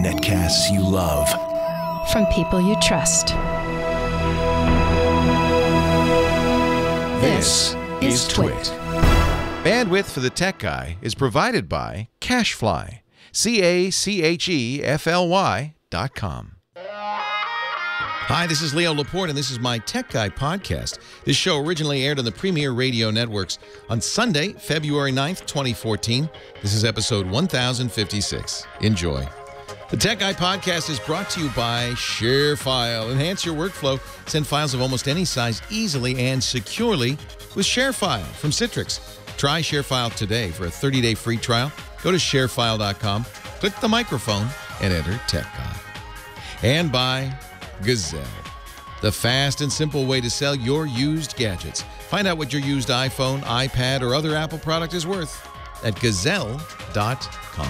Netcasts you love. From people you trust. This is Twit. Bandwidth for the Tech Guy is provided by CacheFly. CacheFly.com. Hi, this is Leo Laporte, and this is my Tech Guy podcast. This show originally aired on the Premier Radio Networks on Sunday, February 9th, 2014. This is episode 1056. Enjoy. The Tech Guy podcast is brought to you by ShareFile. Enhance your workflow. Send files of almost any size easily and securely with ShareFile from Citrix. Try ShareFile today for a 30-day free trial. Go to sharefile.com, click the microphone, and enter Tech Guy. And by Gazelle, the fast and simple way to sell your used gadgets. Find out what your used iPhone, iPad, or other Apple product is worth at gazelle.com.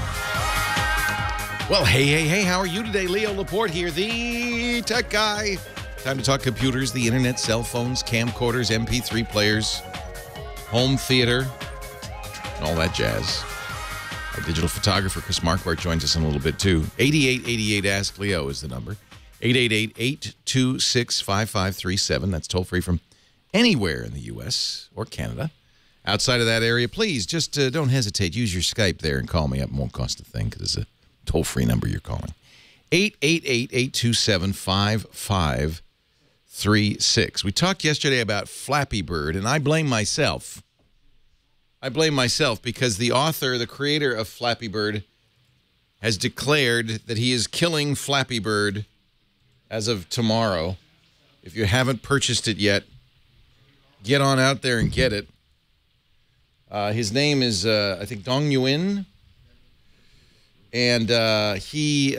Well, hey, how are you today? Leo Laporte here, the Tech Guy. Time to talk computers, the internet, cell phones, camcorders, MP3 players, home theater, and all that jazz. Our digital photographer, Chris Marquardt, joins us in a little bit, too. 8888 Ask Leo is the number. 888-826-5537. That's toll-free from anywhere in the U.S. or Canada. Outside of that area, please, just don't hesitate. Use your Skype there and call me up. It won't cost a thing because it's a toll-free number you're calling. 888-827-5536. We talked yesterday about Flappy Bird, and I blame myself. I blame myself because the author, the creator of Flappy Bird, has declared that he is killing Flappy Bird as of tomorrow. If you haven't purchased it yet, get on out there and get it. His name is, I think, Dong Nguyen. And he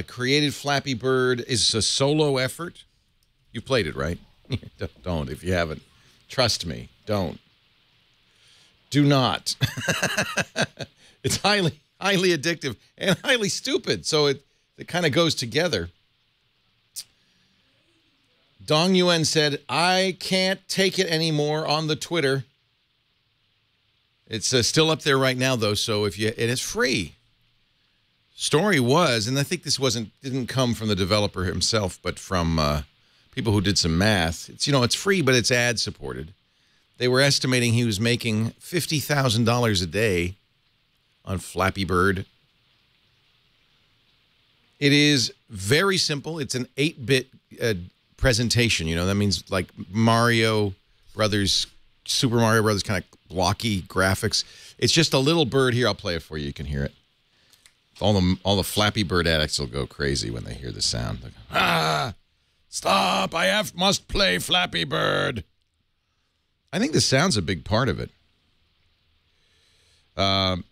created Flappy Bird. It's a solo effort. You played it, right? Don't, if you haven't. Trust me, don't. Do not. It's highly addictive and highly stupid. So it kind of goes together. Dong Nguyen said, I can't take it anymore on the Twitter. It's still up there right now, though, so and it's free. Story was, and I think this didn't come from the developer himself, but from people who did some math. It's free, but it's ad-supported. They were estimating he was making $50,000 a day on Flappy Bird. It is very simple. It's an 8-bit presentation. That means like Mario Brothers, Super Mario Brothers, kind of blocky graphics. It's just a little bird. Here, I'll play it for you. You can hear it. All the Flappy Bird addicts will go crazy when they hear the sound. Like, stop! Must play Flappy Bird. I think the sound's a big part of it. So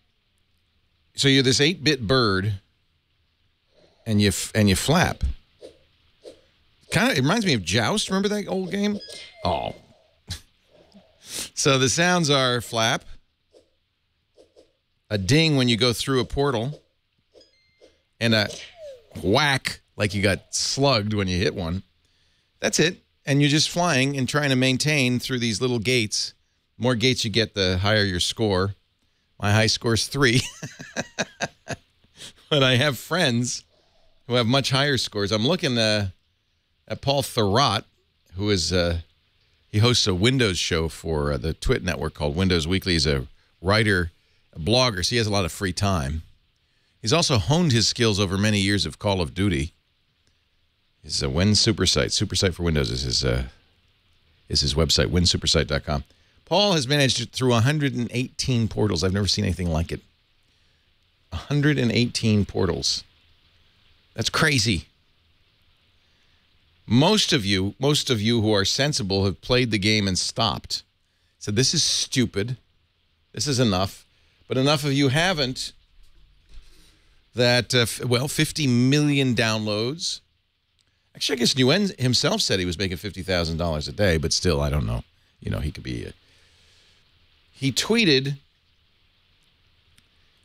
you're this 8-bit bird, and you flap. It reminds me of Joust. Remember that old game? Oh. So the sounds are flap, a ding when you go through a portal, and a whack like you got slugged when you hit one. That's it. And you're just flying and trying to maintain through these little gates. The more gates you get, the higher your score. My high score is 3. But I have friends who have much higher scores. I'm looking at Paul Thurrott, who is he hosts a Windows show for the Twit network called Windows Weekly. He's a writer, a blogger, so he has a lot of free time. He's also honed his skills over many years of Call of Duty. His Supersite for Windows is his website, winsupersite.com. Paul has managed through 118 portals. I've never seen anything like it. 118 portals. That's crazy. Most of you who are sensible have played the game and stopped. Said, this is stupid. This is enough. But enough of you haven't that, 50 million downloads. Actually, I guess Nguyen himself said he was making $50,000 a day, but still, I don't know. He could be... He tweeted...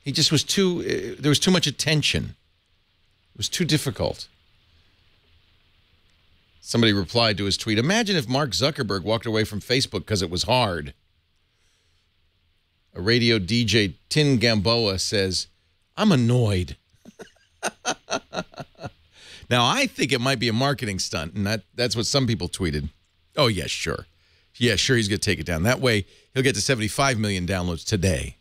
He just was there was too much attention. It was too difficult. Somebody replied to his tweet, imagine if Mark Zuckerberg walked away from Facebook because it was hard. A radio DJ, Tin Gamboa, says, I'm annoyed. Now, I think it might be a marketing stunt, and that's what some people tweeted. Oh, yeah, sure. Yeah, sure, he's going to take it down. That way, he'll get to 75 million downloads today.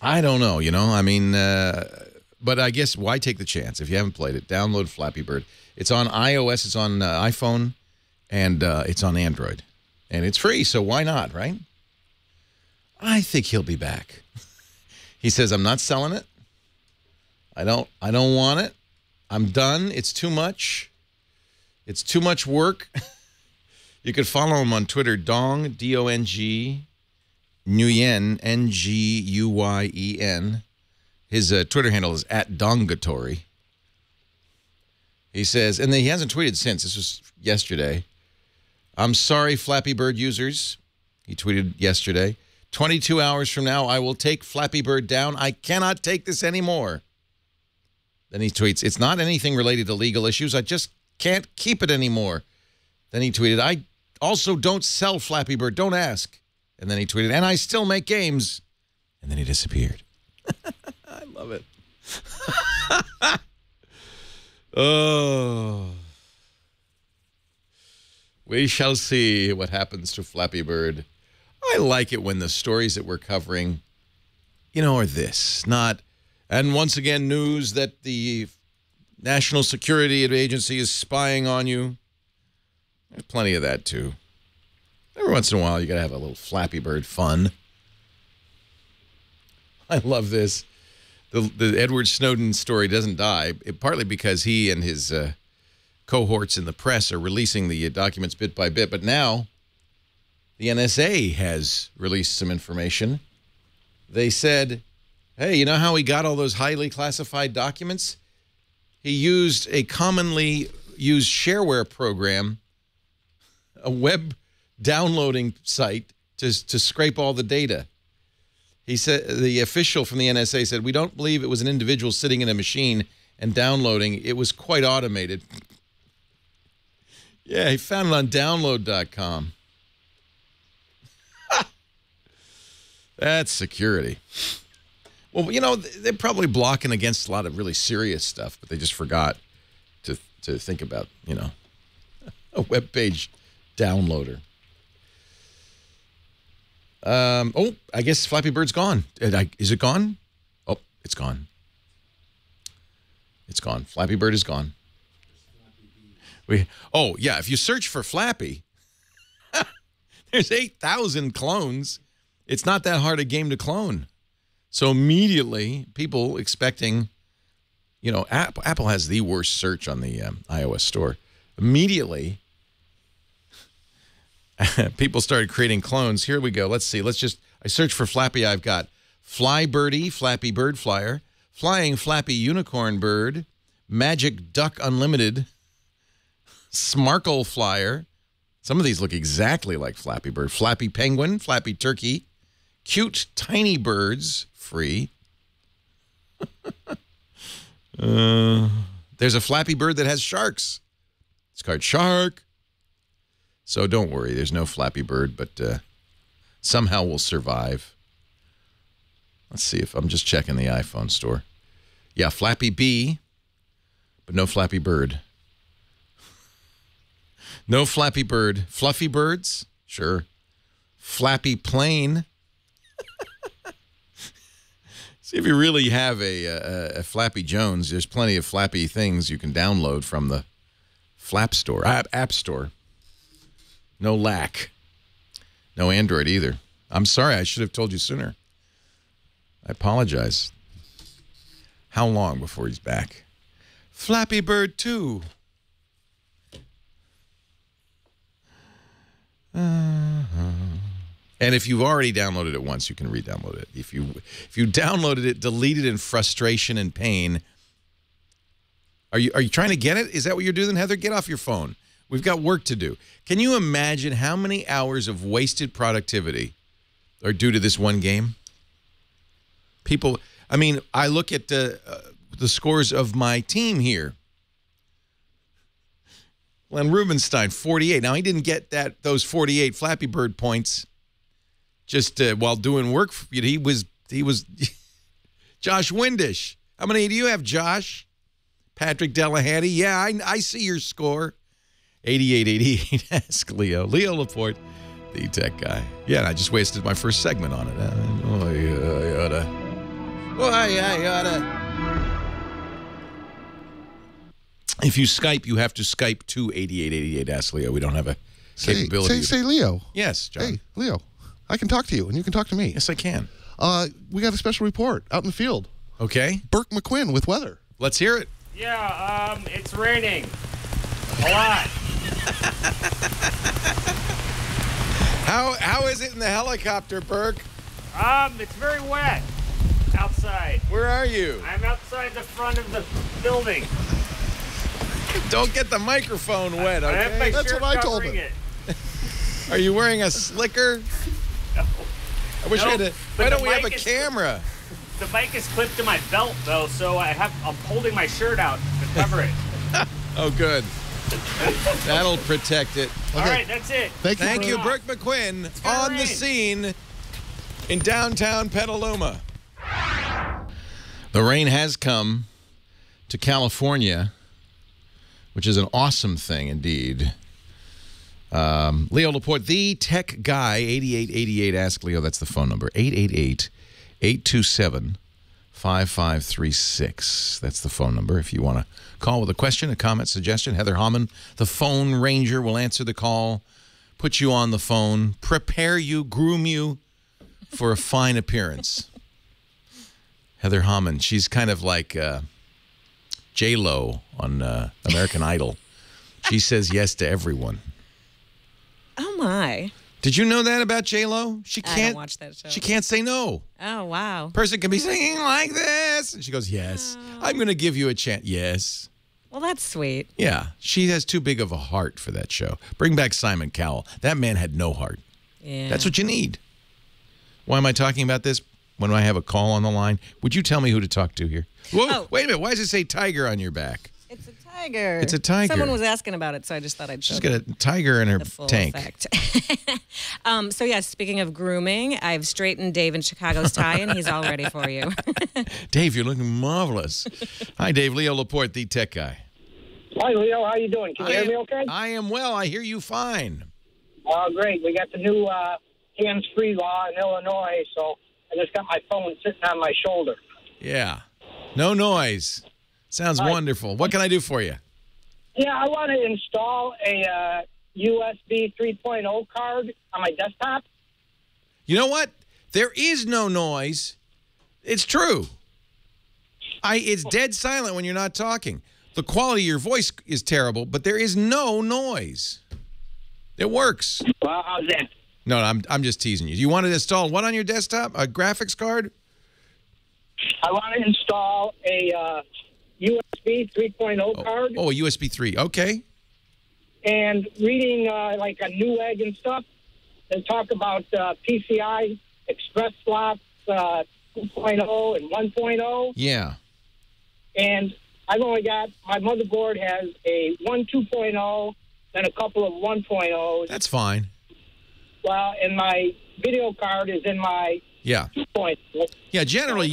I don't know, I mean, but I guess why take the chance? If you haven't played it, download Flappy Bird. It's on iOS, it's on iPhone, and it's on Android. And it's free, so why not, right? I think he'll be back. He says, I'm not selling it. I don't want it. I'm done. It's too much. It's too much work. You could follow him on Twitter, Dong, D-O-N-G, Nguyen, N-G-U-Y-E-N. His Twitter handle is @Dongatory. He says, and he hasn't tweeted since. This was yesterday. I'm sorry, Flappy Bird users. He tweeted yesterday. 22 hours from now, I will take Flappy Bird down. I cannot take this anymore. Then he tweets, it's not anything related to legal issues. I just can't keep it anymore. Then he tweeted, I also don't sell Flappy Bird. Don't ask. And then he tweeted, and I still make games. And then he disappeared. I love it. Oh. We shall see what happens to Flappy Bird. I like it when the stories that we're covering, are this. Not, and once again, news that the National Security Agency is spying on you. There's plenty of that, too. Every once in a while, you got to have a little Flappy Bird fun. I love this. The Edward Snowden story doesn't die, partly because he and his cohorts in the press are releasing the documents bit by bit. But now the NSA has released some information. They said, hey, you know how he got all those highly classified documents? He used a commonly used shareware program, a web downloading site, to scrape all the data. He said, the official from the NSA said, we don't believe it was an individual sitting in a machine and downloading. It was quite automated. Yeah, he found it on download.com. That's security. Well, they're probably blocking against a lot of really serious stuff, but they just forgot to think about, a web page downloader. Oh, I guess Flappy Bird's gone. Is it gone? Oh, it's gone. It's gone. Flappy Bird is gone. Oh, yeah, if you search for Flappy, there's 8,000 clones. It's not that hard a game to clone. So immediately, people expecting, Apple has the worst search on the iOS store. Immediately, people started creating clones. Here we go. Let's see. I searched for Flappy. I've got Fly Birdie, Flappy Bird Flyer, Flying Flappy Unicorn Bird, Magic Duck Unlimited, Smarkle Flyer. Some of these look exactly like Flappy Bird. Flappy Penguin, Flappy Turkey, Cute Tiny Birds, free. There's a Flappy Bird that has sharks. It's called Shark. So don't worry, there's no Flappy Bird, but somehow we'll survive. Let's see if I'm just checking the iPhone store. Yeah, Flappy Bee, but no Flappy Bird. No Flappy Bird. Fluffy Birds? Sure. Flappy Plane. See, if you really have a Flappy Jones, there's plenty of Flappy things you can download from the Flap Store, App Store. No lack. No Android either. I'm sorry, I should have told you sooner. I apologize. How long before he's back? Flappy Bird 2. And if you've already downloaded it once, you can re-download it. If you downloaded it, deleted in frustration and pain, are you trying to get it? Is that what you're doing, Heather? Get off your phone. We've got work to do. Can you imagine how many hours of wasted productivity are due to this one game? People, I mean, I look at the scores of my team here. Glenn Rubenstein, 48. Now, he didn't get those 48 Flappy Bird points. just while doing work. He was Josh Windish. How many do you have, Josh? Patrick Delahanty. Yeah, I see your score. 8888. Ask Leo. Leo Laporte, the tech guy. Yeah, and I just wasted my first segment on it. I oughta. If you Skype, you have to Skype to 8888 Ask Leo. We don't have a capability. Say Leo. Yes, John. Hey, Leo. I can talk to you, and you can talk to me. Yes, I can. We got a special report out in the field. Okay. Burke McQuinn with weather. Let's hear it. Yeah, it's raining. A lot. How is it in the helicopter, Burke? It's very wet outside. Where are you? I'm outside the front of the building. Don't get the microphone wet, okay? I have my That's shirt what I told covering him. it. Are you wearing a slicker? No. I wish No, we had a... but Why don't the we have a mic is- camera? The mic is clipped to my belt though, so I'm holding my shirt out to cover it. Oh, good. That'll protect it. All right, that's it. Thank you, Burke. Burke McQuinn, gonna on the rain. scene in downtown Petaluma. The rain has come to California, which is an awesome thing indeed. Leo Laporte, the tech guy, 8888 Ask Leo. That's the phone number, 888-827-5536. That's the phone number if you want to call with a question, a comment, suggestion. Heather Hammond, the phone ranger, will answer the call, put you on the phone, prepare you, groom you for a fine appearance. Heather Hammond, she's kind of like J-Lo on American Idol. She says yes to everyone. Oh, my. Did you know that about J-Lo? She I can't don't watch that show. She can't say no. Oh, wow. Person can be singing like this. And she goes, yes. I'm going to give you a chance. Yes. Well, that's sweet. Yeah. She has too big of a heart for that show. Bring back Simon Cowell. That man had no heart. Yeah. That's what you need. Why am I talking about this when I have a call on the line? Would you tell me who to talk to here? Whoa, Oh. wait a minute. Why does it say tiger on your back? It's a tiger. It's a tiger. Someone was asking about it, so I just thought I'd show She's got a them tiger in her the full tank. effect. So, yeah, speaking of grooming, I've straightened Dave in Chicago's tie, and he's all ready for you. Dave, you're looking marvelous. Hi, Dave. Leo Laporte, the tech guy. Hi, Leo. How you doing? Can you hear me okay? I am well. I hear you fine. Oh, great. We got the new hands-free law in Illinois, so I just got my phone sitting on my shoulder. Yeah. No noise. Sounds wonderful. What can I do for you? Yeah, I want to install a USB 3.0 card on my desktop. You know what? There is no noise. It's true. It's dead silent when you're not talking. The quality of your voice is terrible, but there is no noise. It works. Well, how's that? No, I'm just teasing you. You want to install what on your desktop? A graphics card? I want to install a USB 3.0 card. Oh, a USB 3. Okay. And reading like a Newegg and stuff, they talk about PCI Express slots 2.0 and 1.0. Yeah. And I've only got, my motherboard has a 2.0, then a couple of 1.0s. That's fine. Well, and my video card is in my Yeah. 2.0. Yeah, generally,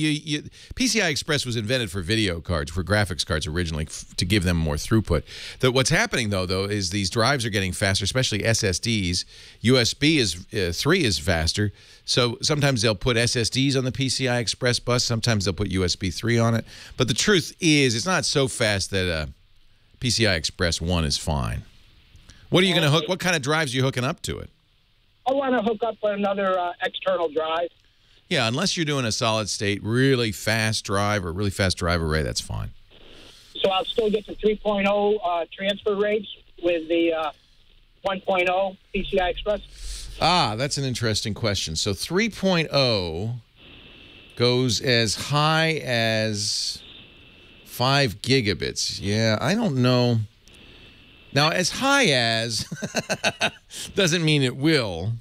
PCI Express was invented for video cards, for graphics cards originally, to give them more throughput. What's happening, though, is these drives are getting faster, especially SSDs. USB 3 is faster, so sometimes they'll put SSDs on the PCI Express bus. Sometimes they'll put USB 3 on it. But the truth is, it's not so fast that PCI Express 1 is fine. What are you going to hook? What kind of drives are you hooking up to it? I want to hook up another external drive. Yeah, unless you're doing a solid state, really fast drive or really fast drive array, that's fine. So I'll still get the 3.0 transfer rates with the 1.0 PCI Express? Ah, that's an interesting question. So 3.0 goes as high as 5 gigabits. Yeah, I don't know. Now, as high as doesn't mean it will.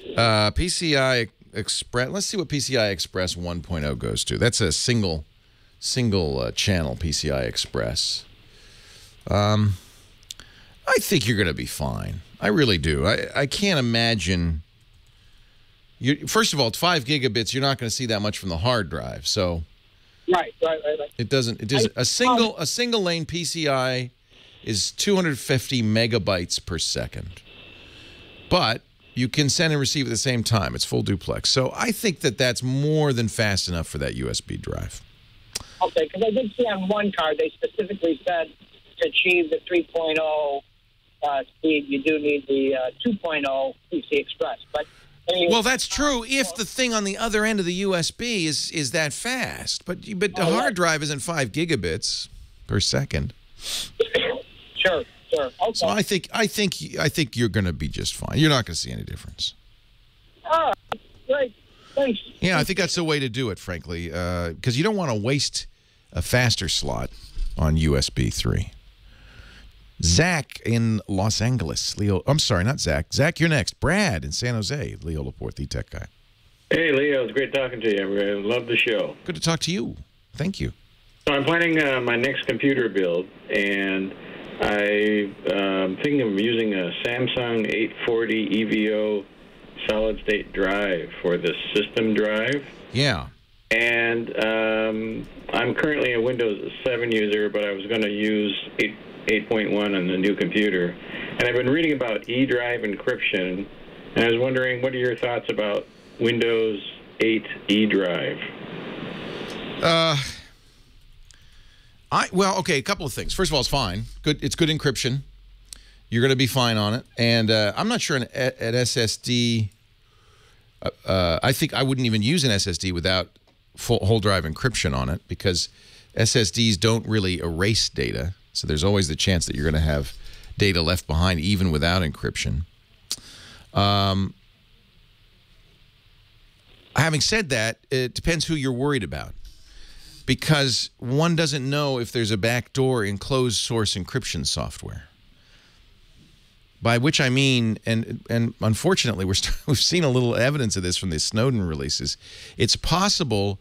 PCI Express. Let's see what PCI Express 1.0 goes to. That's a single channel PCI Express. I think you're going to be fine. I really do. I can't imagine First of all, it's 5 gigabits. You're not going to see that much from the hard drive. So Right. it doesn't. A single lane PCI is 250 megabytes per second, but you can send and receive at the same time. It's full duplex. So I think that that's more than fast enough for that USB drive. Okay, because I did see on one card they specifically said to achieve the 3.0 speed, you do need the 2.0 PC Express. But anyway, well, that's true if the thing on the other end of the USB is that fast. But the hard drive isn't 5 gigabits per second. Sure. Okay. So I think you're going to be just fine. You're not going to see any difference. All right. Great. Thanks. Yeah, I think that's the way to do it, frankly, because you don't want to waste a faster slot on USB 3. Zach in Los Angeles. Leo, I'm sorry, not Zach. Zach, you're next. Brad in San Jose. Leo Laporte, the tech guy. Hey, Leo. It's great talking to you. I love the show. Good to talk to you. Thank you. So I'm planning my next computer build, and I'm thinking of using a Samsung 840 EVO solid-state drive for the system drive. Yeah. And I'm currently a Windows 7 user, but I was going to use 8.1 on the new computer. And I've been reading about eDrive encryption, and I was wondering, what are your thoughts about Windows 8 eDrive? Well, okay, a couple of things. First of all, it's fine. Good. It's good encryption. You're going to be fine on it. And I'm not sure at SSD. I think I wouldn't even use an SSD without whole drive encryption on it, because SSDs don't really erase data. So there's always the chance that you're going to have data left behind even without encryption. Having said that, it depends who you're worried about, because one doesn't know if there's a backdoor in closed source encryption software. By which I mean, and unfortunately, we've seen a little evidence of this from the Snowden releases. It's possible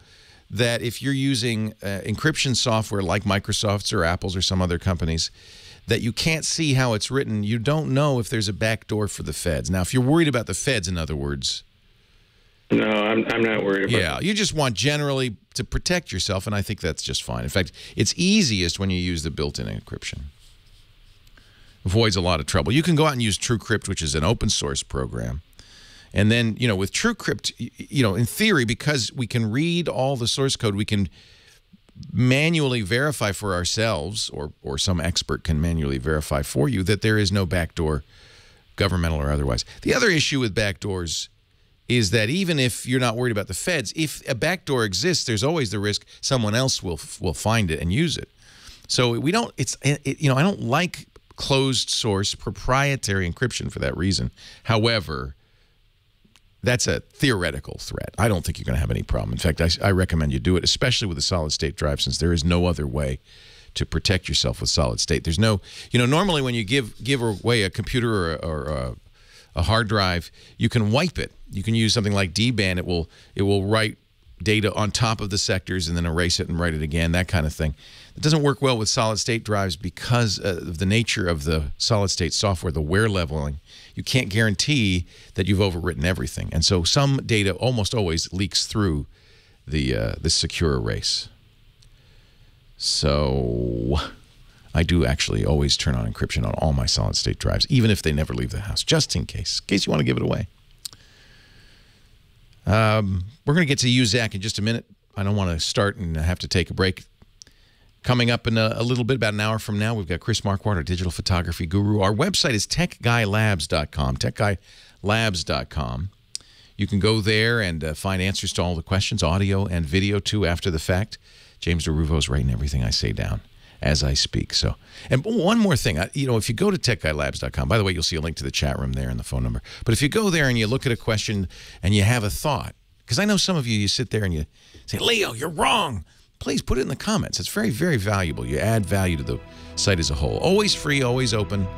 that if you're using encryption software like Microsoft's or Apple's or some other companies, that you can't see how it's written. You don't know if there's a backdoor for the feds. Now, if you're worried about the feds, in other words. No, I'm not worried about Yeah, you just want generally to protect yourself, and I think that's just fine. In fact, it's easiest when you use the built-in encryption. Avoids a lot of trouble. You can go out and use TrueCrypt, which is an open source program. And then, with TrueCrypt, in theory, because we can read all the source code, we can manually verify for ourselves, or some expert can manually verify for you, that there is no backdoor, governmental or otherwise. The other issue with backdoors is that even if you're not worried about the feds, if a backdoor exists, there's always the risk someone else will find it and use it. So we don't. I don't like closed source proprietary encryption for that reason. However, that's a theoretical threat. I don't think you're going to have any problem. In fact, I recommend you do it, especially with a solid state drive, since there is no other way to protect yourself with solid state. There's no, normally when you give away a computer or a hard drive, you can wipe it. You can use something like DBAN. It will write data on top of the sectors and then erase it and write it again, that kind of thing. It doesn't work well with solid-state drives because of the nature of the solid-state software, the wear leveling. You can't guarantee that you've overwritten everything. And so some data almost always leaks through the secure erase. So I do actually always turn on encryption on all my solid-state drives, even if they never leave the house, just in case you want to give it away. We're going to get to you, Zach, in just a minute. I don't want to start and have to take a break. Coming up in a little bit, about an hour from now, we've got Chris Marquardt, our digital photography guru. Our website is techguylabs.com, techguylabs.com. You can go there and find answers to all the questions, audio and video, too, after the fact. James DeRuvo's writing everything I say down as I speak. So, and one more thing, if you go to techguylabs.com, by the way, you'll see a link to the chat room there and the phone number. But if you go there and you look at a question and you have a thought, because I know some of you sit there and you say, Leo, you're wrong. Please put it in the comments. It's very, very valuable. You add value to the site as a whole. Always free, always open.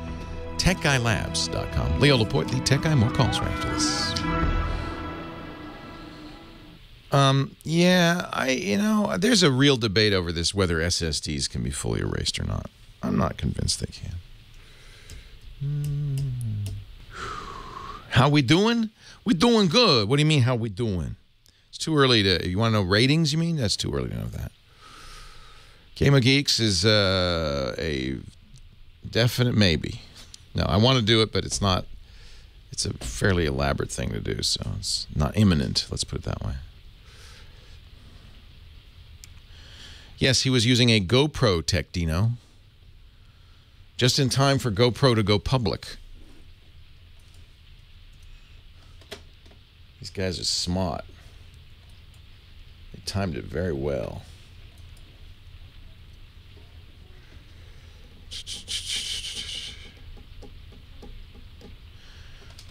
TechGuyLabs.com. Leo Laporte, the Tech Guy. More calls right after this. There's a real debate over this, whether SSDs can be fully erased or not. I'm not convinced they can. How we doing? We doing good. What do you mean, how we doing? It's too early to... You want to know ratings, you mean? That's too early to know that. Game of Geeks is a definite maybe. No, I want to do it, but it's not... It's a fairly elaborate thing to do, so it's not imminent. Let's put it that way. Yes, he was using a GoPro tech, Dino. Just in time for GoPro to go public. These guys are smart. They timed it very well.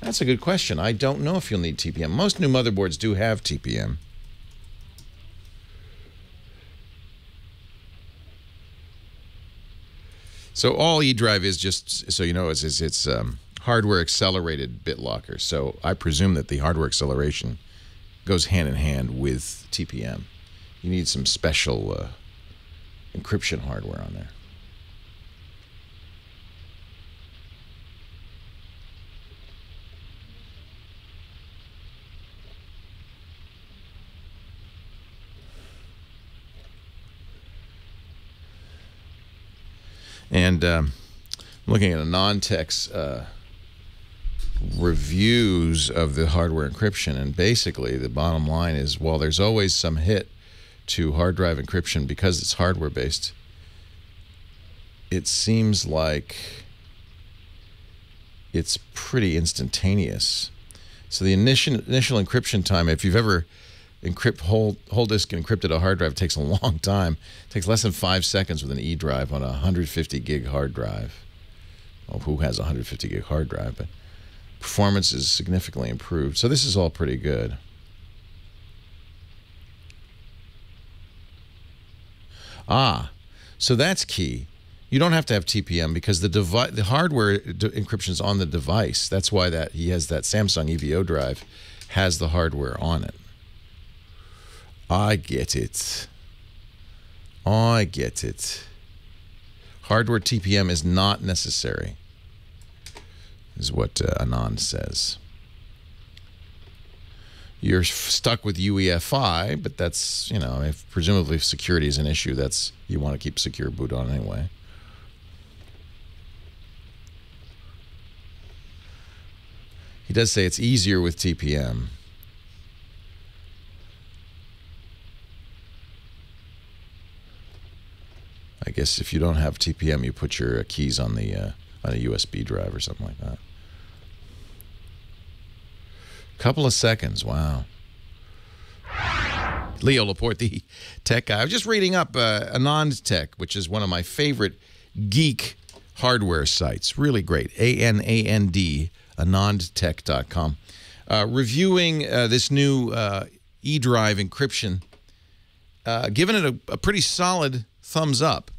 That's a good question. I don't know if you'll need TPM. Most new motherboards do have TPM. So all eDrive is, just so you know, it's hardware accelerated BitLocker. So I presume that the hardware acceleration goes hand in hand with TPM. You need some special encryption hardware on there. And I'm looking at a non-tech's reviews of the hardware encryption, and basically the bottom line is, while there's always some hit to hard drive encryption because it's hardware-based, it seems like it's pretty instantaneous. So the initial encryption time, if you've ever whole disk encrypted a hard drive, takes a long time. It takes less than 5 seconds with an eDrive on a 150 gig hard drive. Well, who has a 150 gig hard drive? But performance is significantly improved. So this is all pretty good. So that's key. You don't have to have TPM because the hardware encryption is on the device. That's why he has that Samsung EVO drive has the hardware on it. I get it. I get it. Hardware TPM is not necessary, is what Anand says. You're stuck with UEFI, but that's, you know, if presumably if security is an issue, that's, you want to keep secure boot on anyway. He does say it's easier with TPM. I guess if you don't have TPM, you put your keys on a USB drive or something like that. Couple of seconds, wow. Leo Laporte, the tech guy. I was just reading up Anand Tech, which is one of my favorite geek hardware sites. Really great. ANAND, AnandTech.com. Reviewing this new eDrive encryption, giving it a pretty solid thumbs up.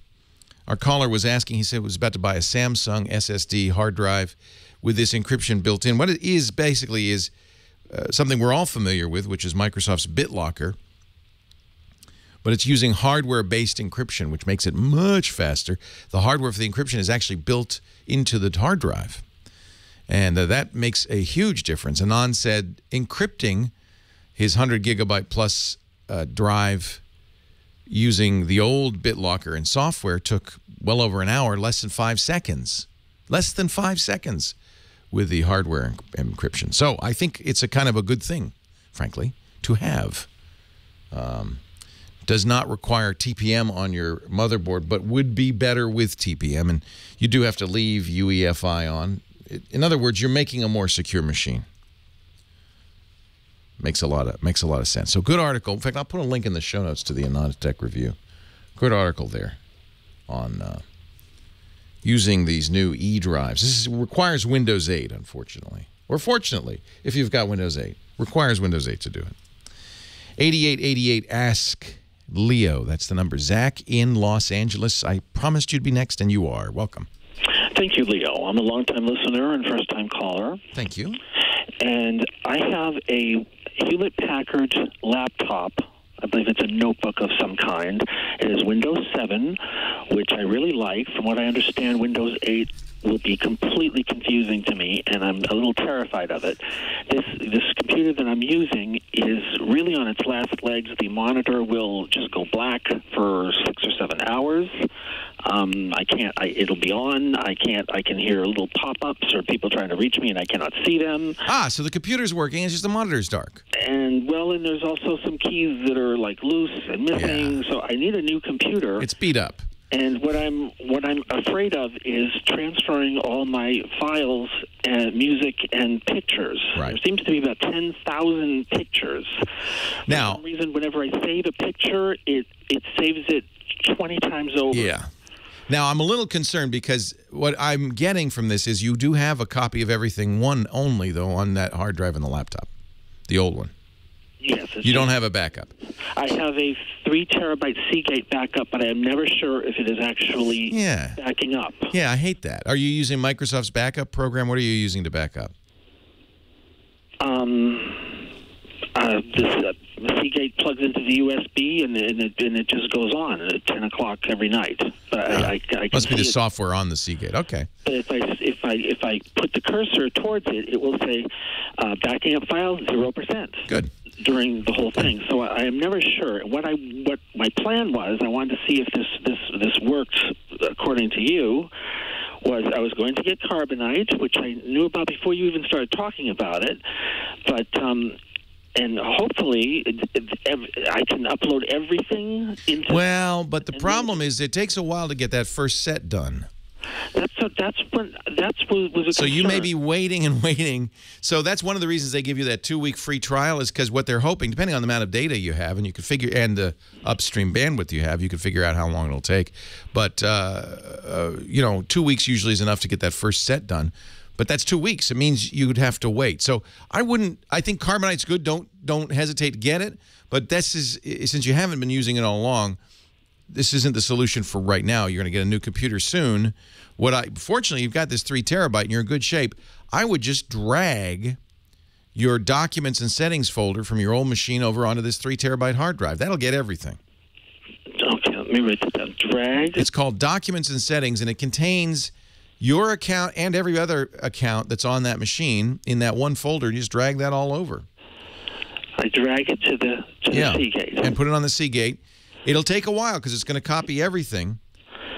Our caller was asking, he said he was about to buy a Samsung SSD hard drive with this encryption built in. What it is basically is something we're all familiar with, which is Microsoft's BitLocker. But it's using hardware-based encryption, which makes it much faster. The hardware for the encryption is actually built into the hard drive. And that makes a huge difference. Anand said encrypting his 100 gigabyte plus drive using the old BitLocker and software took well over an hour, less than 5 seconds. Less than 5 seconds with the hardware encryption. So I think it's a kind of a good thing, frankly, to have. Does not require TPM on your motherboard, but would be better with TPM. And you do have to leave UEFI on. In other words, you're making a more secure machine. Makes a lot of sense. So good article. In fact, I'll put a link in the show notes to the Anand Tech review. Good article there on using these new eDrives. This requires Windows 8, unfortunately. Or fortunately, if you've got Windows 8. Requires Windows 8 to do it. 8888 Ask Leo. That's the number. Zach in Los Angeles. I promised you'd be next, and you are. Welcome. Thank you, Leo. I'm a long-time listener and first-time caller. Thank you. And I have a Hewlett-Packard laptop, I believe it's a notebook of some kind. It is Windows 7, which I really like. From what I understand, Windows 8 will be completely confusing to me, and I'm a little terrified of it. This computer that I'm using is really on its last legs. The monitor will just go black for 6 or 7 hours. It'll be on. I can hear little pop-ups or people trying to reach me, and I cannot see them. So the computer's working, it's just the monitor's dark. And there's also some keys that are like loose and missing. So I need a new computer. It's beat up. And what I'm afraid of is transferring all my files, music and pictures. Right. There seems to be about 10,000 pictures. Now, for some reason, whenever I save a picture, it saves it 20 times over. Yeah. Now, I'm a little concerned because what I'm getting from this is you do have a copy of everything, one only, though, on that hard drive in the laptop, the old one. Yes. You don't have a backup. I have a 3 terabyte Seagate backup, but I am never sure if it is actually backing up. Yeah, I hate that. Are you using Microsoft's backup program? What are you using to back up? The Seagate plugs into the USB, and it just goes on at 10 o'clock every night. But I must be the software on the Seagate. Okay. But if I put the cursor towards it, it will say backing up file 0%. Good. During the whole thing, so I am never sure. What my plan was, I wanted to see if this works according to you. I was going to get carbonite, which I knew about before you even started talking about it, but and hopefully I can upload everything into. Well, but the problem is it takes a while to get that first set done. That's what was a So you may be waiting and waiting. So that's one of the reasons they give you that 2-week free trial is because what they're hoping, depending on the amount of data you have, and you can figure, and the upstream bandwidth you have, you can figure out how long it'll take. But 2 weeks usually is enough to get that first set done. But that's 2 weeks. It means you'd have to wait. So I think carbonite's good. Don't hesitate to get it. But this is, since you haven't been using it all along, this isn't the solution for right now. You're going to get a new computer soon. Fortunately, you've got this 3 terabyte and you're in good shape. I would just drag your documents and settings folder from your old machine over onto this 3 terabyte hard drive. That'll get everything. Okay, let me write that down. Drag? It's called Documents and Settings, and it contains your account and every other account that's on that machine in that one folder. You just drag that all over. I drag it to the Seagate. And put it on the Seagate. It'll take a while because it's going to copy everything.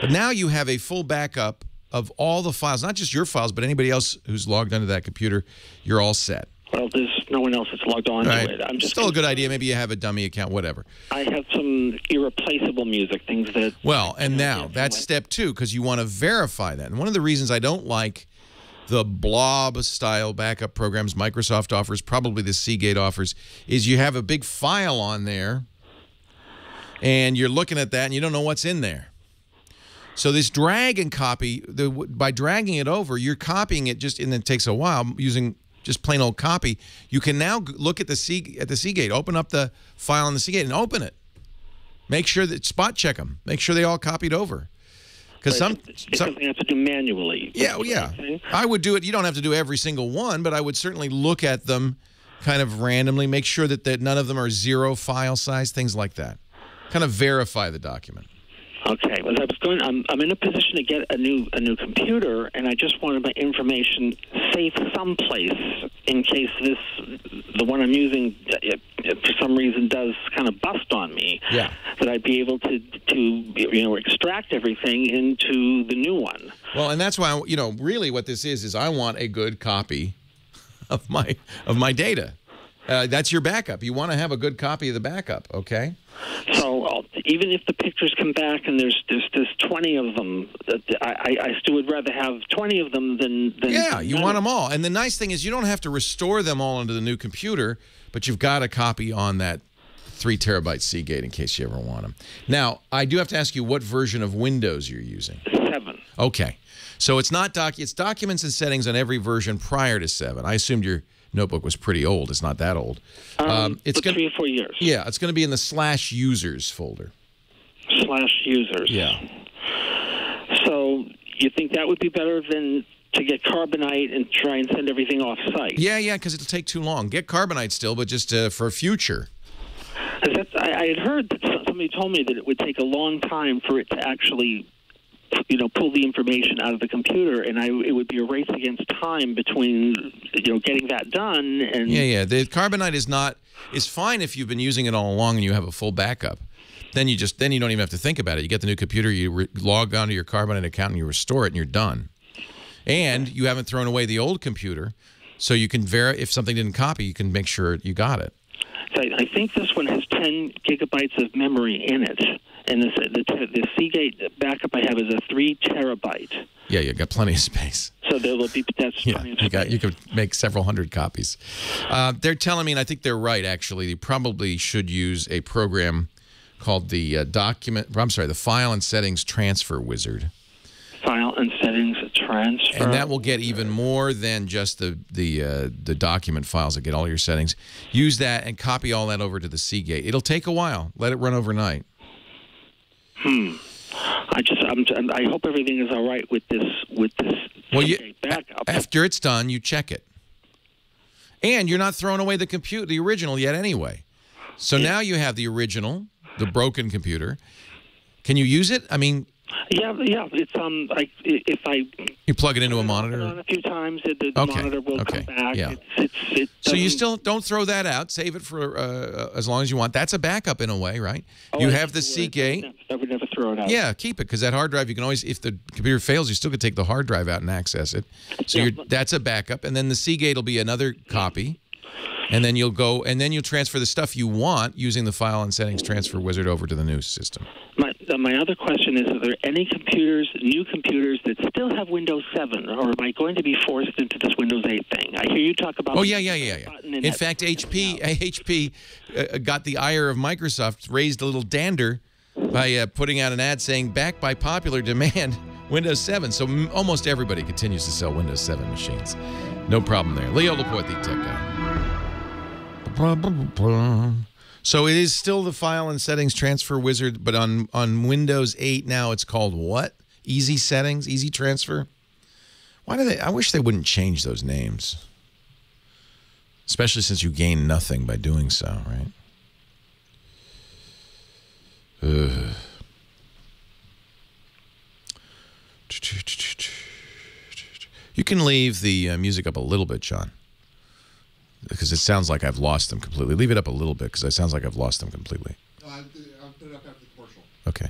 But now you have a full backup of all the files, not just your files, but anybody else who's logged onto that computer. You're all set. Well, there's no one else that's logged on to it. I'm just still a good idea. Maybe you have a dummy account, whatever. I have some irreplaceable music, things that... Well, and now, that's step 2, because you want to verify that. And one of the reasons I don't like the blob-style backup programs Microsoft offers, probably the Seagate offers, is you have a big file on there, and you're looking at that, and you don't know what's in there. So this drag and copy, by dragging it over, you're copying it and it takes a while using just plain old copy. You can now look at the Seagate, open up the file on the Seagate and open it. Make sure that spot check them. Make sure they all copied over. Because some you have to do manually. Yeah. I would do it. You don't have to do every single one, but I would certainly look at them kind of randomly, make sure that none of them are 0 file size, things like that. Kind of verify the document. Okay. Well, I'm in a position to get a new computer, and I just wanted my information safe someplace in case the one I'm using for some reason does kind of bust on me. Yeah. That I'd be able to extract everything into the new one. Well, and that's why really what this is I want a good copy of my data. That's your backup. You want to have a good copy of the backup, okay? So even if the pictures come back and there's 20 of them, I still would rather have 20 of them than yeah, you want them all. And the nice thing is you don't have to restore them all into the new computer, but you've got a copy on that 3 terabyte Seagate in case you ever want them. Now, I do have to ask you what version of Windows you're using. 7. Okay. So it's not it's documents and settings on every version prior to 7. I assumed your notebook was pretty old. It's not that old. It's 3 or 4 years. Yeah, it's going to be in the /users folder. /users. Yeah. So you think that would be better than to get carbonite and try and send everything off-site? Yeah, because it'll take too long. Get carbonite still, but just for future. I had heard that somebody told me that it would take a long time for it to actually, pull the information out of the computer, and it would be a race against time between, getting that done and. Yeah. The Carbonite is fine if you've been using it all along and you have a full backup. Then you don't even have to think about it. You get the new computer, you log onto your Carbonite account, and you restore it, and you're done. And you haven't thrown away the old computer, so you can verify if something didn't copy, you can make sure you got it. So I think this one has 10 gigabytes of memory in it, and the Seagate backup I have is a 3 terabyte. Yeah, you got plenty of space. So that's plenty of space. You could make several hundred copies. They're telling me, and I think they're right. Actually, you probably should use a program called the File and Settings Transfer Wizard. File and Settings Transfer. And that will get even more than just the document files that get all your settings. Use that and copy all that over to the Seagate. It'll take a while. Let it run overnight. I hope everything is all right with this. Well, backup. After it's done, you check it. And you're not throwing away the original yet anyway. So now you have the original, the broken computer. Can you use it? I mean. Yeah. It's if I you plug it into a monitor on a few times, the monitor will come back. Yeah. So you still don't throw that out. Save it for as long as you want. That's a backup in a way, right? Oh, you have the Seagate. I would never throw it out. Yeah, keep it because that hard drive you can always, if the computer fails, you still could take the hard drive out and access it. So that's a backup, and then the Seagate will be another copy. And then you'll transfer the stuff you want using the File and Settings Transfer Wizard over to the new system. My other question is, are there any new computers that still have Windows 7, or am I going to be forced into this Windows 8 thing? I hear you talk about... Oh, yeah. In fact, HP got the ire of Microsoft, raised a little dander by putting out an ad saying, backed by popular demand, Windows 7. So almost everybody continues to sell Windows 7 machines. No problem there. Leo Laporte, the tech guy. So it is still the File and Settings Transfer Wizard, but on Windows 8 now it's called what? Easy Settings? Easy Transfer? Why do they? I wish they wouldn't change those names. Especially since you gain nothing by doing so, right? You can leave the music up a little bit, John. Because it sounds like I've lost them completely. Leave it up a little bit, because it sounds like I've lost them completely. I'll put it up after the commercial. Okay.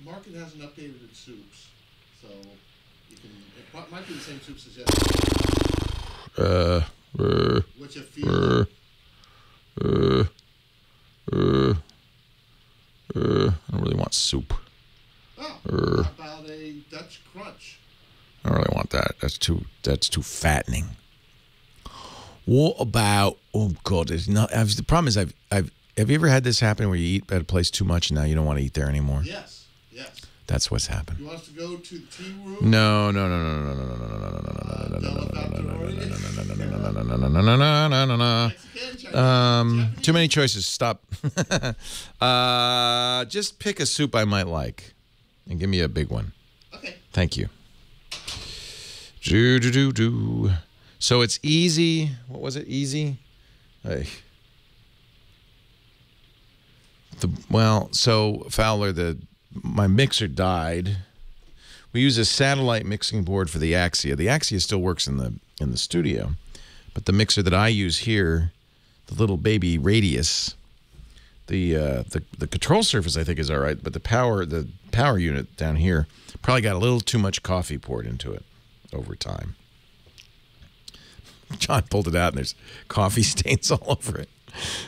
Marquardt hasn't updated its soups, so it might be the same soups as yesterday. What's your feel? I don't really want soup. Oh, how about a Dutch crunch? I don't really want that. That's too fattening. What about? Oh God, it's not. The problem is, have you ever had this happen where you eat at a place too much and now you don't want to eat there anymore? Yes. That's what's happened. You want us to go to the tea room? No. Too many choices. Stop. Just pick a soup I might like, and give me a big one. Okay. Thank you. So it's easy. What was it? Easy? So Fowler, my mixer died. We use a satellite mixing board for the Axia. The Axia still works in the studio, but the mixer that I use here, the little baby Radius, the control surface I think is all right, but the power unit down here probably got a little too much coffee poured into it over time. John pulled it out and there's coffee stains all over it.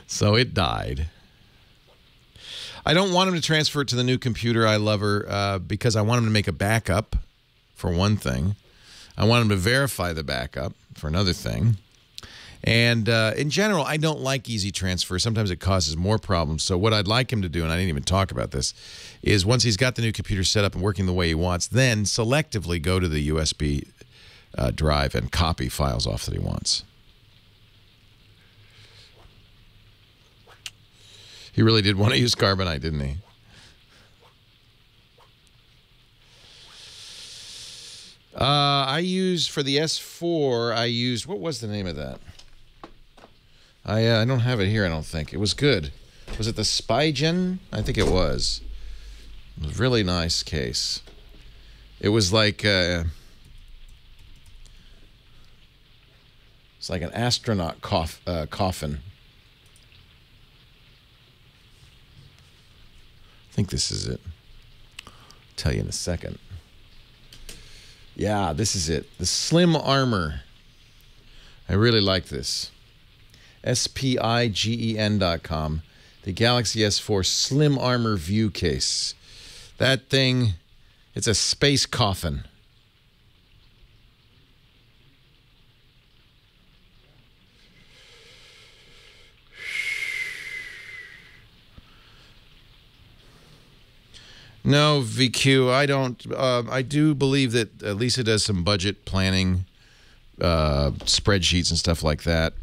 So it died. I don't want him to transfer it to the new computer. I love her because I want him to make a backup, for one thing. I want him to verify the backup, for another thing. And in general, I don't like easy transfer. Sometimes it causes more problems. So what I'd like him to do, and I didn't even talk about this, is once he's got the new computer set up and working the way he wants, then selectively go to the USB drive and copy files off that he wants. He really did want to use Carbonite, didn't he? I used, for the S4, I used, what was the name of that? I don't have it here, I don't think. It was good. Was it the Spygen? I think it was. It was a really nice case. It was like it's like an astronaut coffin. I think this is it. I'll tell you in a second. Yeah, this is it. The Slim Armor. I really like this. SPIGEN.com. The Galaxy S4 Slim Armor View Case. That thing, it's a space coffin. No, VQ, I don't. I do believe that Lisa does some budget planning, spreadsheets and stuff like that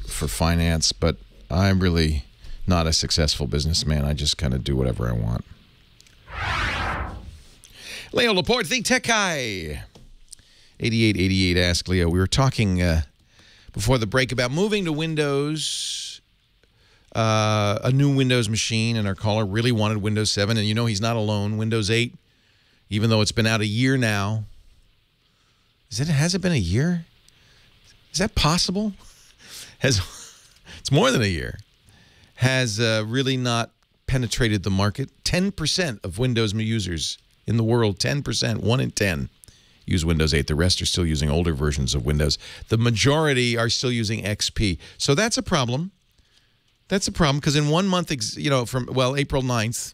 for finance, but I'm really not a successful businessman. I just kind of do whatever I want. Leo Laporte, the tech guy. 8888 Ask Leo. We were talking before the break about moving to Windows, a new Windows machine, and our caller really wanted Windows 7. And you know he's not alone. Windows 8, even though it's been out a year now. Has it been a year? Is that possible? It's more than a year. Has really not penetrated the market. 10% of Windows users in the world, 10%, 1 in 10, use Windows 8. The rest are still using older versions of Windows. The majority are still using XP. So that's a problem. That's a problem because in 1 month, from April 9th,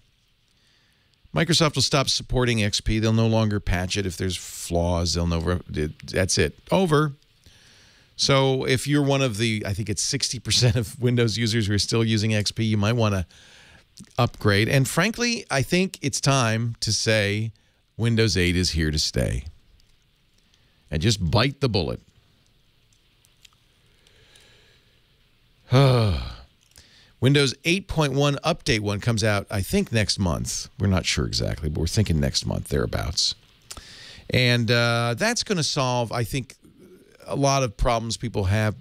Microsoft will stop supporting XP. They'll no longer patch it if there's flaws. That's it. Over. So if you're one of the, I think it's 60% of Windows users who are still using XP, you might want to upgrade. And frankly, I think it's time to say Windows 8 is here to stay. And just bite the bullet. Windows 8.1 Update 1 comes out, I think, next month. We're not sure exactly, but we're thinking next month, thereabouts. And that's going to solve, I think, a lot of problems people have.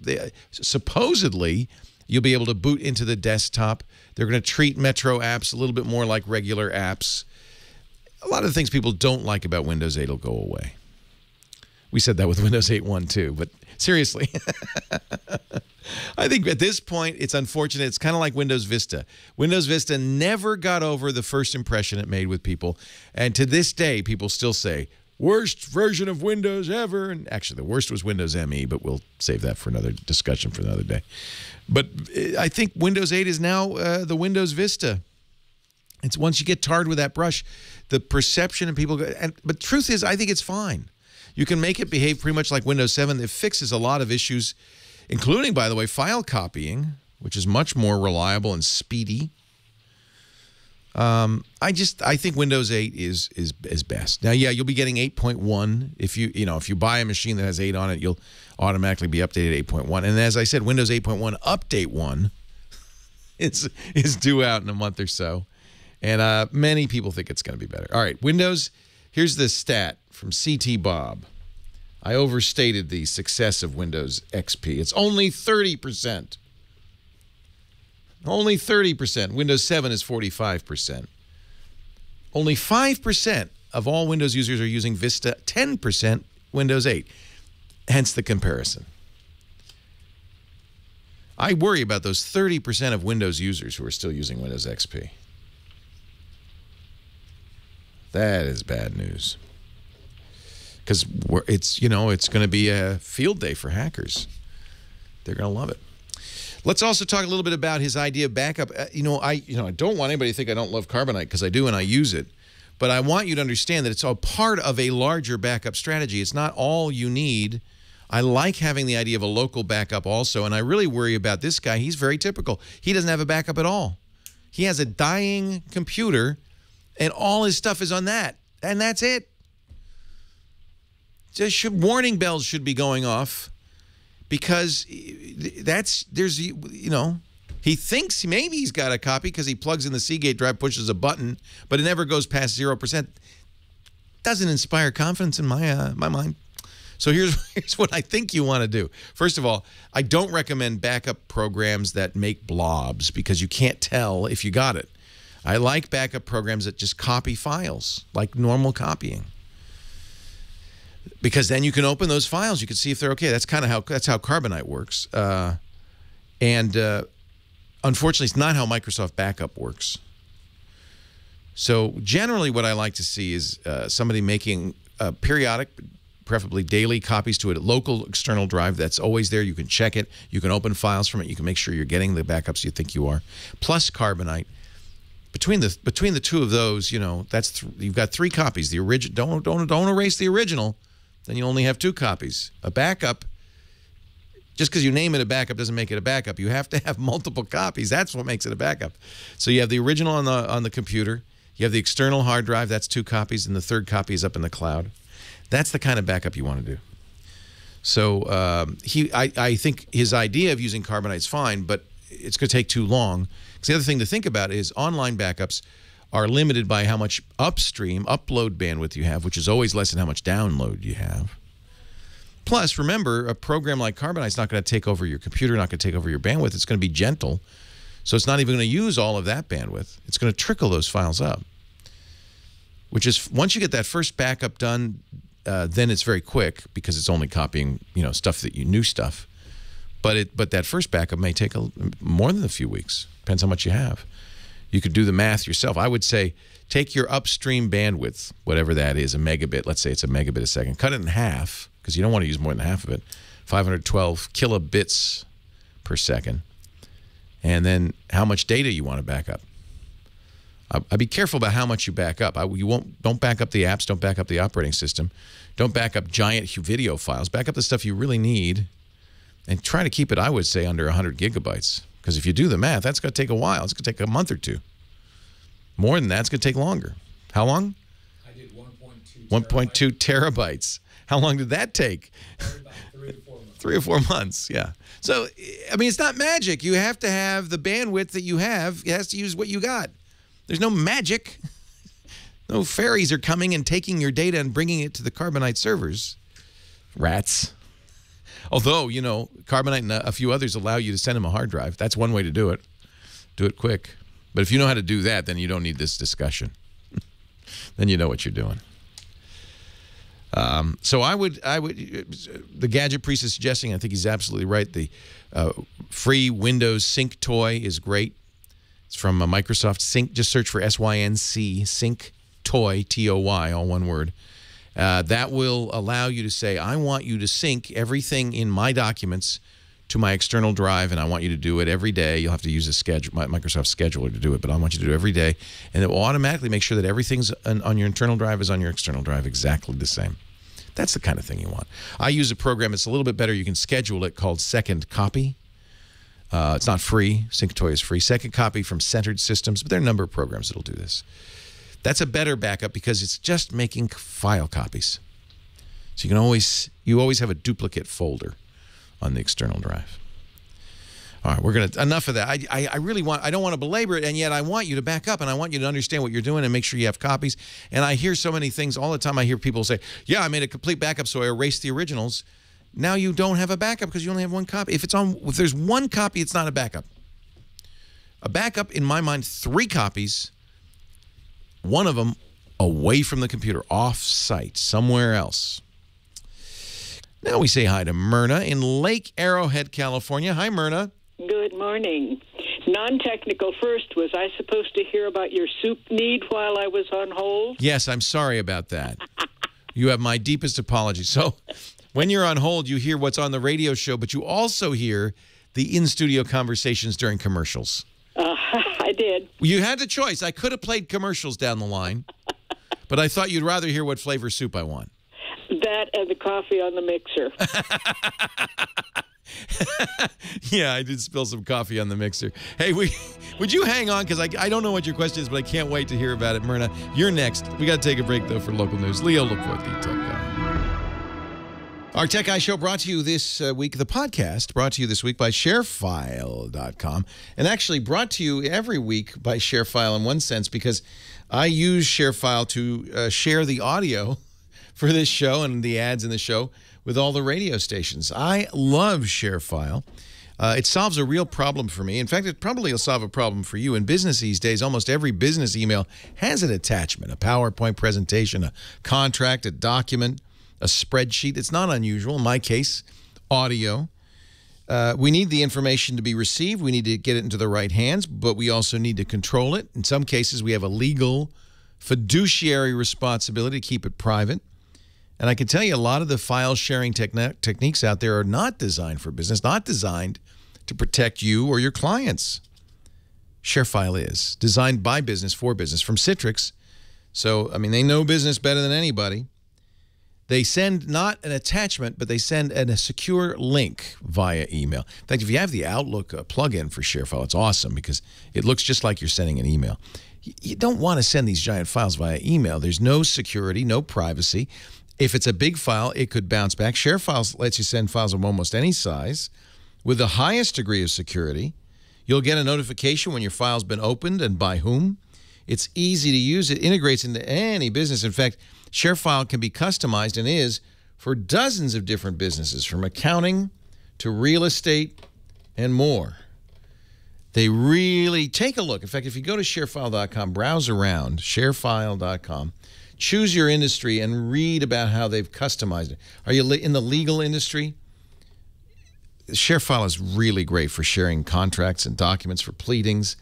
Supposedly, you'll be able to boot into the desktop. They're going to treat Metro apps a little bit more like regular apps. A lot of the things people don't like about Windows 8 will go away. We said that with Windows 8.1 too, but seriously. I think at this point, it's unfortunate. It's kind of like Windows Vista. Windows Vista never got over the first impression it made with people. And to this day, people still say, worst version of Windows ever. And actually, the worst was Windows ME, but we'll save that for another discussion for another day. But I think Windows 8 is now the Windows Vista. It's once you get tarred with that brush, the perception of people. But truth is, I think it's fine. You can make it behave pretty much like Windows 7. It fixes a lot of issues, including, by the way, file copying, which is much more reliable and speedy. I think Windows 8 is best. Now, yeah, you'll be getting 8.1 if you buy a machine that has 8 on it, you'll automatically be updated 8.1. And as I said, Windows 8.1 Update 1 is due out in a month or so, and many people think it's going to be better. All right, Windows. Here's the stat from CT Bob. I overstated the success of Windows XP. It's only 30%. Only 30%. Windows 7 is 45%. Only 5% of all Windows users are using Vista, 10% Windows 8. Hence the comparison. I worry about those 30% of Windows users who are still using Windows XP. That is bad news. Because it's going to be a field day for hackers. They're going to love it. Let's also talk a little bit about his idea of backup. I don't want anybody to think I don't love Carbonite, because I do and I use it. But I want you to understand that it's all part of a larger backup strategy. It's not all you need. I like having the idea of a local backup also, and I really worry about this guy. He's very typical. He doesn't have a backup at all. He has a dying computer, and all his stuff is on that, and that's it. Just warning bells should be going off, because he thinks maybe he's got a copy because he plugs in the Seagate drive, pushes a button, but it never goes past 0%. Doesn't inspire confidence in my mind. So here's what I think you want to do. First of all, I don't recommend backup programs that make blobs because you can't tell if you got it. I like backup programs that just copy files, like normal copying. Because then you can open those files, you can see if they're okay. That's how Carbonite works. Unfortunately, it's not how Microsoft Backup works. So generally what I like to see is somebody making periodic, preferably daily copies to a local external drive that's always there. You can check it. You can open files from it. You can make sure you're getting the backups you think you are. Plus Carbonite. Between the two of those, you know, you've got 3 copies. The original, don't erase the original. Then you only have 2 copies. A backup, just because you name it a backup doesn't make it a backup. You have to have multiple copies. That's what makes it a backup. So you have the original on the computer. You have the external hard drive. That's 2 copies, and the 3rd copy is up in the cloud. That's the kind of backup you want to do. So I think his idea of using Carbonite is fine, but it's going to take too long. Because the other thing to think about is online backups are limited by how much upstream upload bandwidth you have, which is always less than how much download you have. Plus, remember, a program like Carbonite is not going to take over your computer, not going to take over your bandwidth. It's going to be gentle. So it's not even going to use all of that bandwidth. It's going to trickle those files up. Which is, once you get that first backup done, then it's very quick because it's only copying, you know, stuff that new stuff. But that first backup may take more than a few weeks. Depends how much you have. You could do the math yourself. I would say take your upstream bandwidth, whatever that is, a megabit. Let's say it's a megabit a second. Cut it in half because you don't want to use more than half of it. 512 kilobits per second. And then how much data you want to back up. I'd be careful about how much you back up. Don't back up the apps. Don't back up the operating system. Don't back up giant video files. Back up the stuff you really need. And try to keep it, I would say, under 100 gigabytes. Because if you do the math, that's going to take a while. It's going to take a month or 2. More than that, it's going to take longer. How long? I did 1.2 1.2 terabytes. How long did that take? About 3 to 4 months. 3 or 4 months, yeah. So, I mean, it's not magic. You have to have the bandwidth that you have. It has to use what you got. There's no magic. No fairies are coming and taking your data and bringing it to the Carbonite servers. Rats. Although, you know, Carbonite and a few others allow you to send them a hard drive. That's one way to do it. Do it quick. But if you know how to do that, then you don't need this discussion. Then you know what you're doing. So I would, the Gadget Priest is suggesting, I think he's absolutely right, the free Windows Sync toy is great. It's from Microsoft Sync. Just search for SYNC, Sync Toy, T-O-Y, all one word. That will allow you to say, I want you to sync everything in my documents to my external drive, and I want you to do it every day. You'll have to use a Microsoft Scheduler to do it, but I want you to do it every day. And it will automatically make sure that everything's on your internal drive is on your external drive exactly the same. That's the kind of thing you want. I use a program that's a little bit better. You can schedule it called Second Copy. It's not free. SyncToy is free. Second Copy from Centered Systems, but there are a number of programs that will do this. That's a better backup because it's just making file copies. So you always have a duplicate folder on the external drive. All right, enough of that. I don't want to belabor it, and yet I want you to back up, and I want you to understand what you're doing and make sure you have copies. And I hear so many things all the time. I hear people say, yeah, I made a complete backup, so I erased the originals. Now you don't have a backup because you only have 1 copy. If there's 1 copy, it's not a backup. A backup, in my mind, 3 copies, 1 of them away from the computer, off-site, somewhere else. Now we say hi to Myrna in Lake Arrowhead, California. Hi, Myrna. Good morning. Non-technical first. Was I supposed to hear about your soup need while I was on hold? Yes, I'm sorry about that. You have my deepest apologies. So when you're on hold, you hear what's on the radio show, but you also hear the in-studio conversations during commercials. I did. You had the choice. I could have played commercials down the line, but I thought you'd rather hear what flavor soup I want. That and the coffee on the mixer. Yeah, I did spill some coffee on the mixer. Hey, would you hang on? Because I don't know what your question is, but I can't wait to hear about it. Myrna, you're next. We got to take a break, though, for local news. Leo Laporte, the Tech Guy. Our Tech Guy Show brought to you this week, the podcast brought to you this week by ShareFile.com, and actually brought to you every week by ShareFile in one sense, because I use ShareFile to share the audio for this show and the ads in the show with all the radio stations. I love ShareFile. It solves a real problem for me. In fact, it probably will solve a problem for you. In business these days, almost every business email has an attachment, a PowerPoint presentation, a contract, a document, a spreadsheet. It's not unusual. In my case, audio. We need the information to be received. We need to get it into the right hands, but we also need to control it. In some cases, we have a legal fiduciary responsibility to keep it private. And I can tell you a lot of the file sharing techniques out there are not designed for business, not designed to protect you or your clients. ShareFile is designed by business for business from Citrix. So, I mean, they know business better than anybody. They send not an attachment, but they send a secure link via email. In fact, if you have the Outlook plugin for ShareFile, it's awesome because it looks just like you're sending an email. You don't want to send these giant files via email. There's no security, no privacy. If it's a big file, it could bounce back. ShareFile lets you send files of almost any size with the highest degree of security. You'll get a notification when your file's been opened and by whom. It's easy to use. It integrates into any business. In fact, ShareFile can be customized and is for dozens of different businesses, from accounting to real estate and more. They really take a look. In fact, if you go to sharefile.com, browse around, sharefile.com, choose your industry and read about how they've customized it. Are you in the legal industry? ShareFile is really great for sharing contracts and documents for pleadings.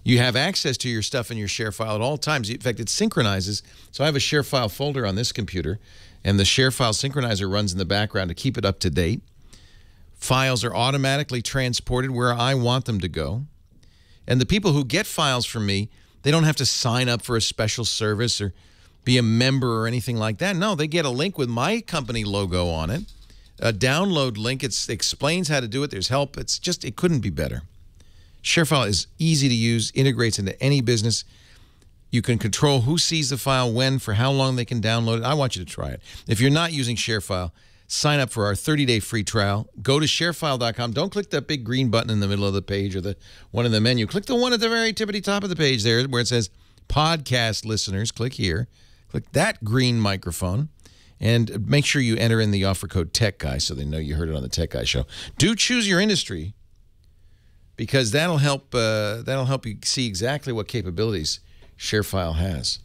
You have access to your stuff in your ShareFile at all times. In fact, it synchronizes. So I have a ShareFile folder on this computer, and the ShareFile synchronizer runs in the background to keep it up to date. Files are automatically transported where I want them to go. And the people who get files from me, they don't have to sign up for a special service or be a member or anything like that. No, they get a link with my company logo on it, a download link. It explains how to do it. There's help. It's just, it couldn't be better. ShareFile is easy to use, integrates into any business. You can control who sees the file, when, for how long they can download it. I want you to try it. If you're not using ShareFile, sign up for our 30-day free trial. Go to sharefile.com. Don't click that big green button in the middle of the page or the one in the menu. Click the one at the very tippity top of the page there where it says podcast listeners. Click here. Click that green microphone and make sure you enter in the offer code Tech Guy so they know you heard it on the Tech Guy show. Do choose your industry because that'll help you see exactly what capabilities ShareFile has.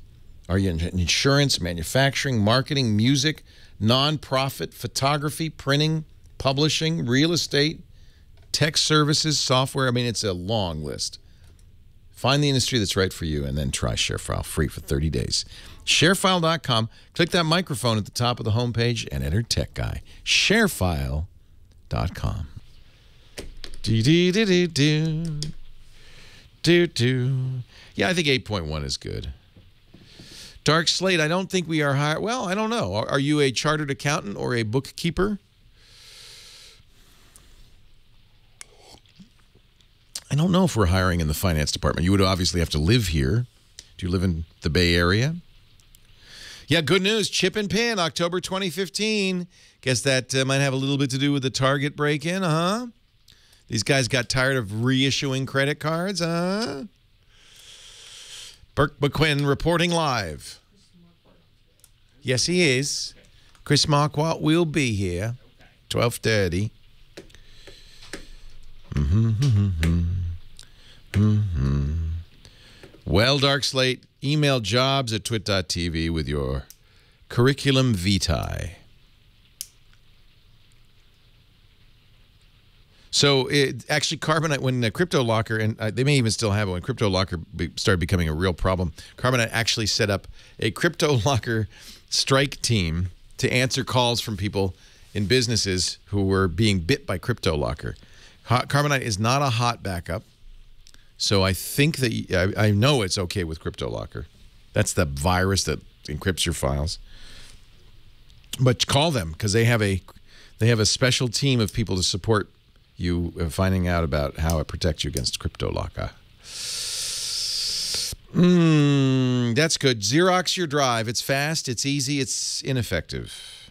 Are you in insurance, manufacturing, marketing, music, nonprofit, photography, printing, publishing, real estate, tech services, software? I mean, it's a long list. Find the industry that's right for you and then try ShareFile free for 30 days. Sharefile.com. Click that microphone at the top of the homepage and enter Tech Guy. Sharefile.com. Yeah, I think 8.1 is good. Dark Slate, I don't think we are hired. Well, I don't know. Are you a chartered accountant or a bookkeeper? I don't know if we're hiring in the finance department. You would obviously have to live here. Do you live in the Bay Area? Yeah, good news. Chip and Pin, October 2015. Guess that might have a little bit to do with the Target break-in, huh? These guys got tired of reissuing credit cards, huh? Burke McQuinn reporting live. Yes, he is. Chris Marquardt will be here, 12:30. Well, Dark Slate, email jobs@twit.tv with your curriculum vitae. So actually, Carbonite, when CryptoLocker, and they may even still have it, when CryptoLocker started becoming a real problem, Carbonite actually set up a CryptoLocker strike team to answer calls from people in businesses who were being bit by CryptoLocker. Carbonite is not a hot backup, so I think that I know it's okay with CryptoLocker. That's the virus that encrypts your files. But call them because they have a special team of people to support you finding out about how it protects you against CryptoLocker. That's good. Xerox your drive. It's fast, it's easy, it's ineffective.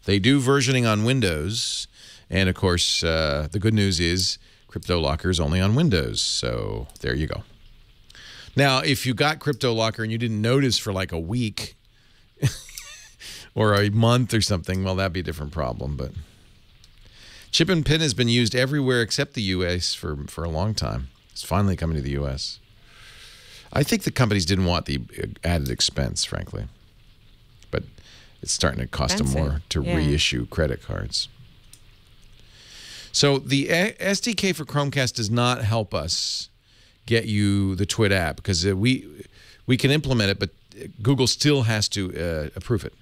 They do versioning on Windows, and of course, the good news is CryptoLocker is only on Windows, so there you go. Now, if you got CryptoLocker and you didn't notice for like a week or a month or something, well, that'd be a different problem. But chip and pin has been used everywhere except the U.S. for a long time. It's finally coming to the U.S. I think the companies didn't want the added expense, frankly. But it's starting to cost them more to reissue credit cards. So the SDK for Chromecast does not help us get you the Twit app because we can implement it, but Google still has to approve it.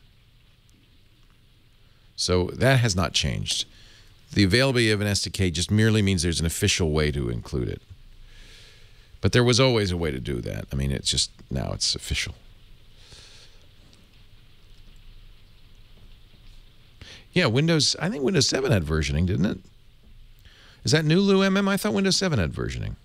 So that has not changed. The availability of an SDK just merely means there's an official way to include it. But there was always a way to do that. I mean, it's just now it's official. Yeah, Windows, I think Windows 7 had versioning, didn't it? Is that new, Lou MM? I thought Windows 7 had versioning.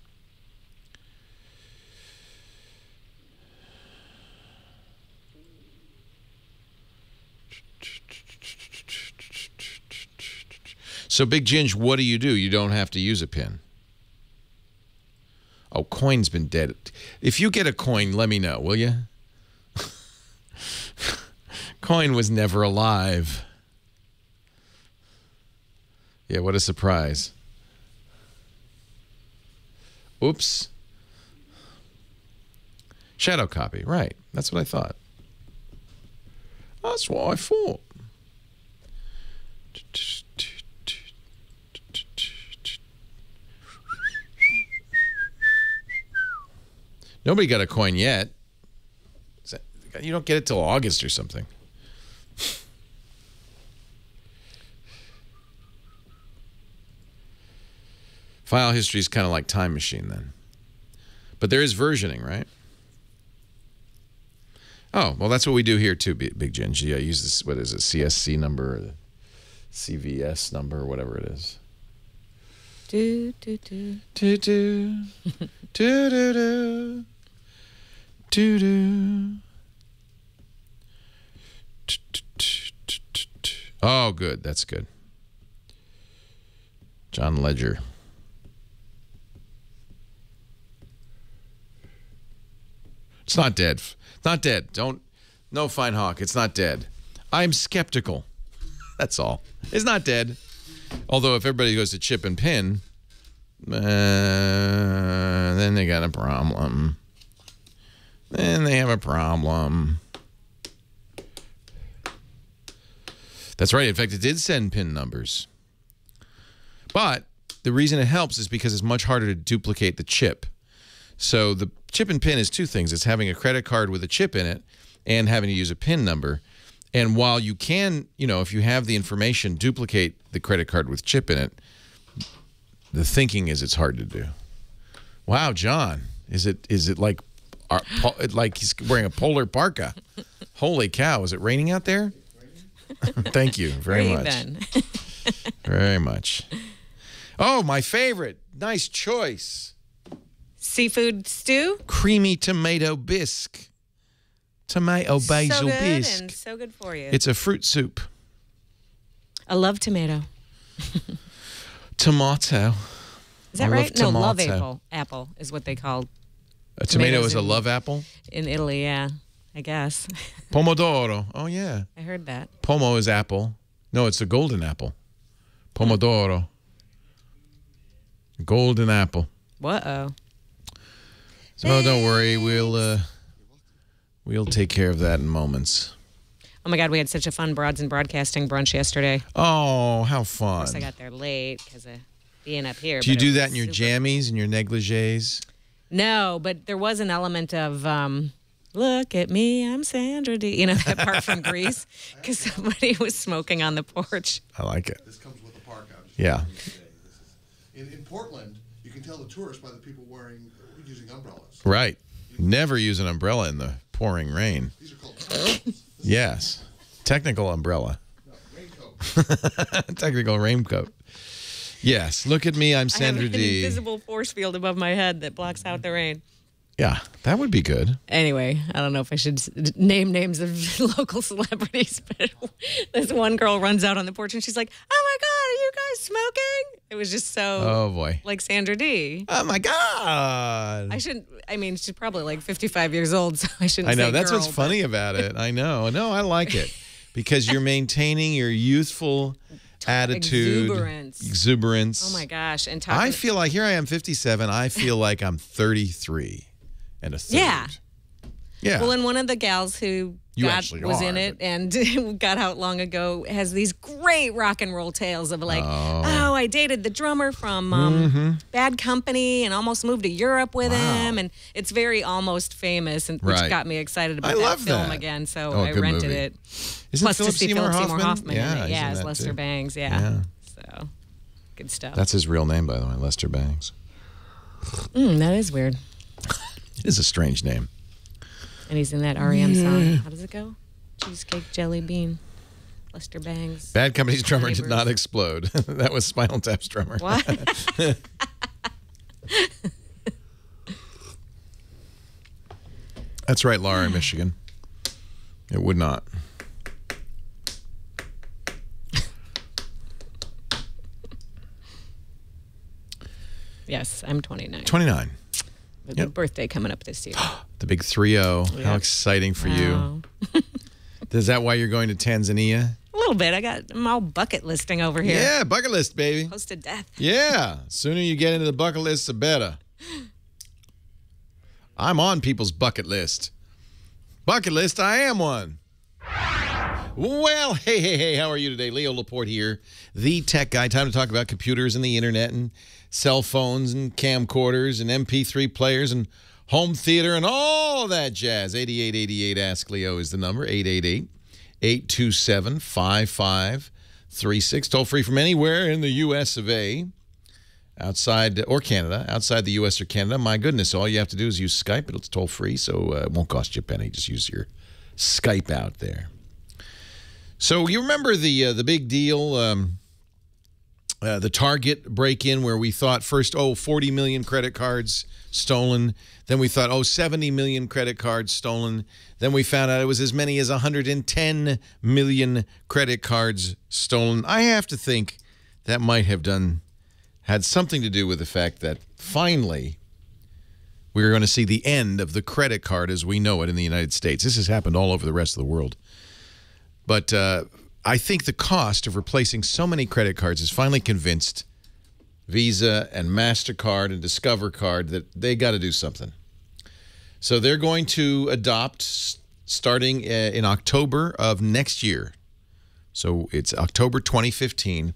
So, Big Ginge, what do? You don't have to use a pin. Oh, Coin's been dead. If you get a coin, let me know, will you? Coin was never alive. Yeah, what a surprise. Oops. Shadow copy, right. That's what I thought. That's what I thought. Nobody got a coin yet. You don't get it till August or something. File history is kind of like Time Machine then. But there is versioning, right? Oh, well, that's what we do here too, Big Ginge. Yeah, use this, what is it, CSC number or the CVS number or whatever it is. Do, do, do. Do, do. Do, do, do. Do, do. Oh, good. That's good. John Ledger. It's not dead. Not dead. No, Fine Hawk. It's not dead. I'm skeptical. That's all. It's not dead. Although if everybody goes to chip and pin, then they got a problem. Then they have a problem. That's right. In fact, it did send pin numbers. But the reason it helps is because it's much harder to duplicate the chip. So the chip and pin is two things. It's having a credit card with a chip in it and having to use a pin number. And while you can, if you have the information, duplicate the credit card with chip in it, the thinking is it's hard to do. Wow, John, is it like he's wearing a polar parka? Holy cow, is it raining out there? Thank you very much. Very much. Oh, my favorite. Nice choice. Seafood stew? Creamy tomato bisque. Tomato basil bisque. And so good for you. It's a fruit soup. I love tomato. Tomato. Is that right? No, love apple. Apple is what they call. A tomato is a love apple? In Italy, yeah. I guess. Pomodoro. Oh, yeah. I heard that. Pomo is apple. No, it's a golden apple. Pomodoro. Golden apple. Uh-oh. So don't worry. We'll take care of that in moments. Oh, my God. We had such a fun Broads and Broadcasting brunch yesterday. Oh, how fun. Of course, I got there late because of being up here. Do you do that in your jammies and your negligees? No, but there was an element of... look at me, I'm Sandra D. You know that part from Grease? Because somebody was smoking on the porch. I like it. This comes with the park out. Yeah. In Portland, you can tell the tourists by the people using umbrellas. Right. Never use an umbrella in the pouring rain. These are called umbrellas. Yes. Technical umbrella. No, raincoat. Technical raincoat. Yes. Look at me, I'm Sandra I have an D. invisible force field above my head that blocks out the rain. Yeah, that would be good. Anyway, I don't know if I should name names of local celebrities, but this one girl runs out on the porch and she's like, "Oh my God, are you you guys smoking? It was just so, Oh, boy. like Sandra D. Oh, my God. She's probably like 55 years old, so I shouldn't I know. say That's girl, what's funny about it. I know. No, I like it because you're maintaining your youthful attitude. Exuberance. Oh, my gosh. And I feel like, here I am, 57. I feel like I'm 33 and a third. Yeah. Yeah. Well, and one of the gals who was in it and got out long ago has these great rock and roll tales of like, oh I dated the drummer from Bad Company and almost moved to Europe with him. And it's very Almost Famous, and which got me excited about that film again. So I rented it. Isn't Plus Philip to see Seymour Philip Seymour Hoffman in it. Yeah, as Lester Bangs. Yeah. So good stuff. That's his real name, by the way, Lester Bangs. That is weird. It is a strange name. And he's in that REM song. How does it go? Cheesecake, jelly bean, Lester Bangs. Bad Company's drummer did not explode. That was Spinal Tap's drummer. What? That's right, Laura in Michigan. It would not. Yes, I'm 29. 29. A big birthday coming up this year. The big 3-0. How exciting for you. Is that why you're going to Tanzania? A little bit. I'm all bucket listing over here. Yeah, bucket list, baby. Close to death. Yeah. Sooner you get into the bucket list, the better. I'm on people's bucket list. Bucket list, I am one. Well, hey, how are you today? Leo Laporte here, the tech guy. Time to talk about computers and the internet and cell phones and camcorders and MP3 players and home theater and all that jazz. 8888 Ask Leo is the number. 888-827-5536. Toll free from anywhere in the U.S. of A. Outside or Canada. Outside the U.S. or Canada. My goodness, all you have to do is use Skype. It's toll free, so it won't cost you a penny. Just use your Skype out there. So you remember the big deal, the Target break-in where we thought first, 40 million credit cards stolen. Then we thought, 70 million credit cards stolen. Then we found out it was as many as 110 million credit cards stolen. I have to think that might have had something to do with the fact that finally we're going to see the end of the credit card as we know it in the United States. This has happened all over the rest of the world. But I think the cost of replacing so many credit cards has finally convinced Visa and MasterCard and Discover Card that they got to do something. So they're going to adopt, starting in October of next year, so it's October 2015,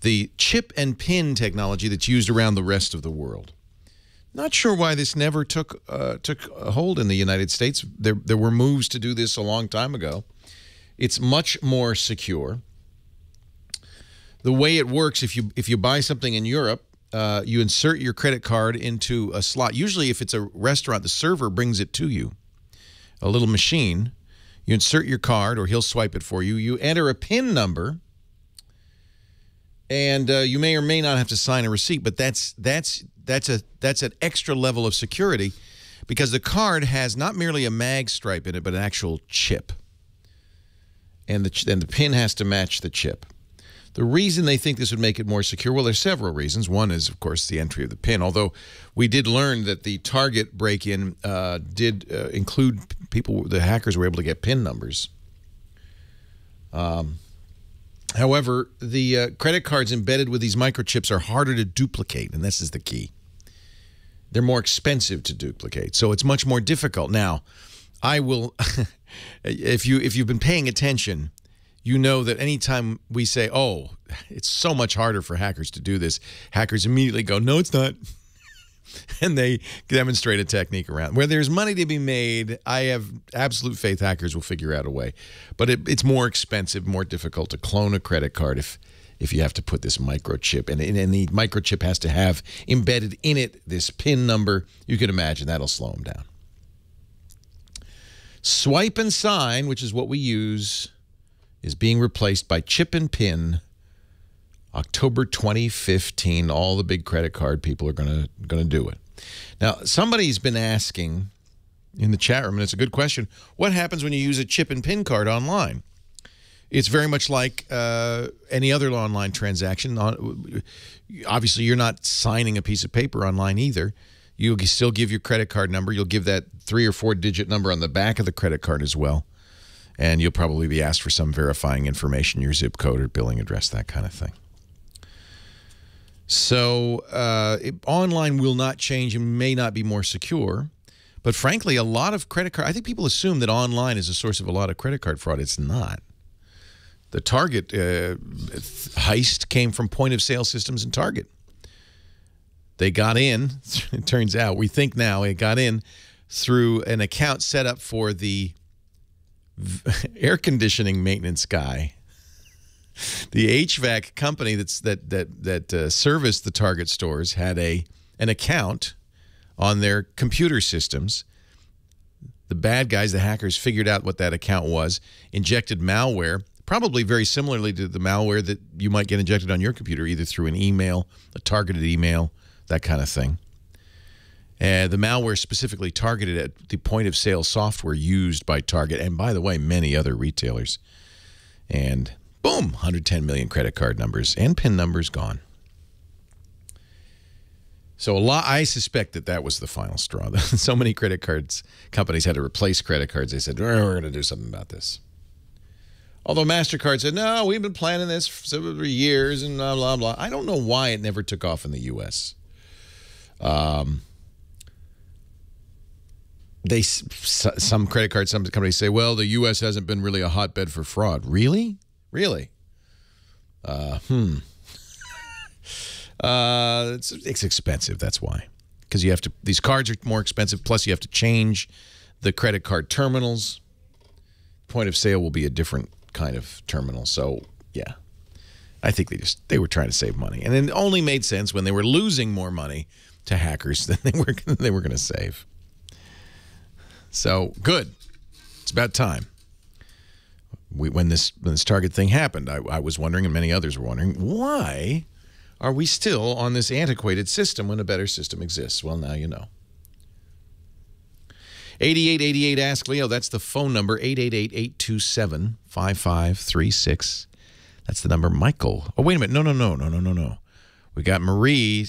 the chip and pin technology that's used around the rest of the world. Not sure why this never took a hold in the United States. There were moves to do this a long time ago. It's much more secure. The way it works, if you buy something in Europe, you insert your credit card into a slot. Usually if it's a restaurant, the server brings it to you, a little machine. You insert your card, or he'll swipe it for you. You enter a PIN number, and you may or may not have to sign a receipt, but that's an extra level of security because the card has not merely a mag stripe in it, but an actual chip. And the pin has to match the chip. The reason they think this would make it more secure, well, there's several reasons. One is, of course, the entry of the pin, although we did learn that the Target break-in did include the hackers were able to get pin numbers. However, the credit cards embedded with these microchips are harder to duplicate, and this is the key. They're more expensive to duplicate, so it's much more difficult. Now, I will, if you've been paying attention, you know that anytime we say, it's so much harder for hackers to do this, hackers immediately go, no, it's not. And they demonstrate a technique around. Where there's money to be made, I have absolute faith hackers will figure out a way. But it's more expensive, more difficult to clone a credit card if you have to put this microchip. And the microchip has to have embedded in it this PIN number. You can imagine that'll slow them down. Swipe and sign, which is what we use, is being replaced by chip and pin. October 2015, all the big credit card people are going to do it. Now, somebody's been asking in the chat room, and it's a good question, what happens when you use a chip and pin card online? It's very much like any other online transaction. Obviously, you're not signing a piece of paper online either. You'll still give your credit card number. You'll give that 3 or 4 digit number on the back of the credit card as well. And you'll probably be asked for some verifying information, your zip code or billing address, that kind of thing. So online will not change and may not be more secure. But frankly, a lot of credit card, I think people assume that online is a source of a lot of credit card fraud. It's not. The Target heist came from point-of-sale systems in Target. They got in, it turns out, we think now, it got in through an account set up for the air conditioning maintenance guy. The HVAC company that serviced the Target stores had an account on their computer systems. The bad guys, the hackers, figured out what that account was, injected malware, probably very similarly to the malware that you might get injected on your computer, either through an email, a targeted email, that kind of thing. The malware specifically targeted at the point-of-sale software used by Target and, by the way, many other retailers. And boom, 110 million credit card numbers and PIN numbers gone. So I suspect that was the final straw. So many credit cards companies had to replace credit cards. They said, we're going to do something about this. Although MasterCard said, no, we've been planning this for several years and blah, blah, blah. I don't know why it never took off in the U.S. Some credit cards, some companies say, well, the U.S. hasn't been really a hotbed for fraud. Really? Really? It's expensive, that's why. Because you have to, these cards are more expensive, plus you have to change the credit card terminals. Point of sale will be a different kind of terminal. So, yeah. I think they were trying to save money. And it only made sense when they were losing more money to hackers than they were going to save. So, good. It's about time. When this Target thing happened, I was wondering, and many others were wondering, why are we still on this antiquated system when a better system exists? Well, now you know. 8888 Ask Leo. That's the phone number, 888-827-5536. That's the number. Michael. Oh, wait a minute. No. We got Marie.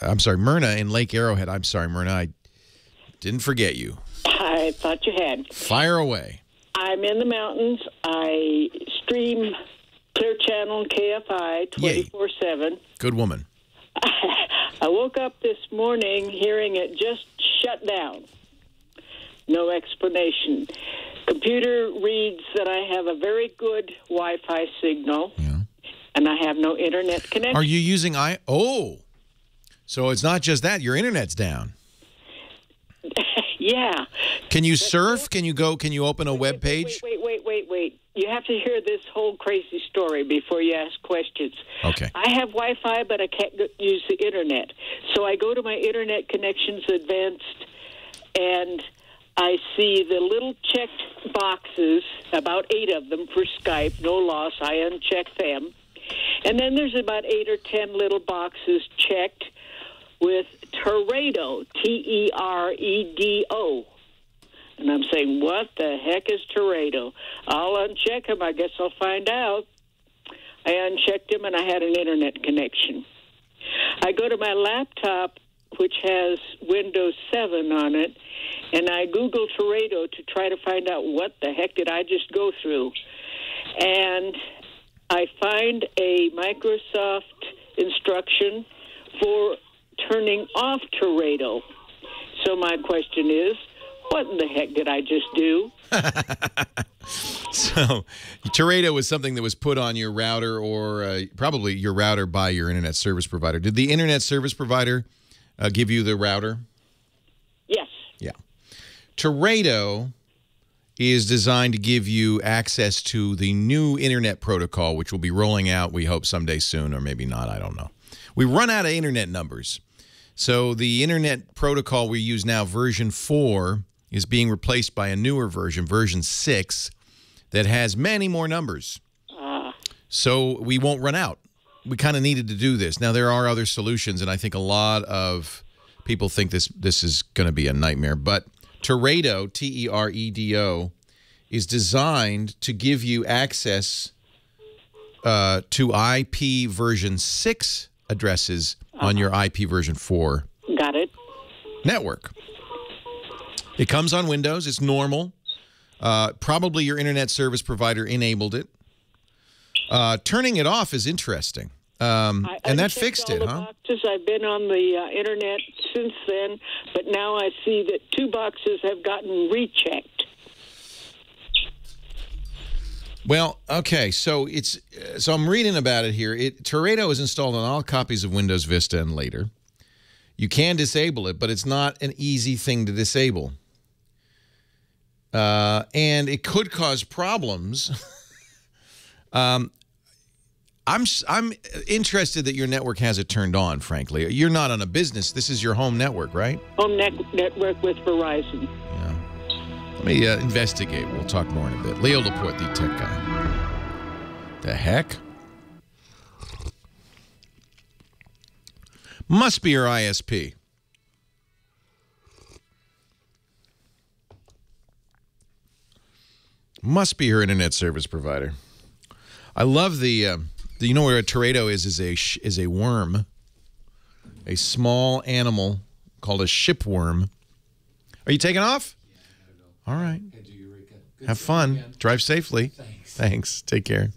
I'm sorry, Myrna in Lake Arrowhead. I'm sorry, Myrna. I didn't forget you. I thought you had. Fire away. I'm in the mountains. I stream Clear Channel and KFI 24/7. Good woman. I woke up this morning hearing it just shut down. No explanation. Computer reads that I have a very good Wi-Fi signal, and I have no internet connection. Are you using Oh, so it's not just that. Your internet's down. Yeah. Can you surf? Can you open a web page? Wait. You have to hear this whole crazy story before you ask questions. Okay. I have Wi-Fi, but I can't use the internet. So I go to my Internet Connections Advanced, and I see the little checked boxes, about 8 of them for Skype, no loss. I uncheck them. And then there's about 8 or 10 little boxes checked with Teredo, T-E-R-E-D-O. And I'm saying, what the heck is Teredo? I'll uncheck them. I guess I'll find out. I unchecked them, and I had an internet connection. I go to my laptop, which has Windows 7 on it, and I Google Teredo to try to find out what the heck did I just go through. And I find a Microsoft instruction for turning off Teredo. So my question is, what the heck did I just do? So, Teredo was something that was put on your router or probably your router by your internet service provider. Did the internet service provider give you the router? Yes. Yeah. Teredo is designed to give you access to the new internet protocol, which will be rolling out, we hope, someday soon, or maybe not, I don't know. We run out of internet numbers. So the internet protocol we use now, version 4, is being replaced by a newer version, version 6, that has many more numbers. So we won't run out. We kind of needed to do this. Now, there are other solutions, and I think a lot of people think this is going to be a nightmare. But Teredo, T-E-R-E-D-O, is designed to give you access to IP version 6 addresses on your IP version 4 Got it. network. It comes on Windows. It's normal. Probably your internet service provider enabled it. Turning it off is interesting. And that fixed it, huh? Boxes. I've been on the internet since then, but now I see that 2 boxes have gotten rechecked. Well, okay, so I'm reading about it here. Teredo is installed on all copies of Windows Vista and later. You can disable it, but it's not an easy thing to disable. And it could cause problems. I'm interested that your network has it turned on, frankly. You're not on a business. This is your home network, right? Home network with Verizon. Yeah. Let me investigate. We'll talk more in a bit. Leo Laporte, the tech guy. The heck? Must be your ISP. Must be your internet service provider. I love the you know where a teredo is a worm, a small animal called a shipworm. Are you taking off? Yeah, all right. Have fun. Again. Drive safely. Thanks. Take care.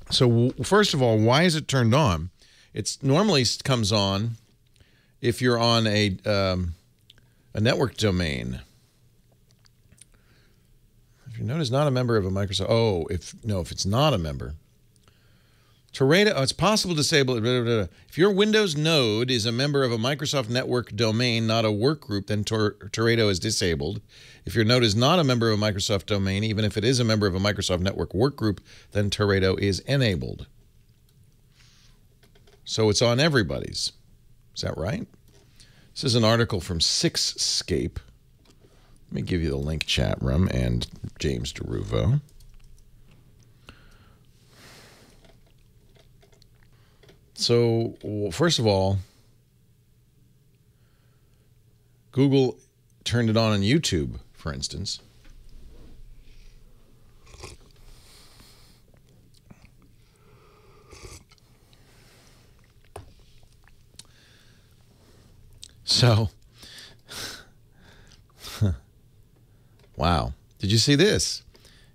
So first of all, why is it turned on? It's normally comes on if you're on a network domain. If your node is not a member of a Microsoft, if it's not a member. Teredo, it's possible to disable it. If your Windows node is a member of a Microsoft network domain, not a work group, then Teredo is disabled. If your node is not a member of a Microsoft domain, even if it is a member of a Microsoft network work group, then Teredo is enabled. So it's on everybody's. Is that right? This is an article from Sixscape. Let me give you the link, chat room, and James DeRuvo. So, first of all, Google turned it on YouTube, for instance. So, wow. Did you see this?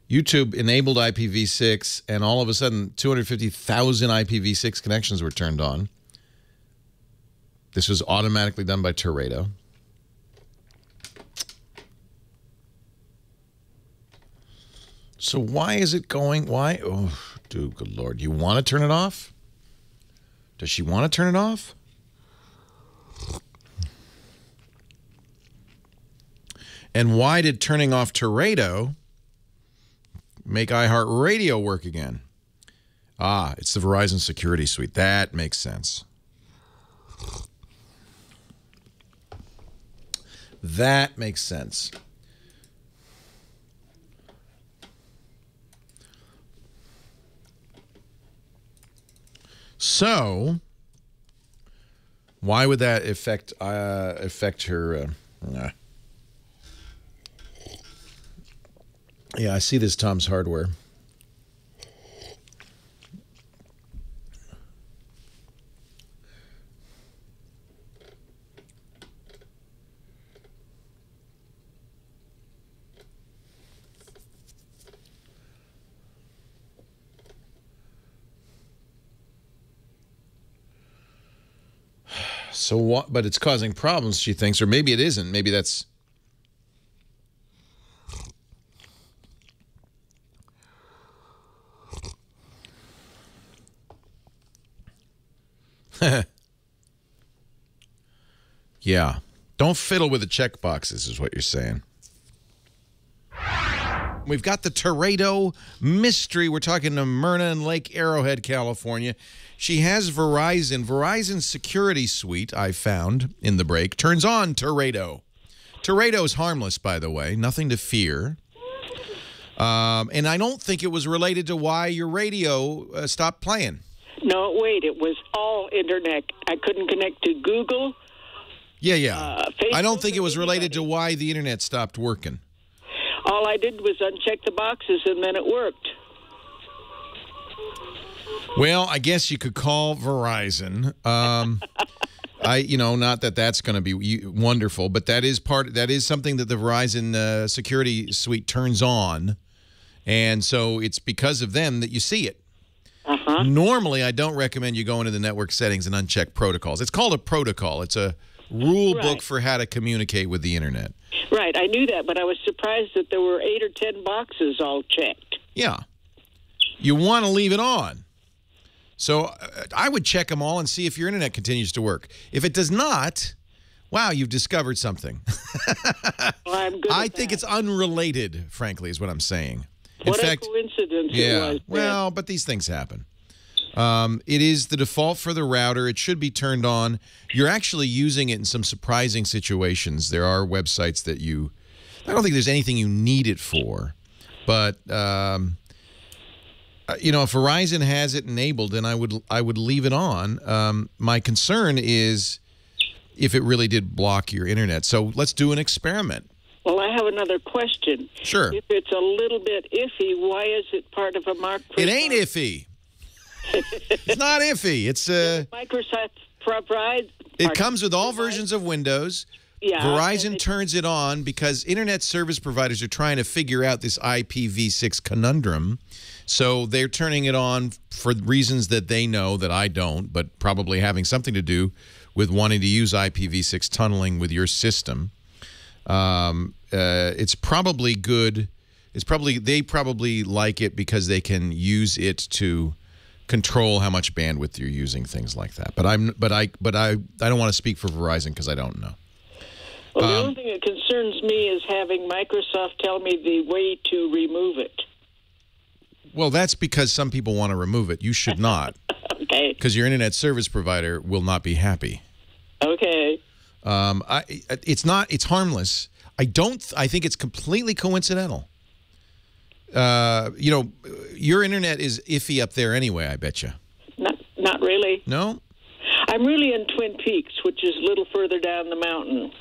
YouTube enabled IPv6, and all of a sudden, 250,000 IPv6 connections were turned on. This was automatically done by Teredo. So why is it going? Why? Oh, dude, good Lord. You want to turn it off? Does she want to turn it off? And why did turning off Teredo make iHeartRadio work again? Ah, it's the Verizon Security Suite. That makes sense. That makes sense. So, why would that affect her? Yeah, I see this Tom's Hardware. So what? But it's causing problems, she thinks, or maybe it isn't. Maybe that's. Yeah. Don't fiddle with the checkboxes is what you're saying. We've got the Teredo mystery. We're talking to Myrna in Lake Arrowhead, California. She has Verizon. Verizon's Security Suite, I found in the break, turns on Teredo. Teredo's harmless, by the way. Nothing to fear. And I don't think it was related to why your radio stopped playing. No, wait, it was all internet. I couldn't connect to Google, Yeah. I don't think it was related to why the internet stopped working. All I did was uncheck the boxes, and then it worked. Well, I guess you could call Verizon. Not that that's going to be wonderful, but that is something that the Verizon security suite turns on, and so it's because of them that you see it. Normally, I don't recommend you go into the network settings and uncheck protocols. It's called a protocol. It's a rule book for how to communicate with the internet. Right, I knew that, but I was surprised that there were 8 or 10 boxes all checked. Yeah. You want to leave it on. So I would check them all and see if your internet continues to work. If it does not, wow, you've discovered something. Well, I think it's unrelated, frankly, is what I'm saying. What a coincidence it was. Well, but these things happen. It is the default for the router. It should be turned on. You're actually using it in some surprising situations. There are websites that I don't think there's anything you need it for, but if Verizon has it enabled, then I would leave it on. My concern is if it really did block your internet. So let's do an experiment. Well, I have another question. Sure. If it's a little bit iffy, why is it part of a Marquardt? It ain't iffy. It's not iffy. It's Microsoft provides. It comes with all versions of Windows. Yeah, Verizon turns it on because internet service providers are trying to figure out this IPv6 conundrum. So they're turning it on for reasons that they know that I don't, but probably having something to do with wanting to use IPv6 tunneling with your system. It's probably good. They probably like it because they can use it to control how much bandwidth you're using, things like that. But I don't want to speak for Verizon because I don't know. Well, the only thing that concerns me is having Microsoft tell me the way to remove it. Well, that's because some people want to remove it. You should not. Okay. Because your internet service provider will not be happy. Okay. It's harmless. I think it's completely coincidental. Your internet is iffy up there anyway, I bet you. Not really. No? I'm really in Twin Peaks, which is a little further down the mountain.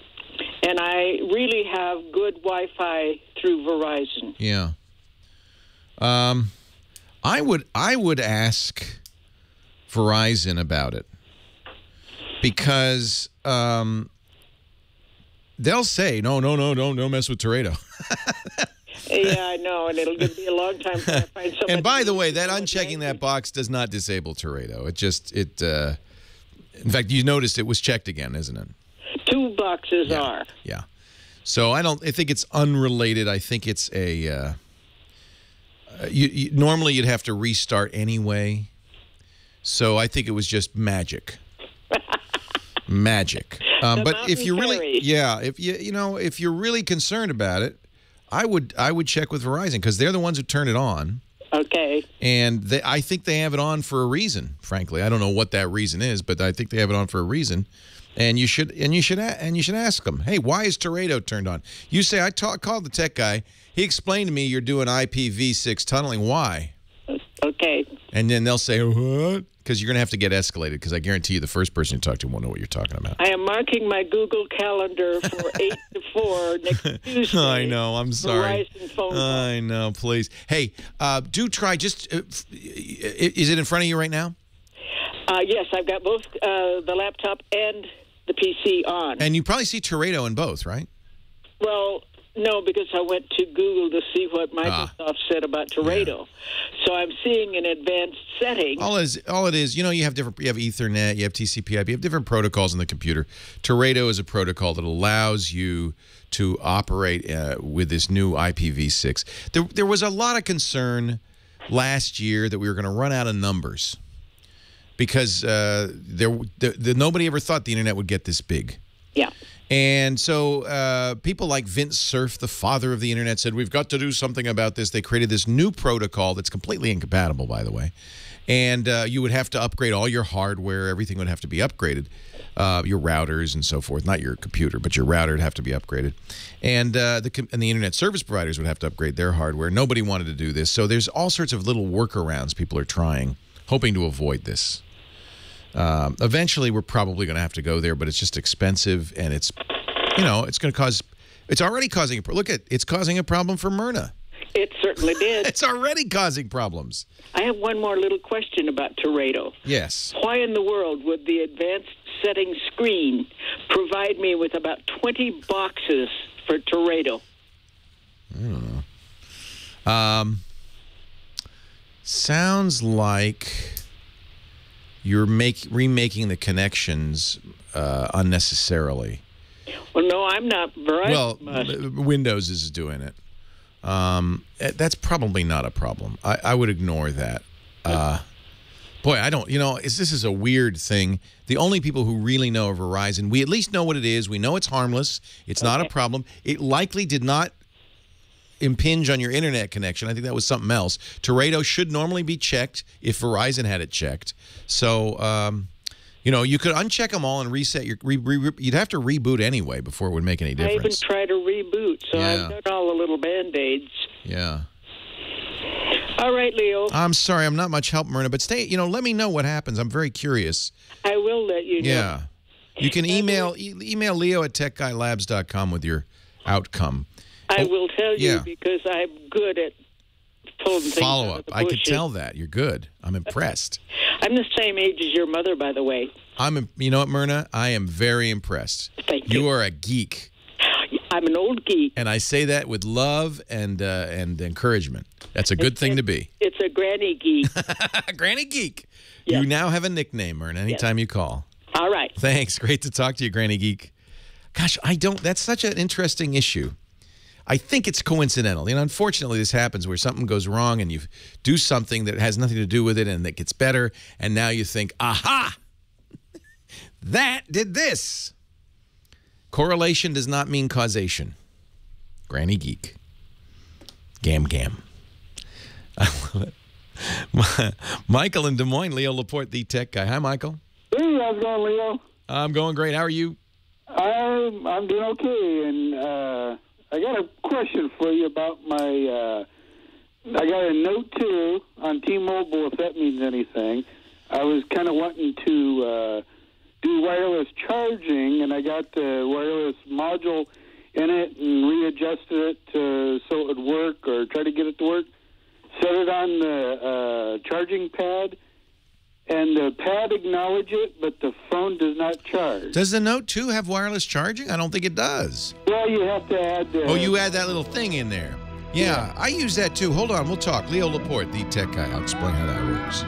And I really have good Wi-Fi through Verizon. Yeah. I would ask Verizon about it because they'll say no, don't mess with Teredo. Yeah, I know, and it'll be a long time before I find somebody. And by the way, that unchecking that box does not disable Teredo. In fact, you noticed it was checked again, isn't it? 2 boxes are. Yeah. So I think it's unrelated. I think it's normally you'd have to restart anyway. So I think it was just magic. Magic. But if you really, if you're really concerned about it, I would check with Verizon because they're the ones who turn it on. Okay. And I think they have it on for a reason. Frankly, I don't know what that reason is, but I think they have it on for a reason. And you should ask them, hey, why is Teredo turned on? You say, I called the tech guy. He explained to me you're doing IPv6 tunneling. Why? Okay. And then they'll say, what? Because you're going to have to get escalated because I guarantee you the first person you talk to won't know what you're talking about. I am marking my Google Calendar for 8 to 4 next Tuesday. I know. I'm sorry. Verizon phone call. I know. Please. Hey, do try just is it in front of you right now? Yes, I've got both the laptop and the PC on. And you probably see Teredo in both, right? Well, no, because I went to Google to see what Microsoft said about Teredo. Yeah. So I'm seeing an advanced setting. All it is, you have Ethernet, you have TCP/IP, you have different protocols in the computer. Teredo is a protocol that allows you to operate with this new IPv6. There was a lot of concern last year that we were going to run out of numbers because nobody ever thought the internet would get this big. Yeah. And so people like Vince Cerf, the father of the internet, said, we've got to do something about this. They created this new protocol that's completely incompatible, by the way. And you would have to upgrade all your hardware. Everything would have to be upgraded. Your routers and so forth. Not your computer, but your router would have to be upgraded. And the internet service providers would have to upgrade their hardware. Nobody wanted to do this. So there's all sorts of little workarounds people are trying, hoping to avoid this. Eventually, we're probably going to have to go there, but it's just expensive, and it's, it's going to cause. It's already causing. Look at it's causing a problem for Myrna. It certainly did. It's already causing problems. I have one more little question about Teredo. Yes. Why in the world would the advanced settings screen provide me with about 20 boxes for Teredo? I don't know. Sounds like you're remaking the connections unnecessarily. Well, no, I'm not. Verizon Well, Windows is doing it. That's probably not a problem. I would ignore that. Boy, I don't, this is a weird thing. The only people who really know are Verizon. We at least know what it is. We know it's harmless. It's not a problem. It likely did not impinge on your internet connection. I think that was something else. Teredo should normally be checked if Verizon had it checked. So, you could uncheck them all and reset your. You'd have to reboot anyway before it would make any difference. I even tried to reboot, so I've done all the little band-aids. Yeah. All right, Leo. I'm sorry, I'm not much help, Myrna, but stay. Let me know what happens. I'm very curious. I will let you know. Yeah. You can email Leo at techguylabs.com with your outcome. I will tell you because I'm good at pulling things follow out up. of the I could bushes. tell that. You're good. I'm impressed. I'm the same age as your mother, by the way. You know what, Myrna? I am very impressed. Thank you. You are a geek. I'm an old geek. And I say that with love and encouragement. That's a good thing to be. It's a granny geek. Granny Geek. Yes. You now have a nickname, Myrna, anytime you call. All right. Thanks. Great to talk to you, Granny Geek. Gosh, that's such an interesting issue. I think it's coincidental. Unfortunately, this happens where something goes wrong and you do something that has nothing to do with it and that gets better, and now you think, aha, that did this. Correlation does not mean causation. Granny Geek. Gam gam. I love it. Michael in Des Moines, Leo Laporte, the tech guy. Hi, Michael. Hey, how's it going, Leo? I'm going great. How are you? I'm doing okay, and I got a question for you about my. I got a Note 2 on T-Mobile, if that means anything. I was kind of wanting to do wireless charging, and I got the wireless module in it and readjusted it so it would work, or try to get it to work. Set it on the charging pad, and the pad acknowledges it, but the phone does not charge. Does the Note 2 have wireless charging? I don't think it does. Well, you have to add the... Oh, you add that little thing in there. Yeah, I use that too. Hold on, we'll talk. Leo Laporte, the tech guy. I'll explain how that works.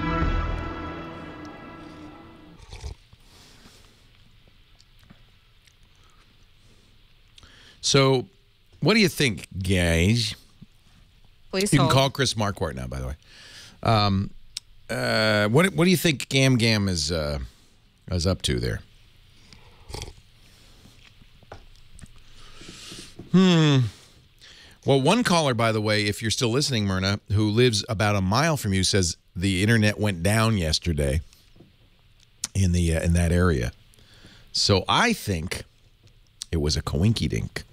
So, what do you think, guys? Please You can hold. call Chris Marquardt now, by the way. What do you think Gam Gam is up to there? Well, one caller, by the way, if you're still listening, Myrna, who lives about a mile from you, says the internet went down yesterday in that area. So I think it was a coinky-dink.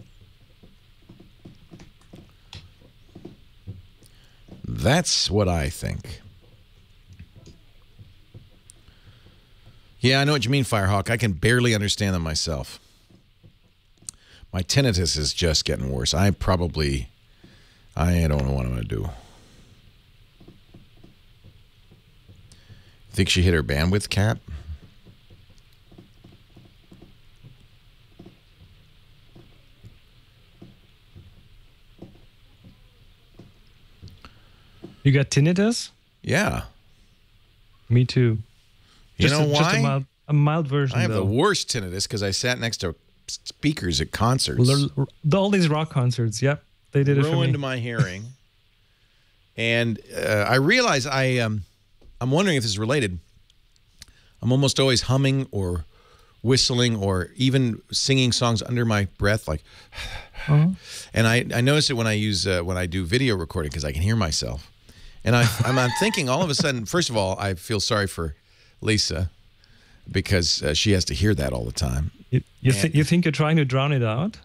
That's what I think. Yeah, I know what you mean, Firehawk. I can barely understand them myself. My tinnitus is just getting worse. I don't know what I'm going to do. Think she hit her bandwidth cap? You got tinnitus? Yeah. Me too. You know why? Just a mild version, I have though. the worst tinnitus because I sat next to speakers at concerts. All these rock concerts, yep. They did it for me. Ruined my hearing. And I realize I'm wondering if this is related. I'm almost always humming or whistling or even singing songs under my breath, like. And I notice it when I do video recording because I can hear myself. And I'm thinking all of a sudden. First of all, I feel sorry for Lisa because she has to hear that all the time. You think you're trying to drown it out?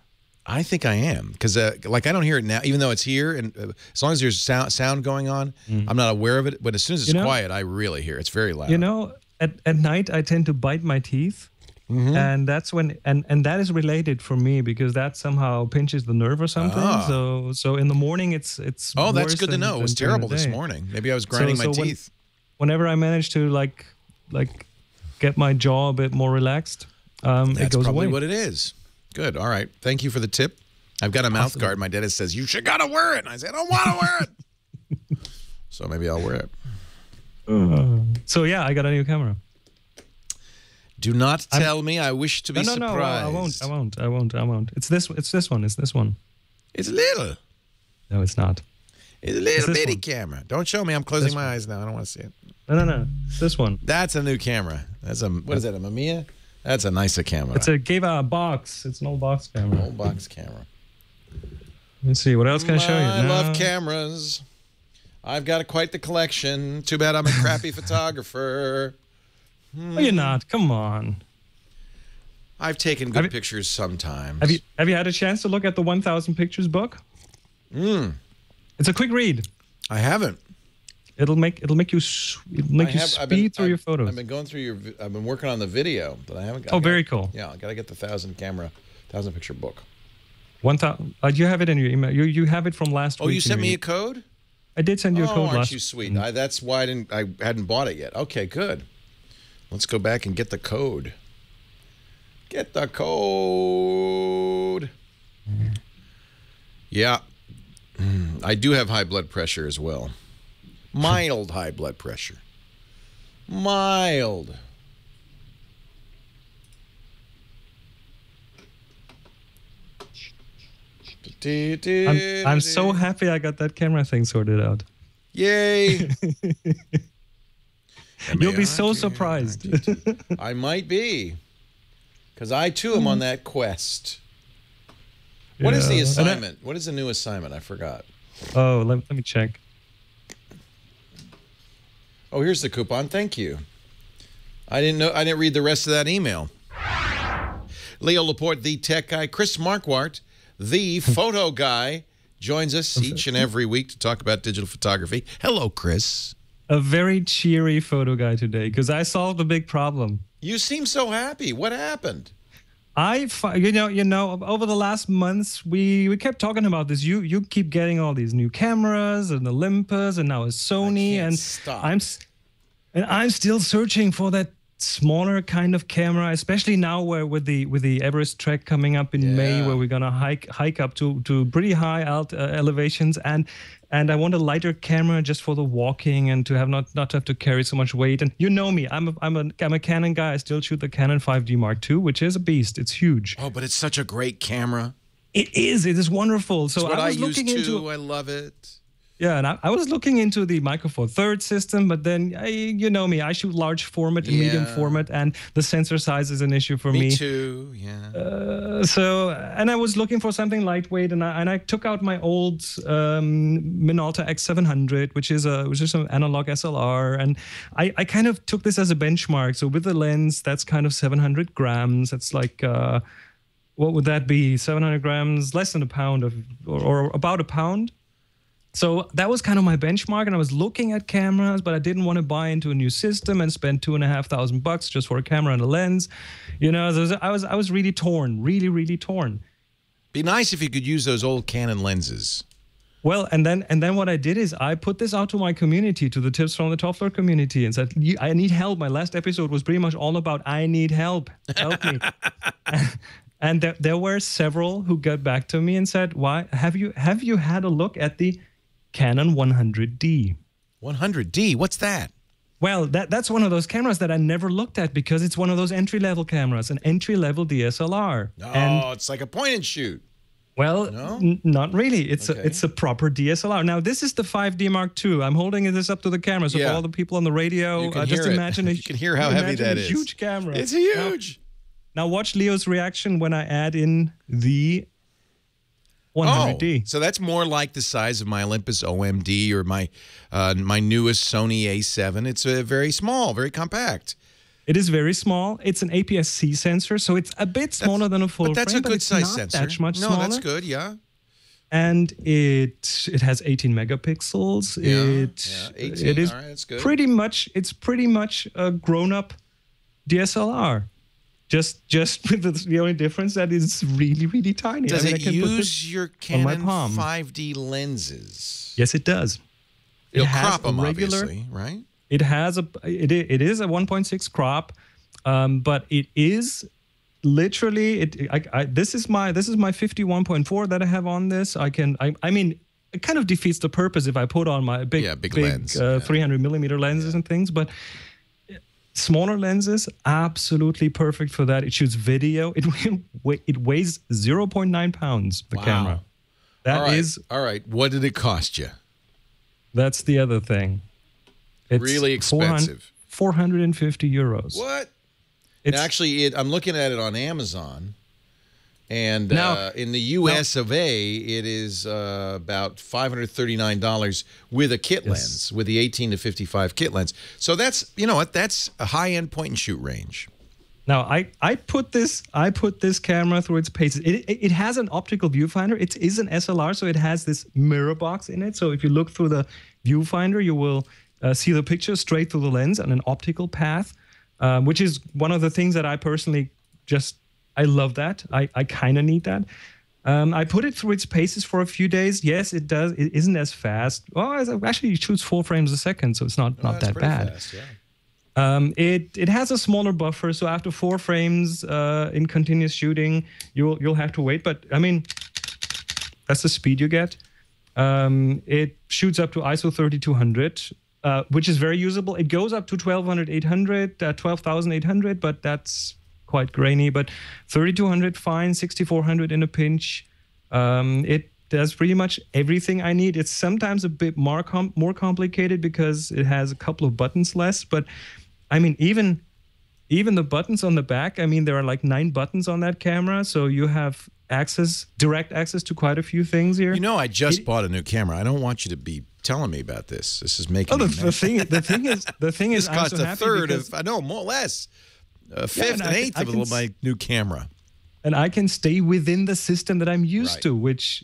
I think I am because like I don't hear it now, even though it's here, and as long as there's sound going on, I'm not aware of it. But as soon as it's quiet, I really hear it. It's very loud. You know, at night I tend to bite my teeth. Mm-hmm. And that's when and that is related for me because that somehow pinches the nerve or something. So in the morning it's oh, that's good to know. It was terrible this morning. Maybe I was grinding my teeth. Whenever I manage to like get my jaw a bit more relaxed, it goes that's probably away. what it is. Good. All right. Thank you for the tip. I've got a mouth guard. My dentist says you should gotta wear it, and I say I don't want to wear it. So maybe I'll wear it. So yeah, I got a new camera. Do not tell me. I wish to be surprised. I won't. It's this one. It's little. No, it's not. It's a little bitty camera. Don't show me. I'm closing my eyes now. I don't want to see it. No. It's this one. That's a new camera. What is that, a Mamiya? That's a nicer camera. Gave out a box. It's an old box camera. Old box camera. Let's see. What else can I show you? I love cameras. I've got quite the collection. Too bad I'm a crappy photographer. No, you're not. Come on. I've taken good pictures sometimes. Have you had a chance to look at the 1,000 Pictures book? It's a quick read. I haven't. It'll make you speed through your photos. I've been going through I've been working on the video, but I haven't. Very cool. Yeah, I got to get the 1,000 picture book. 1,000. You have it in your email. You have it from last week. Oh, you sent me a code? I did send you a code last. Aren't you sweet? That's why I hadn't bought it yet. Okay, good. Let's go back and get the code. Get the code. Yeah. I do have high blood pressure as well. Mild high blood pressure. Mild. I'm so happy I got that camera thing sorted out. Yay. You'll be so surprised. I might be. Because I, too, am on that quest. What is the assignment? What is the new assignment? I forgot. Oh, let me check. Oh, here's the coupon. Thank you. I didn't read the rest of that email. Leo Laporte, the tech guy. Chris Marquardt, the photo guy, joins us each and every week to talk about digital photography. Hello, Chris. A very cheery photo guy today because I solved a big problem. You seem so happy. What happened? You know, over the last months, we kept talking about this. You keep getting all these new cameras and Olympus and now a Sony, and stop. I'm still searching for that smaller kind of camera, especially now with the Everest trek coming up in May, where we're gonna hike up to pretty high elevations, and I want a lighter camera just for the walking and to have not to have to carry so much weight. And you know me, I'm a Canon guy. I still shoot the Canon 5D Mark II, which is a beast. It's huge. Oh, but it's such a great camera. It is wonderful. So it's what I was looking into. I love it. Yeah, and I was looking into the Micro Four Third system, but then you know me, I shoot large format and medium format, and the sensor size is an issue for me. Me too, yeah. And I was looking for something lightweight, and I took out my old Minolta X700, which is an analog SLR, and I kind of took this as a benchmark. So with the lens, that's kind of 700 grams. That's like what would that be? 700 grams, less than a pound or about a pound. So that was kind of my benchmark, and I was looking at cameras, but I didn't want to buy into a new system and spend $2,500 just for a camera and a lens. You know, I was really torn, really torn. Be nice if you could use those old Canon lenses. Well, and then what I did is I put this out to my community, to the Tips from the Top Floor community, and said, I need help. My last episode was pretty much all about I need help. Help me. And there were several who got back to me and said, "Why have you had a look at the Canon 100D. 100D? What's that? Well, that's one of those cameras that I never looked at because it's one of those entry-level cameras, an entry-level DSLR. Oh, it's like a point and shoot. Well, not really. It's a proper DSLR. Now, this is the 5D Mark II. I'm holding this up to the camera, so for all the people on the radio, just imagine you can hear how heavy that is. Huge camera. It's huge. Now watch Leo's reaction when I add in the 100D. Oh, so that's more like the size of my Olympus OMD or my newest Sony A7. It's very small, very compact. It is very small. It's an APS-C sensor, so it's a bit smaller than a full frame. But that's a good size sensor. That much smaller. No, that's good, yeah. and it has 18 megapixels. Yeah, 18. It is all right, that's good. pretty much a grown-up DSLR. Just with the only difference that it's really, really tiny. Does I it use your on my Canon palm. 5D lenses? Yes, it does. It'll has crop them, a regular, obviously, right? It has it is a 1.6 crop, but it is literally this is my 51.4 that I have on this. I mean, it kind of defeats the purpose if I put on my big lens, 300 millimeter lenses and things, but smaller lenses, absolutely perfect for that. It shoots video. It weighs 0.9 pounds, the camera. That is all right. What did it cost you? That's the other thing. It's really expensive. 450 euros. What? Actually, I'm looking at it on Amazon, and now, in the U.S. of A., it is about $539 with a kit lens, with the 18 to 55 kit lens. So that's, you know what? That's a high-end point-and-shoot range. Now, I put this camera through its paces. It has an optical viewfinder. It is an SLR, so it has this mirror box in it. So if you look through the viewfinder, you will see the picture straight through the lens on an optical path, which is one of the things that I personally I love that. I kind of need that. I put it through its paces for a few days. Yes, it does. It isn't as fast. Well, actually, it shoots 4 frames a second, so it's not that bad. Fast, yeah. It has a smaller buffer, so after 4 frames in continuous shooting, you'll have to wait. But I mean, that's the speed you get. It shoots up to ISO 3200, which is very usable. It goes up to 12,800, but that's quite grainy. But 3200 fine, 6400 in a pinch. It does pretty much everything I need. It's sometimes a bit more complicated because it has a couple of buttons less, but I mean, even the buttons on the back, I mean, there are like 9 buttons on that camera, so you have direct access to quite a few things here. You know, I just bought a new camera. I don't want you to be telling me about this. This is making me mad. The thing is, this I'm cost so a happy third because, of, more or less, a fifth, an eighth of my new camera. And I can stay within the system that I'm used to, which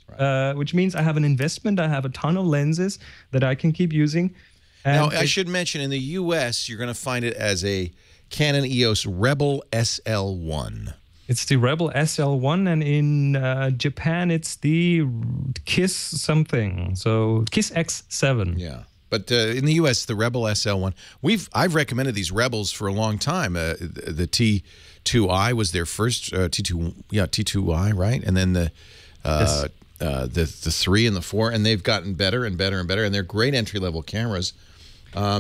means I have an investment. I have a ton of lenses that I can keep using. Now, I should mention, in the U.S., you're going to find it as a Canon EOS Rebel SL1. It's the Rebel SL1, and in Japan, it's the KISS something. So KISS X7. Yeah. But in the U.S., the Rebel SL1, I've recommended these Rebels for a long time. The T2i was their first T2i, right? And then the 3 and the 4, and they've gotten better and better and better, and they're great entry-level cameras.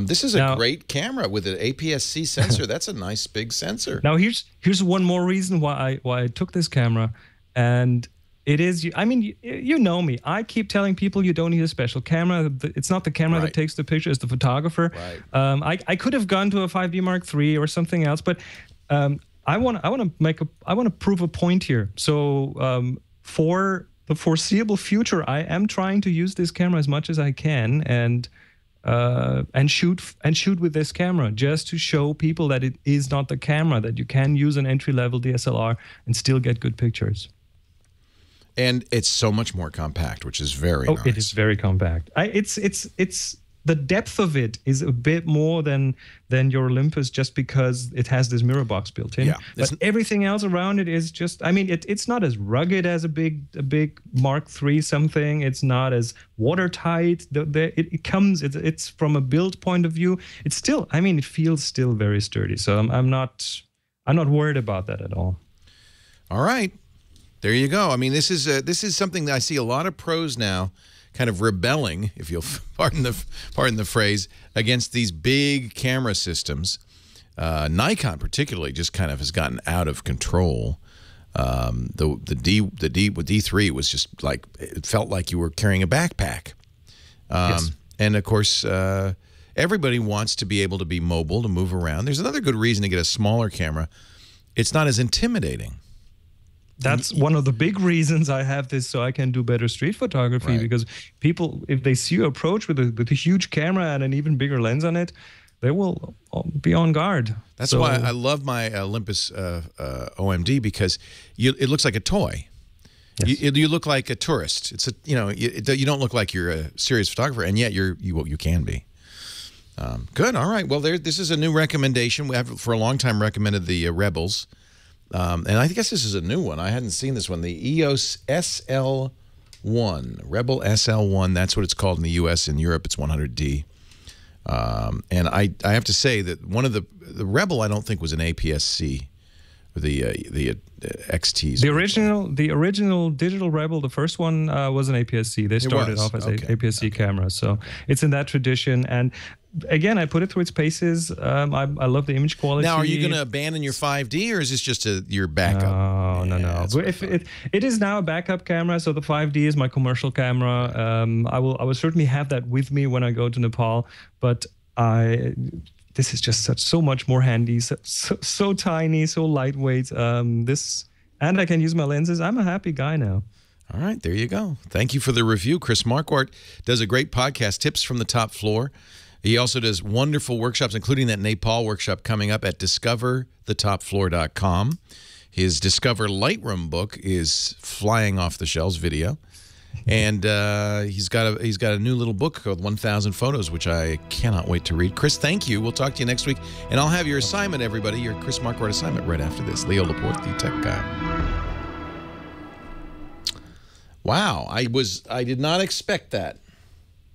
This is a great camera with an APS-C sensor. That's a nice big sensor. Now here's one more reason why I took this camera, and it is, I mean, you know me. I keep telling people you don't need a special camera. It's not the camera that takes the picture; it's the photographer. Right. I could have gone to a 5D Mark III or something else, but I want to prove a point here. So for the foreseeable future, I am trying to use this camera as much as I can and shoot with this camera, just to show people that it is not the camera, that you can use an entry-level DSLR and still get good pictures. And it's so much more compact, which is very nice. It is very compact. It's the depth of it is a bit more than your Olympus, just because it has this mirror box built in. Yeah, but everything else around it is just, I mean, it's not as rugged as a big Mark III something. It's not as watertight. It's from a build point of view. It's still, I mean, it feels still very sturdy. So I'm not worried about that at all. All right. There you go. I mean, this is something that I see a lot of pros now kind of rebelling, if you'll pardon the phrase, against these big camera systems. Nikon particularly just kind of has gotten out of control. The D3 was just like, it felt like you were carrying a backpack. Yes. And of course, everybody wants to be able to be mobile, to move around. There's another good reason to get a smaller camera. It's not as intimidating. That's one of the big reasons I have this, so I can do better street photography, because people, if they see you approach with a huge camera and an even bigger lens on it, they will be on guard. That's why I love my Olympus OMD, because it looks like a toy. Yes. You look like a tourist. It's you don't look like you're a serious photographer, and yet you can be. Good. All right. Well, this is a new recommendation. We have for a long time recommended the Rebels, and I guess this is a new one. I hadn't seen this one. The EOS SL1, Rebel SL1. That's what it's called in the U.S. In Europe, it's 100D. And I have to say that one of the Rebel I don't think was an APS-C. The XTs. The original digital Rebel, the first one was an APS-C. They started off as APS-C cameras, so it's in that tradition. And again, I put it through its paces. I love the image quality. Now, are you going to abandon your 5D, or is this just your backup? No. It is now a backup camera, so the 5D is my commercial camera. I will certainly have that with me when I go to Nepal, but this is just so much more handy, so tiny, so lightweight. And I can use my lenses. I'm a happy guy now. All right, there you go. Thank you for the review. Chris Marquardt does a great podcast, Tips from the Top Floor. He also does wonderful workshops, including that Nepal workshop coming up at discoverthetopfloor.com. His Discover Lightroom book is flying off the shelves, video. And he's got a new little book called 1,000 Photos, which I cannot wait to read. Chris, thank you. We'll talk to you next week. And I'll have your assignment, everybody, your Chris Marquardt assignment right after this. Leo Laporte, the tech guy. Wow, I did not expect that.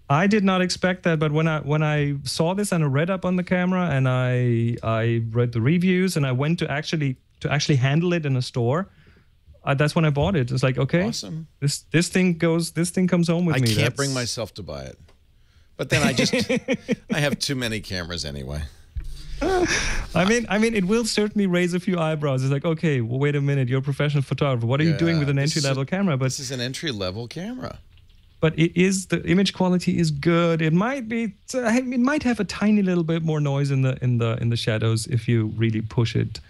I did not expect that, but when I saw this and I read up on the camera and I read the reviews and I went to actually handle it in a store, that's when I bought it. It's like, okay, awesome. This thing comes home with me. I can't bring myself to buy it, but then I have too many cameras anyway. I mean, it will certainly raise a few eyebrows. It's like, okay, well, wait a minute, you're a professional photographer. What are you doing with an entry-level camera? But this is an entry-level camera. But the image quality is good. It might have a tiny little bit more noise in the shadows if you really push it,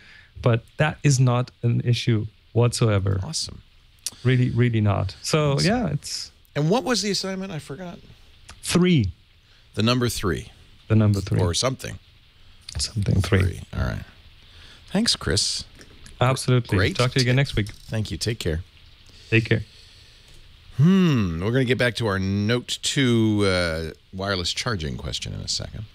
but that is not an issue whatsoever. Awesome. Really, really not. So awesome. Yeah, it's. And what was the assignment? I forgot. 3. The number 3. The number 3. Or something. Something 3. All right. Thanks, Chris. Absolutely. Great. Talk to you again next week. Thank you. Take care. Take care. We're going to get back to our Note 2 wireless charging question in a second.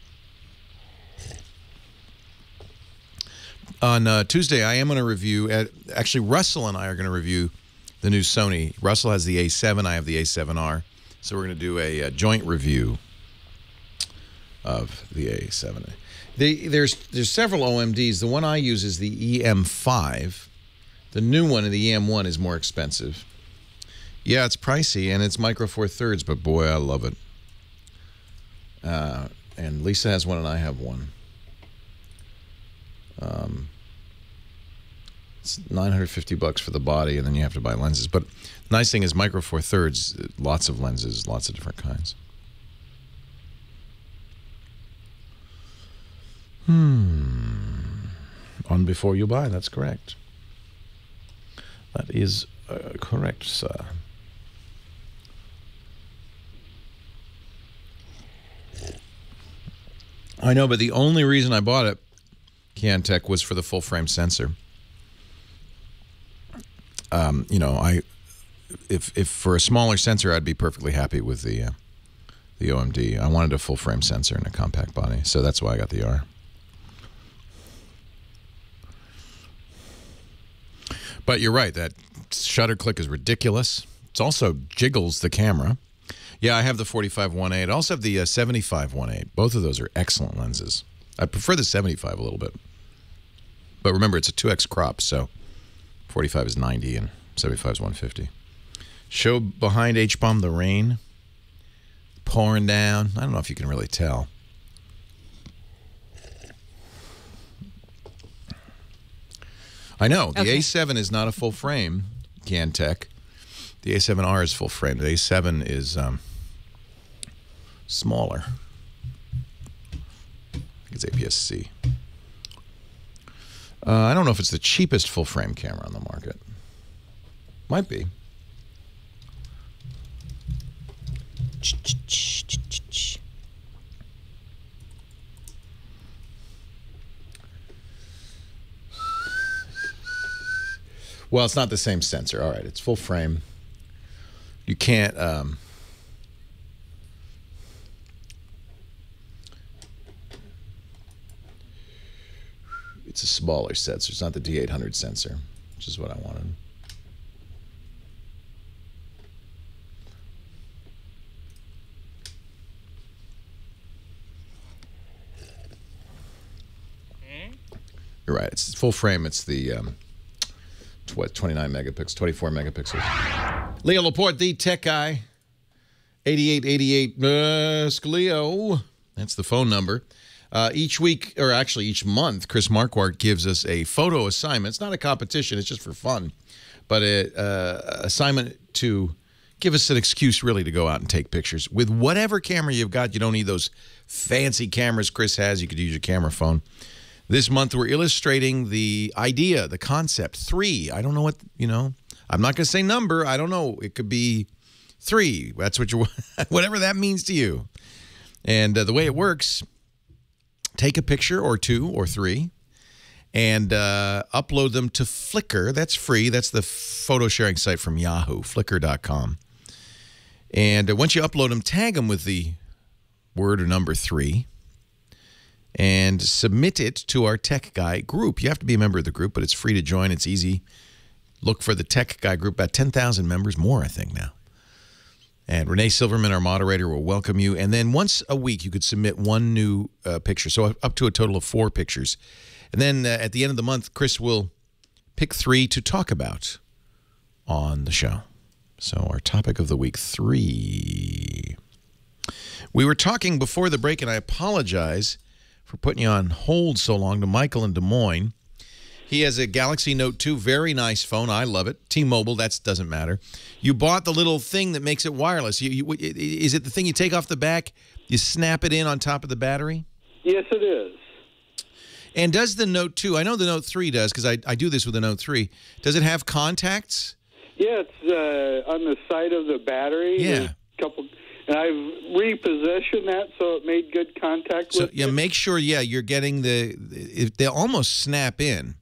On Tuesday, I am going to review, actually Russell and I are going to review the new Sony. Russell has the A7, I have the A7R. So we're going to do a joint review of the A7. There's several OMDs. The one I use is the EM5. The new one, the EM1, is more expensive. Yeah, it's pricey, and it's micro four thirds, but boy, I love it. And Lisa has one, and I have one. It's $950 for the body, and then you have to buy lenses. But the nice thing is micro four thirds, lots of lenses, lots of different kinds. On before you buy, that's correct. That is correct, sir. I know, but the only reason I bought it, Cantech, was for the full frame sensor. If for a smaller sensor, I'd be perfectly happy with the OMD. I wanted a full frame sensor and a compact body, so that's why I got the R. But you're right, that shutter click is ridiculous. It also jiggles the camera. Yeah, I have the 45-1.8. I also have the 75-1.8. Both of those are excellent lenses. I prefer the 75 a little bit. But remember, it's a 2x crop, so 45 is 90 and 75 is 150. Show behind H-bomb the rain pouring down. I don't know if you can really tell. I know, the A7 is not a full frame, Cantech. The A7R is full frame. The A7 is smaller. I think it's APS-C. I don't know if it's the cheapest full frame camera on the market. Might be. Well, it's not the same sensor. All right, it's full frame. You can't. It's a smaller sensor. It's not the D800 sensor, which is what I wanted. You're right. It's full frame. It's the 29 megapixels, 24 megapixels. Leo Laporte, the tech guy. 8888 Scaleo. That's the phone number. Each week, or actually each month, Chris Marquardt gives us a photo assignment. It's not a competition. It's just for fun. But an assignment to give us an excuse, really, to go out and take pictures. With whatever camera you've got, you don't need those fancy cameras Chris has. You could use your camera phone. This month, we're illustrating the idea, the concept. 3. I don't know what, I'm not going to say number. I don't know. It could be 3. That's what you, whatever that means to you. And the way it works, take a picture or 2 or 3 and upload them to Flickr. That's free. That's the photo sharing site from Yahoo, flickr.com. And once you upload them, tag them with the word or number 3. And submit it to our Tech Guy group. You have to be a member of the group, but it's free to join. It's easy. Look for the Tech Guy group. About 10,000 members, more, I think, now. And Renee Silverman, our moderator, will welcome you. And then once a week, you could submit 1 new picture, so up to a total of 4 pictures. And then at the end of the month, Chris will pick 3 to talk about on the show. So our topic of the week, 3. We were talking before the break, and I apologize for putting you on hold so long, to Michael in Des Moines. He has a Galaxy Note 2, very nice phone. I love it. T-Mobile, that doesn't matter. You bought the little thing that makes it wireless. Is it the thing you take off the back, you snap it in on top of the battery? Yes, it is. And does the Note 2, I know the Note 3 does, because I do this with the Note 3. Does it have contacts? Yeah, it's on the side of the battery. Yeah. There's a couple. And I've repositioned that so it made good contact with it. Make sure, you're getting they'll almost snap in.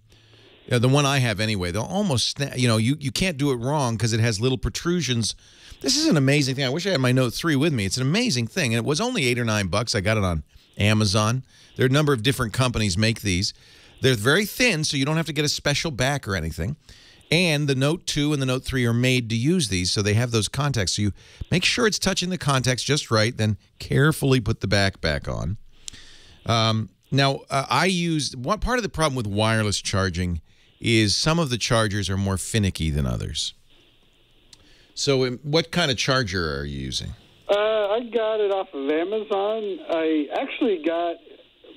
The one I have anyway, they'll almost snap. You can't do it wrong because it has little protrusions. This is an amazing thing. I wish I had my Note 3 with me. It's an amazing thing. And it was only $8 or $9. I got it on Amazon. There are a number of different companies make these. They're very thin, so you don't have to get a special back or anything. And the Note 2 and the Note 3 are made to use these, so they have those contacts. So you make sure it's touching the contacts just right, then carefully put the back on. Now, one part of the problem with wireless charging is some of the chargers are more finicky than others. So what kind of charger are you using? I got it off of Amazon. I actually got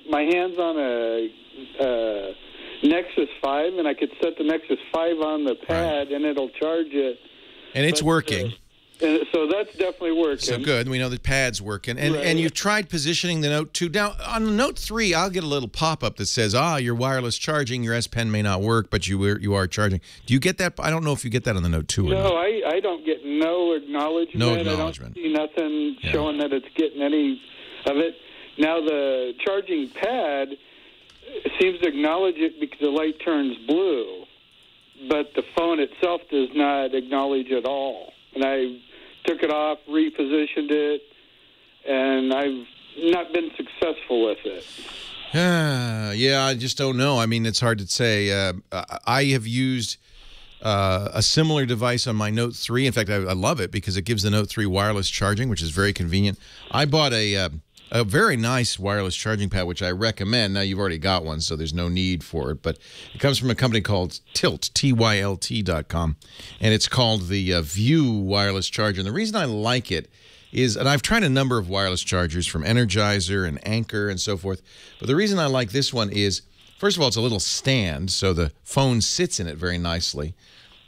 my hands on a Nexus 5, and I could set the Nexus 5 on the pad, and it'll charge it. And it's working. So that's definitely working. So good. We know the pad's working. And you've tried positioning the Note 2. Now, on the Note 3, I'll get a little pop-up that says, your wireless charging, your S Pen may not work, but you are charging. Do you get that? I don't know if you get that on the Note 2 or not. No, I don't get no acknowledgement. No acknowledgement. I don't see nothing showing that it's getting any of it. Now, the charging pad seems to acknowledge it because the light turns blue, but the phone itself does not acknowledge at all. And I took it off, repositioned it, and I've not been successful with it. I just don't know. I mean, it's hard to say. I have used a similar device on my Note 3. In fact, I love it because it gives the Note 3 wireless charging, which is very convenient. I bought a very nice wireless charging pad, which I recommend. Now, you've already got one, so there's no need for it. But it comes from a company called Tilt, TYLT.com. And it's called the View wireless charger. And the reason I like it is, and I've tried a number of wireless chargers from Energizer and Anker and so forth. But the reason I like this one is, first of all, it's a little stand, so the phone sits in it very nicely.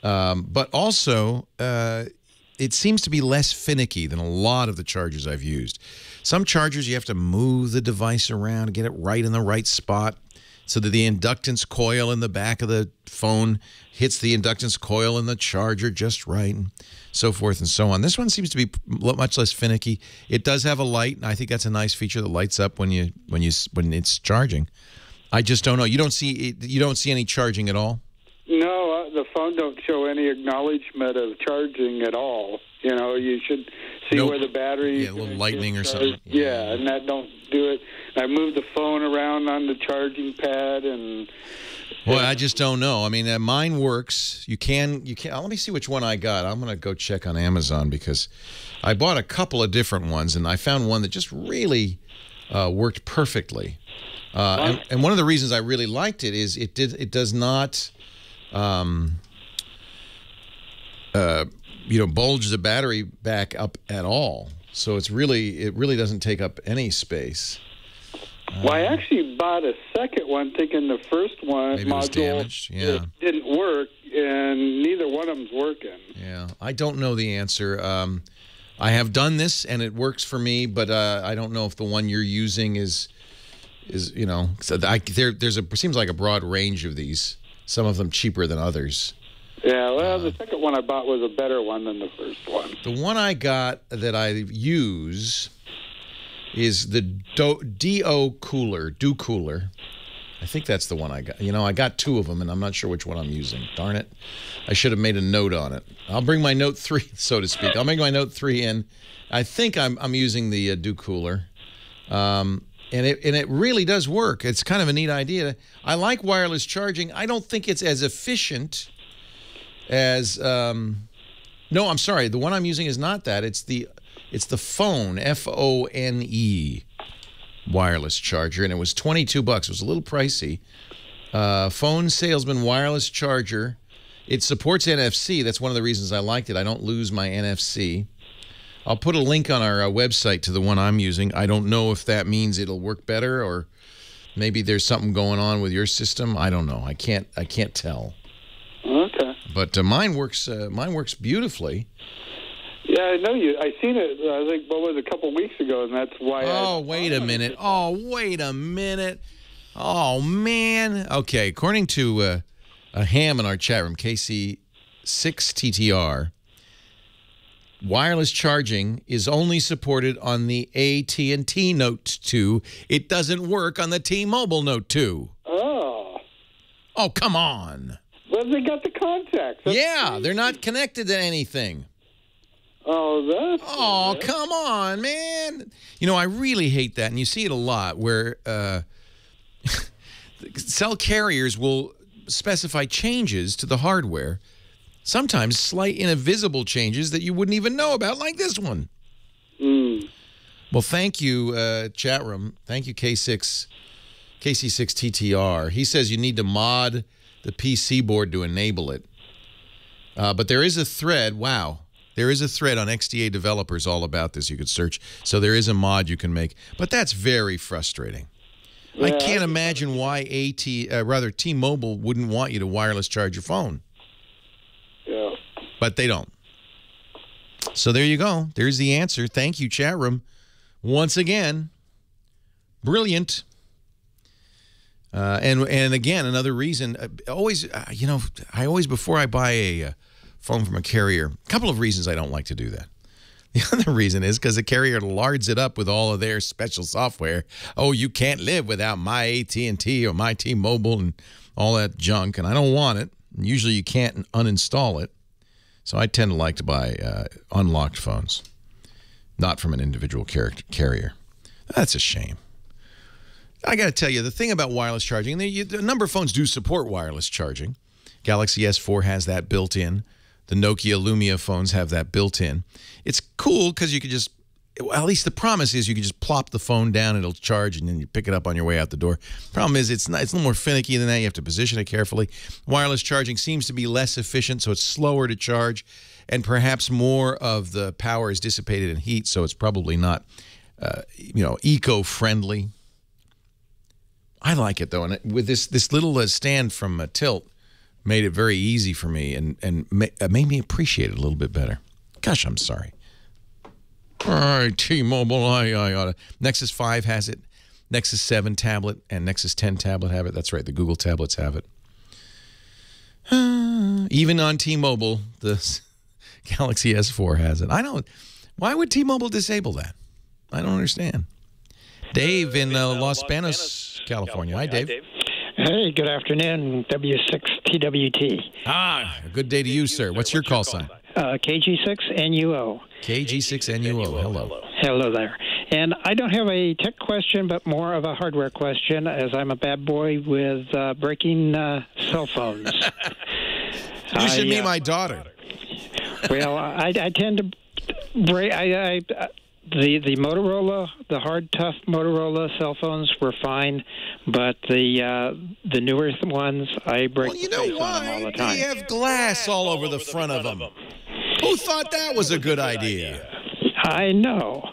But also, it seems to be less finicky than a lot of the chargers I've used. Some chargers, you have to move the device around to get it right in the right spot so that the inductance coil in the back of the phone hits the inductance coil in the charger just right, and so forth and so on. This one seems to be much less finicky. It does have a light, and I think that's a nice feature that lights up when it's charging. I just don't know. You don't see any charging at all? No, the phone don't show any acknowledgement of charging at all. You know, you should see where the battery... Yeah, a little lightning or something. Yeah, and that don't do it. I moved the phone around on the charging pad and... Well, I just don't know. I mean, mine works. You can. Let me see which one I got. I'm going to go check on Amazon because I bought a couple of different ones, and I found one that just really worked perfectly. And one of the reasons I really liked it is it does not, bulge the battery back up at all. So it really doesn't take up any space. Well, I actually bought a second one thinking the first one maybe it was damaged. Yeah. It didn't work, and neither one of them's working. Yeah, I don't know the answer. I have done this, and it works for me, but I don't know if the one you're using is so seems like a broad range of these. Some of them cheaper than others. Yeah, well, the second one I bought was a better one than the first one. The one I got that I use is the Do Cooler. I think that's the one I got. I got two of them, and I'm not sure which one I'm using. Darn it. I should have made a note on it. I'll bring my Note 3, so to speak. I'll make my Note 3 in. I think I'm using the Do Cooler. And it really does work. It's kind of a neat idea. I like wireless charging. I don't think it's as efficient as... no, I'm sorry. The one I'm using is not that. It's the phone, Phone, wireless charger, and it was $22. It was a little pricey. Phone salesman wireless charger. It supports NFC. That's one of the reasons I liked it. I don't lose my NFC. I'll put a link on our website to the one I'm using. I don't know if that means it'll work better or maybe there's something going on with your system. I don't know. I can't tell. Okay. But mine works beautifully. Yeah, I know you. I seen it. I think a couple of weeks ago, and that's why. Wait a minute. Oh man. Okay, according to a ham in our chat room, KC6TTR, wireless charging is only supported on the AT&T Note 2. It doesn't work on the T-Mobile Note 2. Oh, come on. Well, they got the contacts. Yeah, they're not connected to anything. Oh, come on, man. I really hate that, and you see it a lot where cell carriers will specify changes to the hardware, sometimes slight invisible changes that you wouldn't even know about, like this one. Well, thank you, chat room. Thank you, KC6TTR. He says you need to mod the PC board to enable it. But there is a thread. Wow. There is a thread on XDA developers all about this. You could search. So there is a mod you can make. But that's very frustrating. Yeah, I can't imagine why T-Mobile wouldn't want you to wireless charge your phone. Yeah. But they don't. So there you go. There's the answer. Thank you, chat room. Once again, brilliant. And again, another reason. Always, before I buy a phone from a carrier, a couple of reasons I don't like to do that. The other reason is because the carrier lards it up with all of their special software. Oh, you can't live without my AT&T or my T-Mobile and all that junk, and I don't want it. Usually you can't uninstall it. So I tend to like to buy unlocked phones, not from an individual carrier. That's a shame. I got to tell you, the thing about wireless charging, a number of phones do support wireless charging. Galaxy S4 has that built in. The Nokia Lumia phones have that built in. It's cool because you could just, at least the promise is you can just plop the phone down, it'll charge, and then you pick it up on your way out the door. Problem is it's a little more finicky than that. You have to position it carefully. Wireless charging seems to be less efficient, so it's slower to charge, and perhaps more of the power is dissipated in heat, so it's probably not, eco-friendly. I like it, though, and with this little stand from Tilt, made it very easy for me and made me appreciate it a little bit better. Gosh, I'm sorry. All right, T-Mobile, I ought to. Nexus 5 has it. Nexus 7 tablet and Nexus 10 tablet have it. That's right, the Google tablets have it. Even on T-Mobile, the Galaxy S4 has it. Why would T-Mobile disable that? I don't understand. Dave in Los Banos, California. Hi, Dave. Hey, good afternoon, W6TWT. Ah, a good day to you, sir. What's your call sign? KG6NUO. KG6NUO. Hello. Hello there. And I don't have a tech question, but more of a hardware question, as I'm a bad boy with breaking cell phones. You should meet my daughter. Well, I tend to break. The Motorola, the hard, tough Motorola cell phones were fine, but the newer ones, I break the face on them all the time. They have glass all over the front of them. Who thought that was a good idea? I know.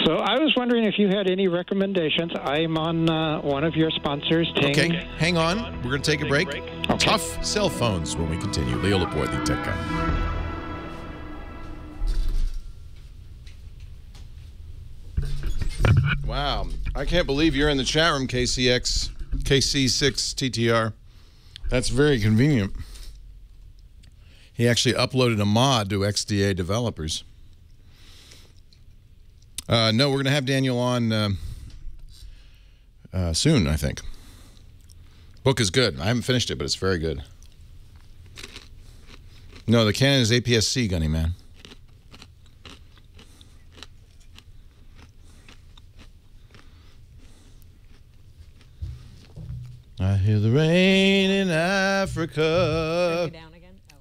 So I was wondering if you had any recommendations. I'm on one of your sponsors, Ting. Okay, hang on. We're going to take a break. Okay. Tough cell phones when we continue. Leo Laporte, the tech guy. Wow. I can't believe you're in the chat room, KC6TTR. That's very convenient. He actually uploaded a mod to XDA developers. No, we're going to have Daniel on soon, I think. Book is good. I haven't finished it, but it's very good. No, the Canon is APS-C, Gunny Man. I hear the rain in Africa. Break it down again? Oh.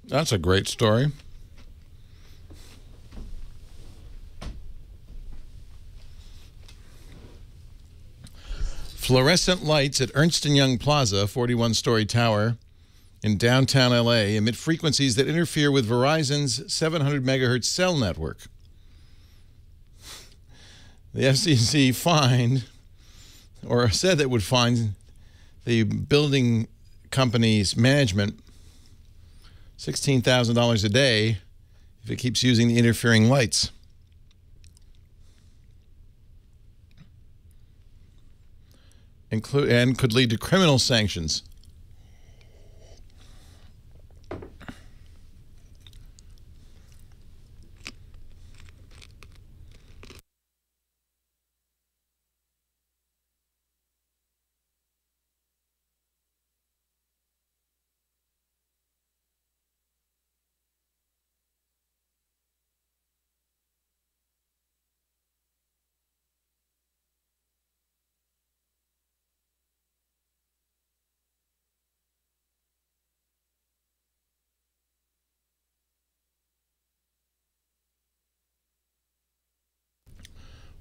That's a great story. Fluorescent lights at Ernst & Young Plaza, 41-story tower in downtown L.A. emit frequencies that interfere with Verizon's 700 megahertz cell network. The FCC said that would fine the building company's management $16,000 a day if it keeps using the interfering lights. And could lead to criminal sanctions.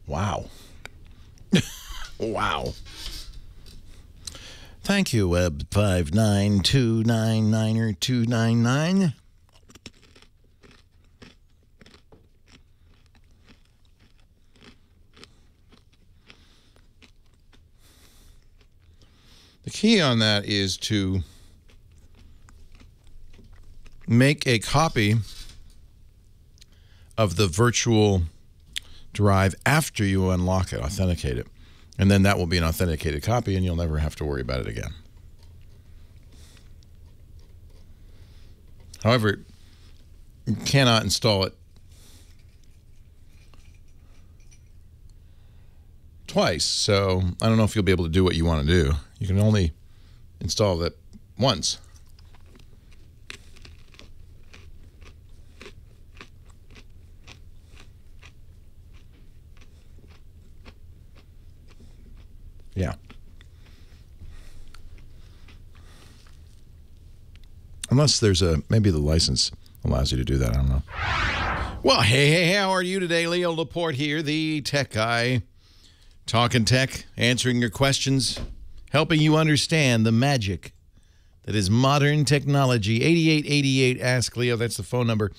Wow. Wow. Thank you, Web 59299er299. The key on that is to make a copy of the virtual drive after you unlock it, authenticate it. And then that will be an authenticated copy and you'll never have to worry about it again. However, you cannot install it twice, so I don't know if you'll be able to do what you want to do. You can only install that once. Yeah. Unless there's maybe the license allows you to do that. I don't know. Well, hey, how are you today? Leo Laporte here, the tech guy. Talking tech, answering your questions, helping you understand the magic that is modern technology. 8888 Ask Leo. That's the phone number.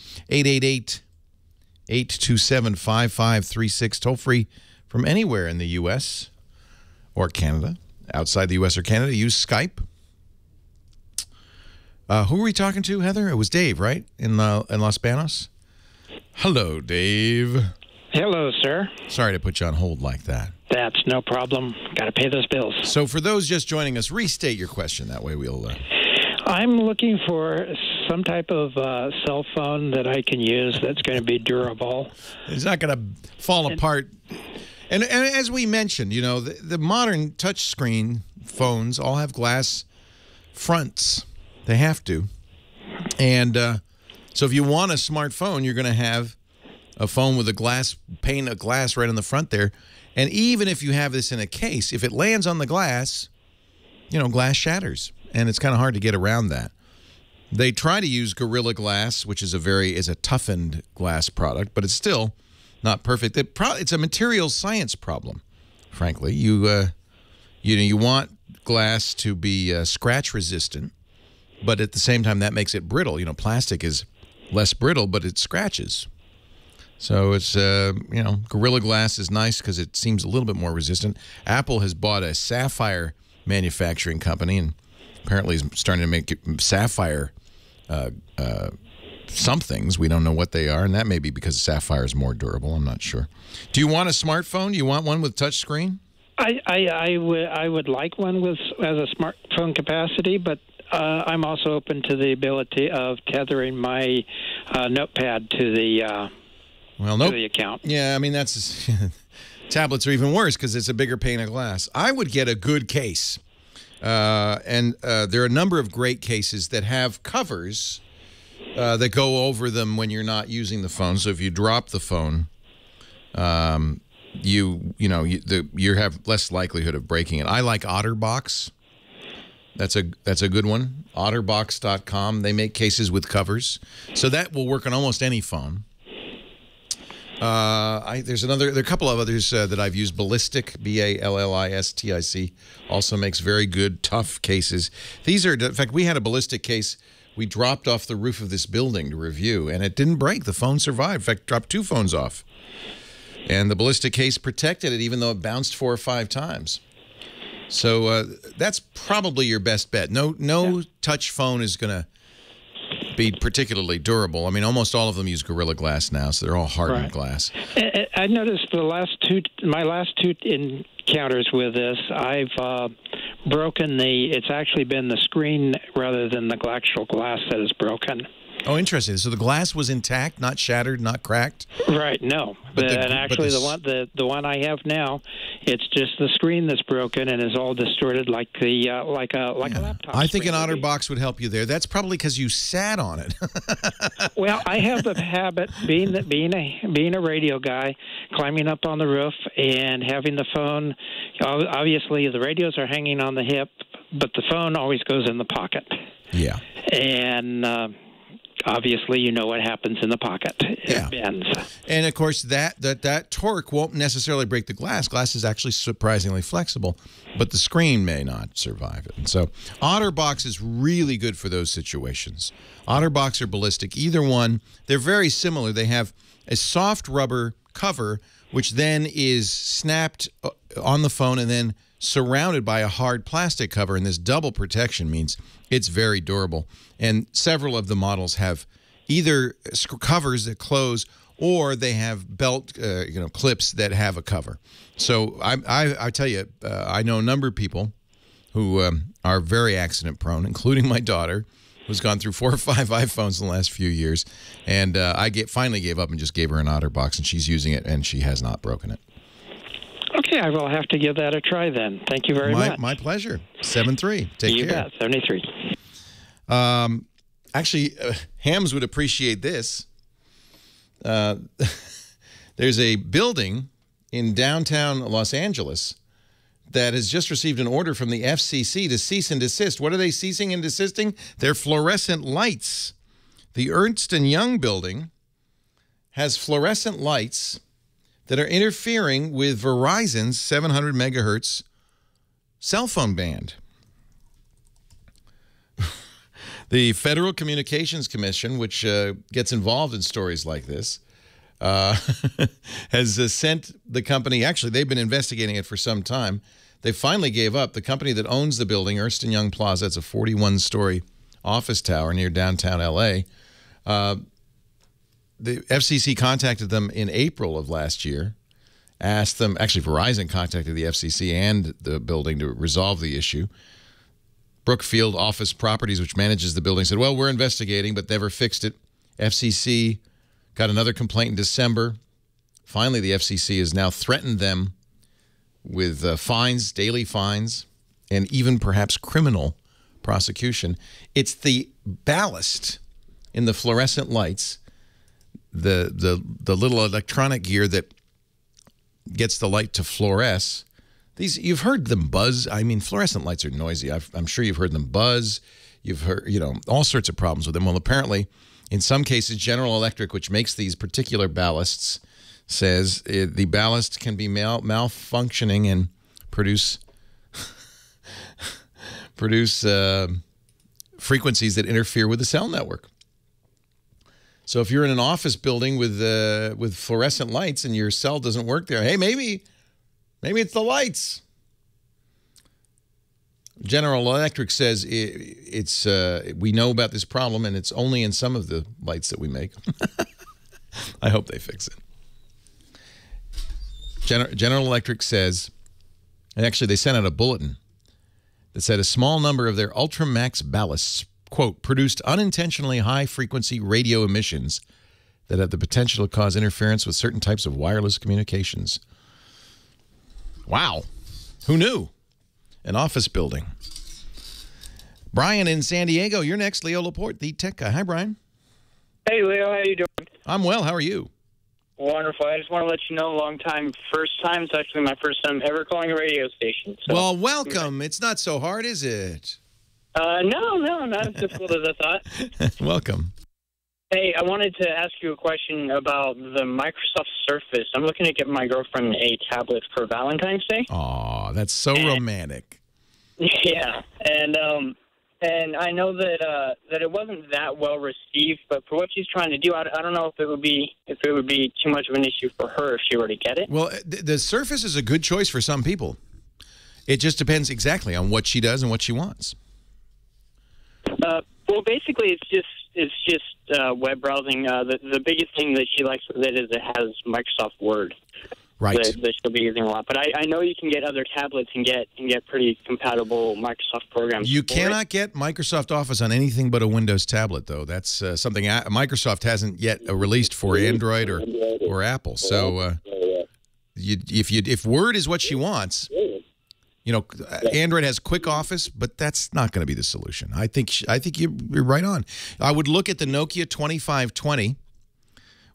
888-827-5536. Toll free from anywhere in the U.S. or Canada. Outside the U.S. or Canada, use Skype. Who were we talking to, Heather? It was Dave, right? In Los Banos? Hello, Dave. Hello, sir. Sorry to put you on hold like that. That's no problem. Got to pay those bills. So for those just joining us, restate your question. That way we'll... I'm looking for some type of cell phone that I can use that's going to be durable. It's not going to fall apart. And as we mentioned, you know, the modern touchscreen phones all have glass fronts. They have to. And so if you want a smartphone, you're going to have a phone with a pane of glass right on the front there. And even if you have this in a case, if it lands on the glass, you know, glass shatters. And it's kind of hard to get around that. They try to use Gorilla Glass, which is a toughened glass product, but it's still not perfect. It's a materials science problem, frankly. You want glass to be scratch resistant, but at the same time that makes it brittle. You know, plastic is less brittle, but it scratches. So it's you know, Gorilla Glass is nice because it seems a little bit more resistant. Apple has bought a sapphire manufacturing company and apparently is starting to make sapphire somethings. We don't know what they are, and that may be because sapphire is more durable. I'm not sure. Do you want a smartphone? Do you want one with touch screen? I would like one with as a smartphone capacity, but I'm also open to the ability of tethering my notepad to the to the account. Yeah, I mean that's tablets are even worse because it's a bigger pane of glass. I would get a good case. And there are a number of great cases that have covers that go over them when you're not using the phone. So if you drop the phone, you have less likelihood of breaking it. I like OtterBox. That's a good one. OtterBox.com. They make cases with covers, so that will work on almost any phone. There are a couple of others that I've used. Ballistic, Ballistic, also makes very good, tough cases. These are, in fact, we had a Ballistic case we dropped off the roof of this building to review, and it didn't break. The phone survived. In fact, dropped 2 phones off. And the Ballistic case protected it, even though it bounced 4 or 5 times. So that's probably your best bet. No touch phone is going to be particularly durable. I mean, almost all of them use Gorilla Glass now, so they're all hardened glass. I noticed my last two encounters with this, I've broken it's actually been the screen rather than the actual glass that is broken. Oh, interesting. So the glass was intact, not shattered, not cracked? Right, no. The one I have now, it's just the screen that's broken and is all distorted like a laptop. I think an OtterBox would help you there. That's probably because you sat on it. Well, I have the habit, being a radio guy, climbing up on the roof and having the phone. Obviously, the radios are hanging on the hip, but the phone always goes in the pocket. Yeah. And obviously, you know what happens in the pocket. It bends. And, of course, that torque won't necessarily break the glass. Glass is actually surprisingly flexible, but the screen may not survive it. And so OtterBox is really good for those situations. OtterBox or Ballistic, either one, they're very similar. They have a soft rubber cover, which then is snapped on the phone and then surrounded by a hard plastic cover, and this double protection means it's very durable. And several of the models have either covers that close or they have belt clips that have a cover. So I tell you, I know a number of people who are very accident prone, including my daughter, who's gone through 4 or 5 iPhones in the last few years. And I finally gave up and just gave her an OtterBox, and she's using it, and she has not broken it. Okay, I will have to give that a try then. Thank you very much. My pleasure. 7-3. Take care. You bet. 73. Actually, Hams would appreciate this. There's a building in downtown Los Angeles that has just received an order from the FCC to cease and desist. What are they ceasing and desisting? They're fluorescent lights. The Ernst & Young building has fluorescent lights that are interfering with Verizon's 700 megahertz cell phone band. The Federal Communications Commission, which gets involved in stories like this, has sent the company, actually they've been investigating it for some time. They finally gave up. The company that owns the building, Ernst & Young Plaza, it's a 41-story office tower near downtown L.A., the FCC contacted them in April of last year, asked them, actually Verizon contacted the FCC and the building to resolve the issue. Brookfield Office Properties, which manages the building, said, well, we're investigating, but never fixed it. FCC got another complaint in December. Finally, the FCC has now threatened them with fines, daily fines, and even perhaps criminal prosecution. It's the ballast in the fluorescent lights, the little electronic gear that gets the light to fluoresce. These, you've heard them buzz. I mean, fluorescent lights are noisy. I'm sure you've heard them buzz. You've heard, all sorts of problems with them. Well, apparently, in some cases, General Electric, which makes these particular ballasts, says the ballast can be malfunctioning and produce frequencies that interfere with the cell network. So if you're in an office building with fluorescent lights and your cell doesn't work there, hey, maybe it's the lights. General Electric says we know about this problem and it's only in some of the lights that we make. I hope they fix it. General Electric says, and actually they sent out a bulletin that said a small number of their Ultramax ballasts, quote, produced unintentionally high-frequency radio emissions that have the potential to cause interference with certain types of wireless communications. Wow. Who knew? An office building. Brian in San Diego, you're next. Leo Laporte, the tech guy. Hi, Brian. Hey, Leo. How you doing? I'm well. How are you? Wonderful. I just want to let you know, long time, first time. It's actually my first time ever calling a radio station. So. Well, welcome. It's not so hard, is it? No, not as difficult as I thought. Welcome. Hey, I wanted to ask you a question about the Microsoft Surface. I'm looking to get my girlfriend a tablet for Valentine's Day. Aw, that's so romantic. Yeah, and I know that it wasn't that well received, but for what she's trying to do, I don't know if it would be too much of an issue for her if she were to get it. Well, the Surface is a good choice for some people. It just depends exactly on what she does and what she wants. Well, basically, it's just web browsing. The biggest thing that she likes with it is it has Microsoft Word. Right. That she'll be using a lot. But I know you can get other tablets and get pretty compatible Microsoft programs. You cannot get Microsoft Office on anything but a Windows tablet, though. That's something Microsoft hasn't yet released for Android or Apple. So if Word is what she wants, Android has Quick Office, but that's not going to be the solution. I think you're right on. I would look at the Nokia 2520.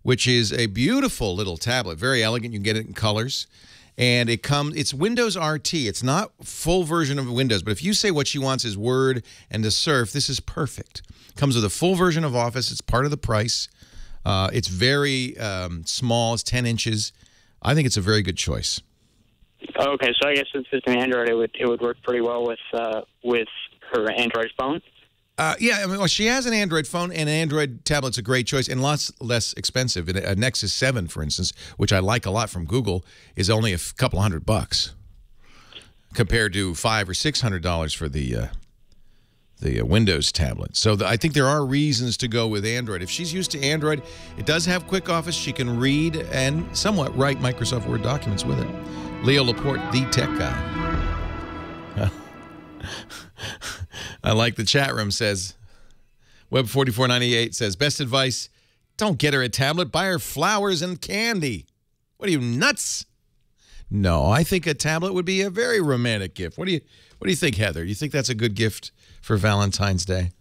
Which is a beautiful little tablet, very elegant. You can get it in colors. And it's Windows RT. It's not full version of Windows, but if you say what she wants is Word and to surf, this is perfect. Comes with a full version of Office. It's part of the price. It's very small. It's 10 inches. I think it's a very good choice. Okay, so I guess since it's an Android, it would work pretty well with her Android phone. Yeah, I mean, well, she has an Android phone, and an Android tablet's a great choice and lots less expensive. A Nexus 7, for instance, which I like a lot from Google, is only a couple $100 compared to $500 or $600 for the Windows tablet. So I think there are reasons to go with Android. If she's used to Android, it does have Quick Office. She can read and somewhat write Microsoft Word documents with it. Leo Laporte, the tech guy. I like the chat room says, Web4498 says, best advice, don't get her a tablet, buy her flowers and candy. What are you, nuts? No, I think a tablet would be a very romantic gift. What do you think, Heather? You think that's a good gift for Valentine's Day?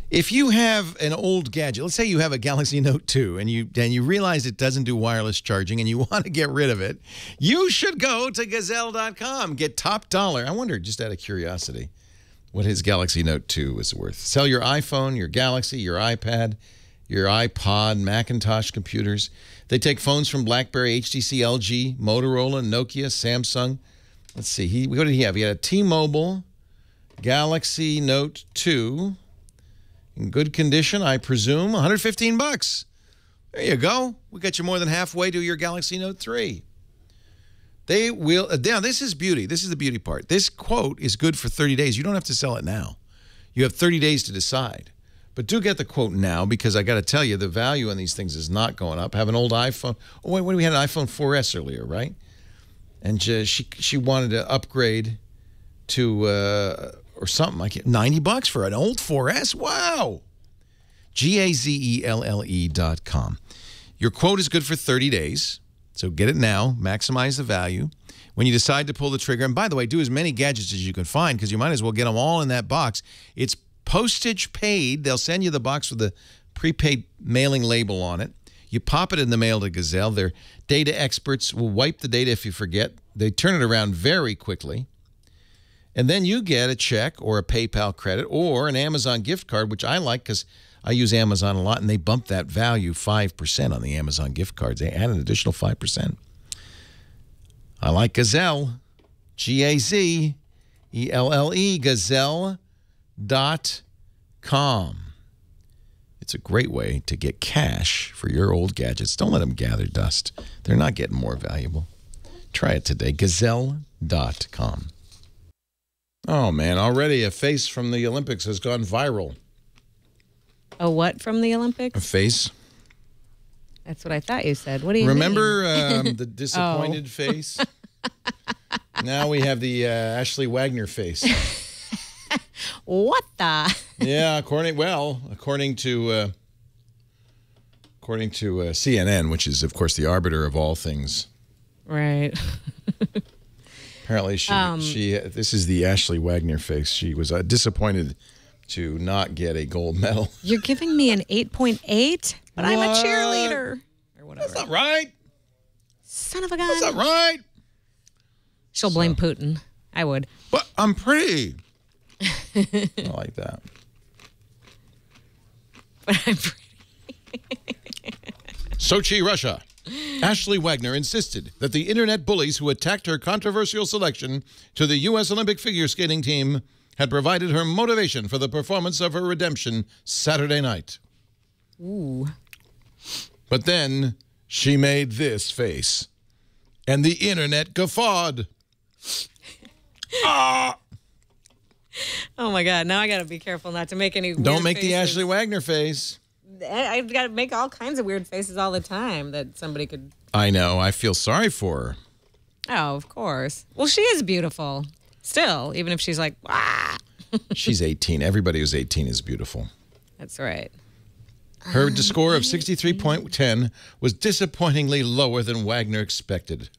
If you have an old gadget, let's say you have a Galaxy Note 2 and you realize it doesn't do wireless charging and you want to get rid of it, you should go to Gazelle.com. Get top dollar. I wonder, just out of curiosity, what his Galaxy Note 2 is worth. Sell your iPhone, your Galaxy, your iPad, your iPod, Macintosh computers. They take phones from BlackBerry, HTC, LG, Motorola, Nokia, Samsung. Let's see. What did he have? He had a T-Mobile Galaxy Note 2. In good condition, I presume, $115. There you go. We got you more than halfway to your Galaxy Note 3. They will. Now, this is beauty. This is the beauty part. This quote is good for 30 days. You don't have to sell it now. You have 30 days to decide. But do get the quote now, because I got to tell you, the value on these things is not going up. Have an old iPhone. Oh, wait, we had an iPhone 4S earlier, right? And she wanted to upgrade to or something like $90 for an old 4S. Wow. GAZELLE.com. Your quote is good for 30 days, so get it now. Maximize the value. When you decide to pull the trigger, and by the way, do as many gadgets as you can find, because you might as well get them all in that box. It's postage paid. They'll send you the box with a prepaid mailing label on it. You pop it in the mail to Gazelle. Their data experts will wipe the data if you forget. They turn it around very quickly. And then you get a check or a PayPal credit or an Amazon gift card, which I like because I use Amazon a lot, and they bump that value 5% on the Amazon gift cards. They add an additional 5%. I like Gazelle, Gazelle, Gazelle.com. It's a great way to get cash for your old gadgets. Don't let them gather dust. They're not getting more valuable. Try it today, Gazelle.com. Oh, man, already a face from the Olympics has gone viral. A what from the Olympics? A face. That's what I thought you said. What do you Remember the disappointed face? Now we have the Ashley Wagner face. What the? Yeah, according to CNN, which is, of course, the arbiter of all things. Right. Apparently, this is the Ashley Wagner face. She was disappointed to not get a gold medal. You're giving me an 8.8, but I'm a cheerleader. Or whatever. That's not right. Son of a gun. That's not right. She'll blame Putin. I would. But I'm pretty. I like that. But I'm pretty. Sochi, Russia. Ashley Wagner insisted that the internet bullies who attacked her controversial selection to the U.S. Olympic figure skating team had provided her motivation for the performance of her redemption Saturday night. Ooh. But then she made this face, and the internet guffawed. Ah! Oh, my God. Now I got to be careful not to make any weird Don't make faces. the Ashley Wagner face. I've got to make all kinds of weird faces all the time that somebody could... I know. I feel sorry for her. Oh, of course. Well, she is beautiful. Still, even if she's like, ah. She's 18. Everybody who's 18 is beautiful. That's right. Her score of 63.10 was disappointingly lower than Wagner expected.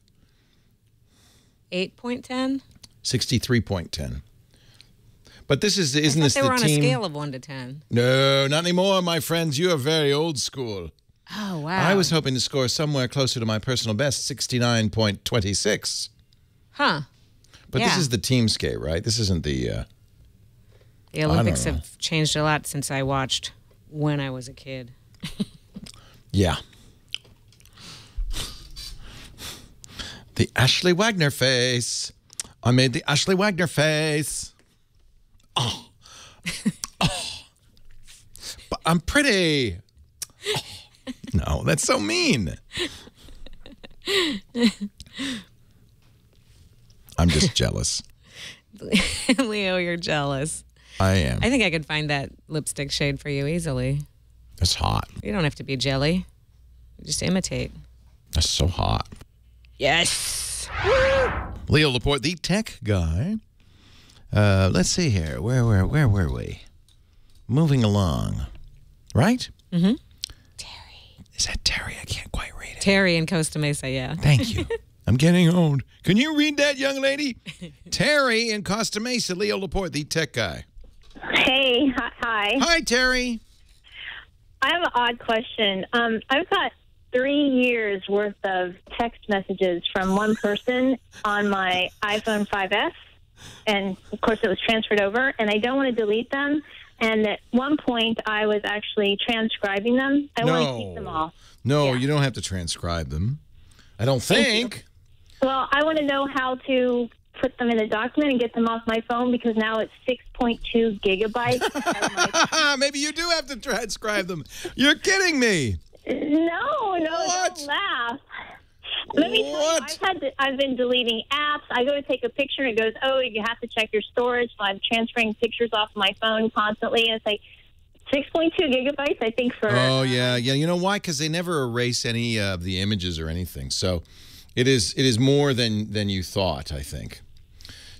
8.10? 63.10. But this isn't this the team? They were on a scale of 1 to 10. No, not anymore, my friends. You are very old school. Oh, wow. I was hoping to score somewhere closer to my personal best, 69.26. Huh. But this is the team skate, right? This isn't the... The Olympics have changed a lot since I watched when I was a kid. Yeah. The Ashley Wagner face. I made the Ashley Wagner face. Oh. Oh. But I'm pretty. Oh. No, that's so mean. I'm just jealous. Leo, you're jealous. I am. I think I could find that lipstick shade for you easily. It's hot. You don't have to be jelly. Just imitate. That's so hot. Yes. Leo Laporte, the tech guy. Let's see here. Where were we? Moving along. Right? Mm-hmm. Terry. Is that Terry? I can't quite read it. Terry in Costa Mesa, yeah. Thank you. I'm getting old. Can you read that, young lady? Terry in Costa Mesa, Leo Laporte, the tech guy. Hey, hi. Hi, Terry. I have an odd question. I've got 3 years worth of text messages from one person on my iPhone 5S, and of course it was transferred over, and I don't want to delete them. And at one point, I was actually transcribing them. I want to keep them all. No, you don't have to transcribe them. I don't think. Well, I want to know how to put them in a document and get them off my phone because now it's 6.2 gigabytes. Maybe you do have to transcribe them. You're kidding me. No, don't laugh. Let me tell you, I've been deleting apps. I go to take a picture and it goes, oh, you have to check your storage. So I'm transferring pictures off my phone constantly. And it's like 6.2 gigabytes, I think, for... Oh, yeah. Yeah, you know why? Because they never erase any of the images or anything. So it is more than you thought, I think.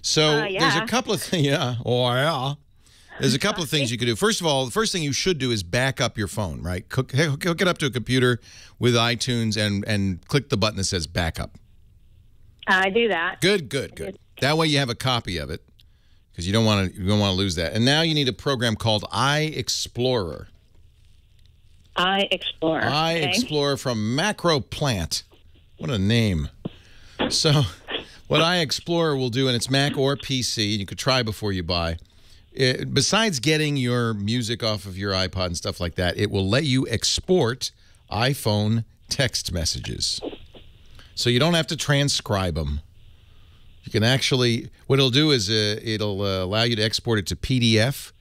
So there's a couple of things. Yeah. Oh, yeah. There's a couple of things you could do. First of all, the first thing you should do is back up your phone, right? Hook it up to a computer with iTunes and click the button that says backup. I do that. Good. That way you have a copy of it. Because you don't want to lose that. And now you need a program called iExplorer. iExplorer. iExplorer from Marquardt. What a name. So what iExplorer will do, and it's Mac or PC, you could try before you buy. Besides getting your music off of your iPod and stuff like that, it will let you export iPhone text messages. So you don't have to transcribe them. You can actually, what it'll do is it'll allow you to export it to PDF.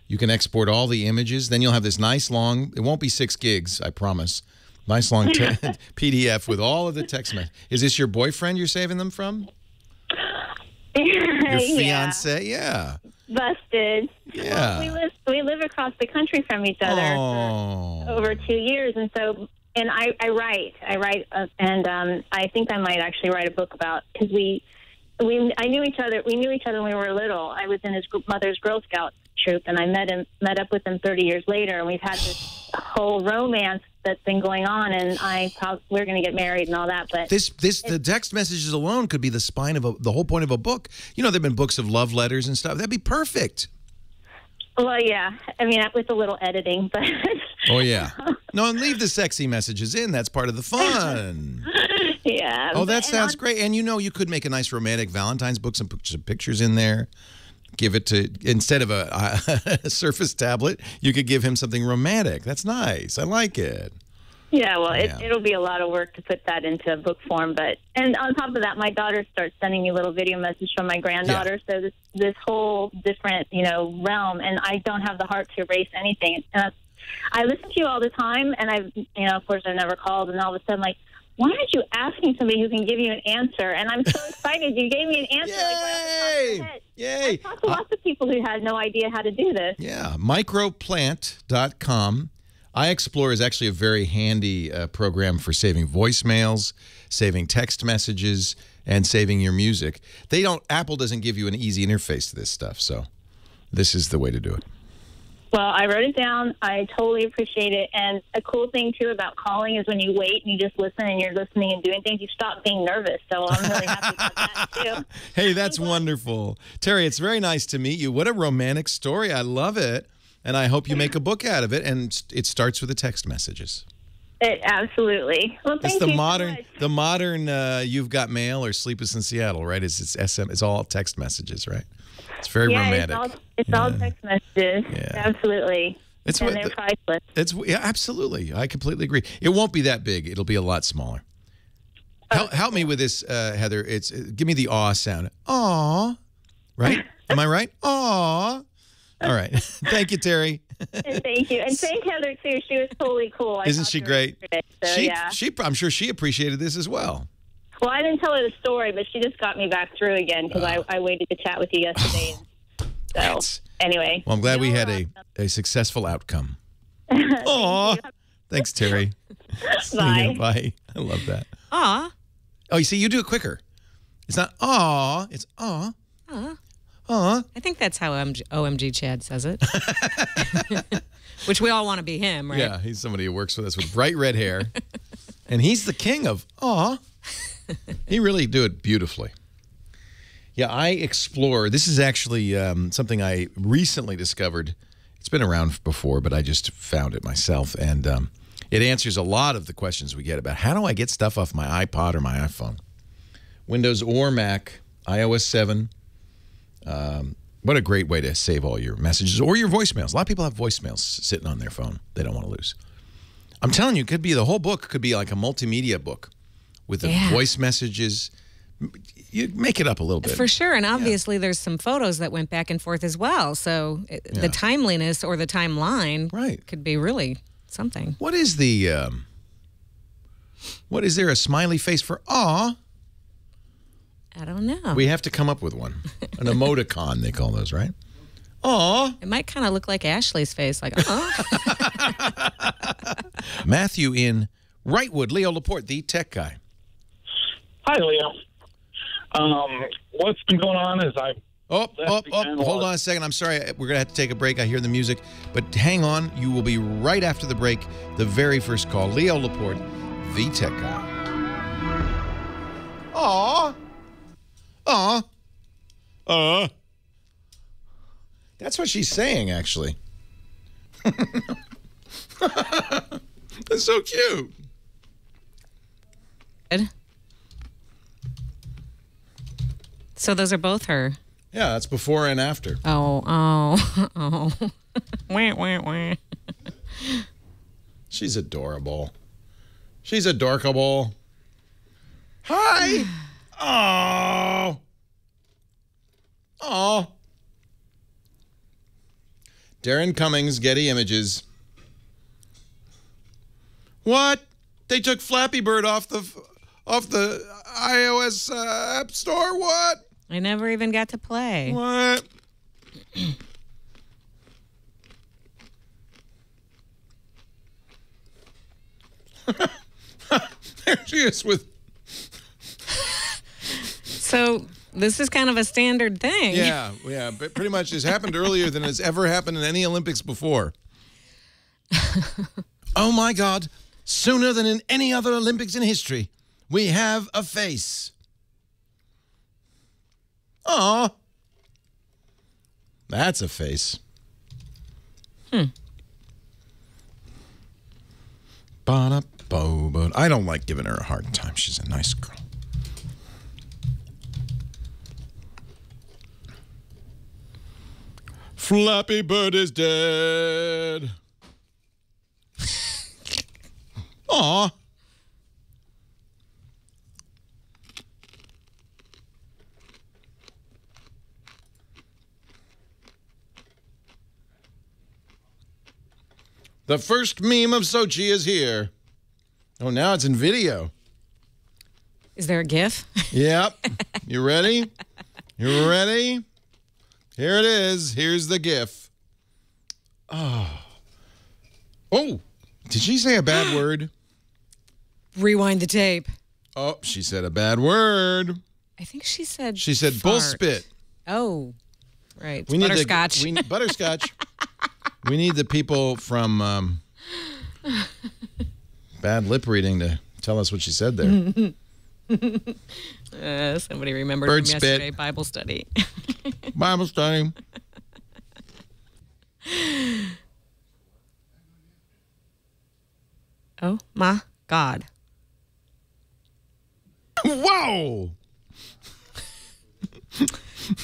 You can export all the images. Then you'll have this nice long, it won't be 6 gigs, I promise. Nice long PDF with all of the text messages. Is this your boyfriend you're saving them from? Your fiance? Yeah. Busted. Yeah. Well, we live across the country from each other for over 2 years, and so... And I write, and I think I might actually write a book about, because we knew each other when we were little. I was in his mother's Girl Scout troop, and I met up with him 30 years later, and we've had this whole romance that's been going on, and we're going to get married and all that. But the text messages alone could be the spine of the whole point of a book. You know, there've been books of love letters and stuff. That'd be perfect. Well, yeah. I mean, with a little editing, but... Oh, yeah. No, and leave the sexy messages in. That's part of the fun. Yeah. Oh, that sounds great. And, you know, you could make a nice romantic Valentine's book, some pictures in there. Give it to, instead of a Surface tablet, you could give him something romantic. That's nice. I like it. Yeah, well, it'll be a lot of work to put that into a book form, and on top of that, my daughter starts sending me little video messages from my granddaughter, so this whole different, realm, and I don't have the heart to erase anything. And I listen to you all the time, and of course, I've never called, and all of a sudden, like, why aren't you asking somebody who can give you an answer? And I'm so excited you gave me an answer. Yay! Yay! I talked to lots of people who had no idea how to do this. Yeah, Marquardt.com. iExplorer is actually a very handy program for saving voicemails, saving text messages, and saving your music. Apple doesn't give you an easy interface to this stuff, so this is the way to do it. Well, I wrote it down. I totally appreciate it. And a cool thing, too, about calling is when you wait and you just listen and you're listening and doing things, you stop being nervous. So I'm really happy about that, too. Hey, that's wonderful. Terry, it's very nice to meet you. What a romantic story. I love it. And I hope you make a book out of it, and it starts with the text messages. Absolutely. Well, thank you the modern You've Got Mail or Sleepless in Seattle, right? It's all text messages, right? It's very romantic. It's all text messages. Yeah. Absolutely. They're priceless. Absolutely. I completely agree. It won't be that big. It'll be a lot smaller. Help me with this, Heather. Give me the aw sound. Aw. Right? Am I right? Aw. All right. Thank you, Terry. Thank you. And thank Heather, too. She was totally cool. Isn't she great? So, I'm sure she appreciated this as well. Well, I didn't tell her the story, but she just got me back through again because I waited to chat with you yesterday. So, anyway. Well, I'm glad we had a successful outcome. Aw. Thanks, Terry. Bye. Bye. I love that. Aw. Oh, you see, you do it quicker. It's not aw, it's aw. Aw. Aw. I think that's how OMG Chad says it. Which we all want to be him, right? Yeah, he's somebody who works with us with bright red hair. And he's the king of aw. He really do it beautifully. Yeah, iExplorer. This is actually something I recently discovered. It's been around before, but I just found it myself. And it answers a lot of the questions we get about how do I get stuff off my iPod or my iPhone. Windows or Mac, iOS 7. What a great way to save all your messages or your voicemails. A lot of people have voicemails sitting on their phone they don't want to lose. I'm telling you, the whole book could be like a multimedia book with the voice messages. You make it up a little bit. For sure. And obviously there's some photos that went back and forth as well. So the timeliness or the timeline could be really something. What is there a smiley face for aw? I don't know. We have to come up with one. An emoticon, they call those, right? Aw. It might kind of look like Ashley's face, like, Matthew in Wrightwood. Leo Laporte, the tech guy. Hi, Leo. What's been going on is hold on a second. I'm sorry. We're going to have to take a break. I hear the music. But hang on. You will be right after the break. The very first call. Leo Laporte, the tech guy. Aw. Aw. That's what she's saying, actually. That's so cute. So those are both her. Yeah, that's before and after. Oh. Wah, wah, wah. She's adorable. She's adorkable. Hi. Oh. Oh. Darren Cummings, Getty Images. What? They took Flappy Bird off the iOS App Store? What? I never even got to play. What? There she is with... So this is kind of a standard thing. Yeah, but pretty much it's happened earlier than it's ever happened in any Olympics before. Oh my God, sooner than in any other Olympics in history, we have a face. Aw. That's a face. I don't like giving her a hard time. She's a nice girl. Flappy Bird is dead. Aw. The first meme of Sochi is here. Oh, now it's in video. Is there a GIF? Yep. You ready? You ready? Here it is. Here's the GIF. Oh. Oh. Did she say a bad word? Rewind the tape. Oh, she said a bad word. I think she said bull spit. Oh, right. We need butterscotch. Butterscotch. We need the people from bad lip reading to tell us what she said there. Somebody remembered Bird from yesterday, spit. Bible study. Bible study. Oh, my God. Whoa!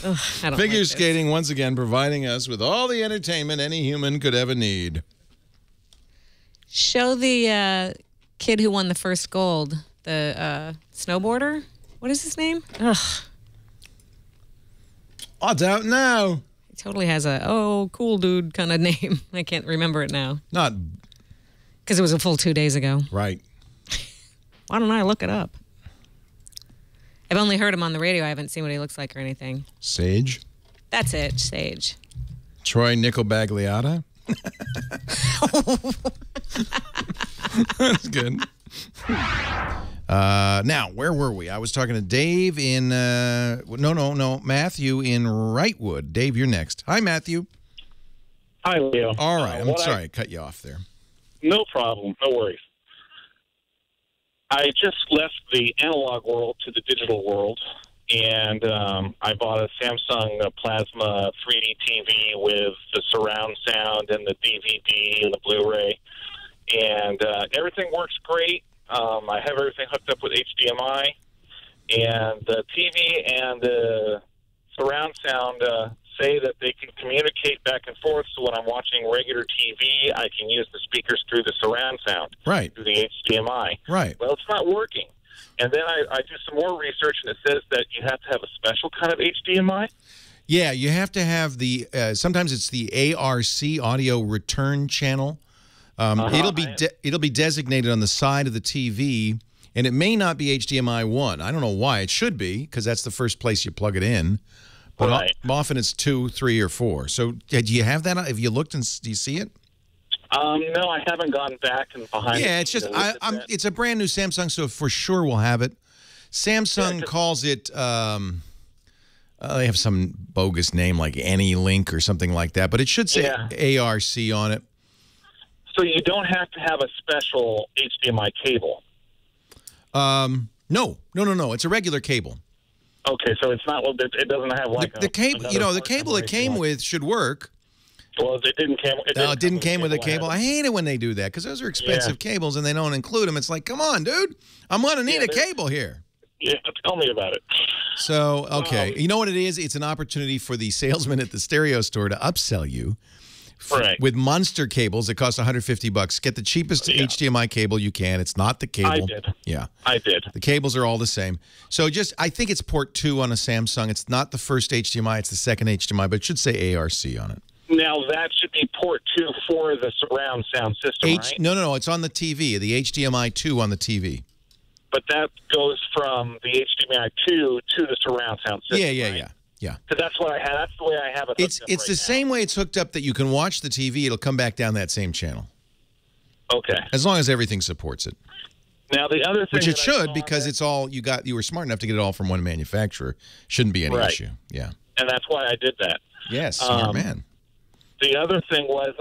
Ugh, I don't Figure like skating once again providing us with all the entertainment any human could ever need. Show the kid who won the first gold, the snowboarder. What is his name? Ugh. I don't know. He totally has a, cool dude kind of name. I can't remember it now. Not. Because it was a full 2 days ago. Right. Why don't I look it up? I've only heard him on the radio. I haven't seen what he looks like or anything. Sage? That's it, Sage. Troy Nickelbagliata? That's good. Now, where were we? I was talking to Dave in... Matthew in Wrightwood. Dave, you're next. Hi, Matthew. Hi, Leo. All right. I'm sorry I cut you off there. No problem. No worries. I just left the analog world to the digital world, and I bought a Samsung Plasma 3D TV with the surround sound and the DVD and the Blu-ray, and everything works great. I have everything hooked up with HDMI, and the TV and the surround sound say that they can communicate back and forth, so when I'm watching regular TV, I can use the speakers through the surround sound, right, through the HDMI. Right. Well, it's not working. And then I do some more research, and it says that you have to have a special kind of HDMI. Yeah, you have to have the, sometimes it's the ARC, audio return channel. It'll be designated on the side of the TV, and it may not be HDMI 1. I don't know why. It should be, because that's the first place you plug it in. But Right. often it's 2, 3, or 4. So do you have that? Have you looked and do you see it? No, I haven't gone back and behind. Yeah, it's just it's a brand new Samsung, so for sure we'll have it. Samsung calls it. They have some bogus name like AnyLink or something like that, but it should say ARC on it. So you don't have to have a special HDMI cable. No. It's a regular cable. Okay, so it's not. It doesn't have like the cable. You know, the cable it came with should work. Well, it didn't come. It didn't come with a cable. I hate it when they do that because those are expensive cables and they don't include them. It's like, come on, dude, I'm going to need a cable here. Yeah, tell me about it. So, okay, you know what it is? It's an opportunity for the salesman at the stereo store to upsell you with monster cables that cost $150. Get the cheapest HDMI cable you can. It's not the cable. I did. Yeah, I did. The cables are all the same. So I think it's port 2 on a Samsung. It's not the first HDMI. It's the second HDMI, but it should say ARC on it. Now, that should be port 2 for the surround sound system, right? No. It's on the TV, the HDMI 2 on the TV. But that goes from the HDMI 2 to the surround sound system, Yeah. Because that's what I have. That's the way I have it hooked up It's the same way it's hooked up that you can watch the TV. It'll come back down that same channel. Okay. As long as everything supports it. Now, the other thing Which it should, because it's all you were smart enough to get it all from one manufacturer. Shouldn't be any issue. Yeah. And that's why I did that. Yes, smart man. The other thing was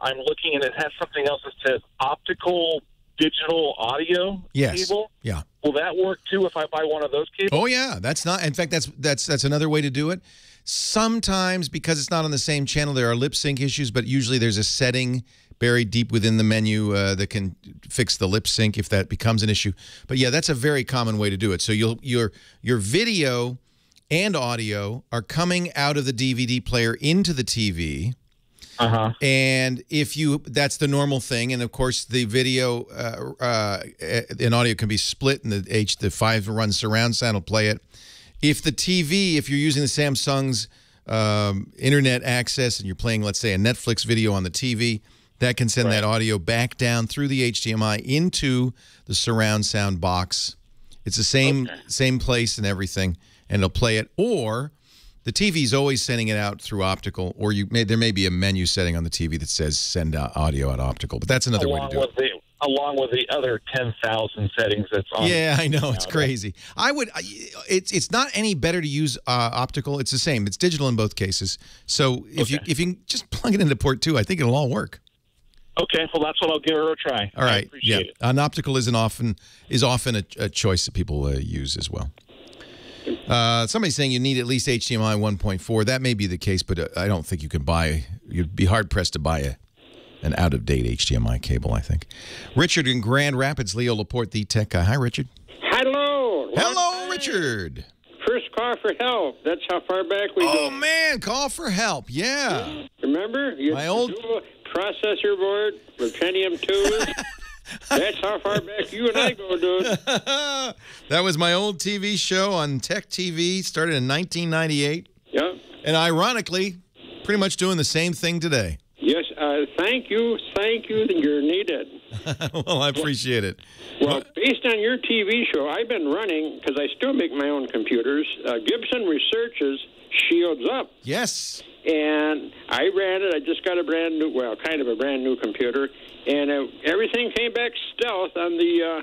I'm looking, and it has something else that says optical digital audio cable. Yeah. Will that work too if I buy one of those cables? Oh yeah, that's not. In fact, that's another way to do it. Sometimes because it's not on the same channel, there are lip sync issues, but usually there's a setting buried deep within the menu that can fix the lip sync if that becomes an issue. But yeah, that's a very common way to do it. So your video and audio are coming out of the DVD player into the TV. And that's the normal thing. And of course, the video and audio can be split, and the 5-run surround sound will play it. If you're using the Samsung's internet access and you're playing, let's say, a Netflix video on the TV, that can send that audio back down through the HDMI into the surround sound box. It's the same place and everything, and it'll play it. Or the TV's always sending it out through optical, or there may be a menu setting on the TV that says send audio out optical, but that's another way to do it. Along with the other 10,000 settings that's on. Yeah, I know, it's crazy. It's not any better to use optical. It's the same. It's digital in both cases. So if you can just plug it into port 2, I think it'll all work. Okay, well that's what I'll give her a try. All right, I appreciate it. An optical is often a choice that people use as well. Somebody's saying you need at least HDMI 1.4. That may be the case, but I don't think you can buy. You'd be hard pressed to buy an out-of-date HDMI cable, I think. Richard in Grand Rapids, Leo Laporte, the tech guy. Hi, Richard. Hello, Richard. First call for help. That's how far back we go. Oh man, call for help. Yeah. Remember? My old dual processor board with Pentium 2. That's how far back you and I go, dude. That was my old TV show on Tech TV. Started in 1998. Yeah. And ironically, pretty much doing the same thing today. Yes. Thank you. You're needed. Well, I appreciate it. Well, based on your TV show, I've been running, because I still make my own computers, Gibson Research's Shields Up. Yes. And I ran it. I just got a brand new computer. And everything came back stealth on the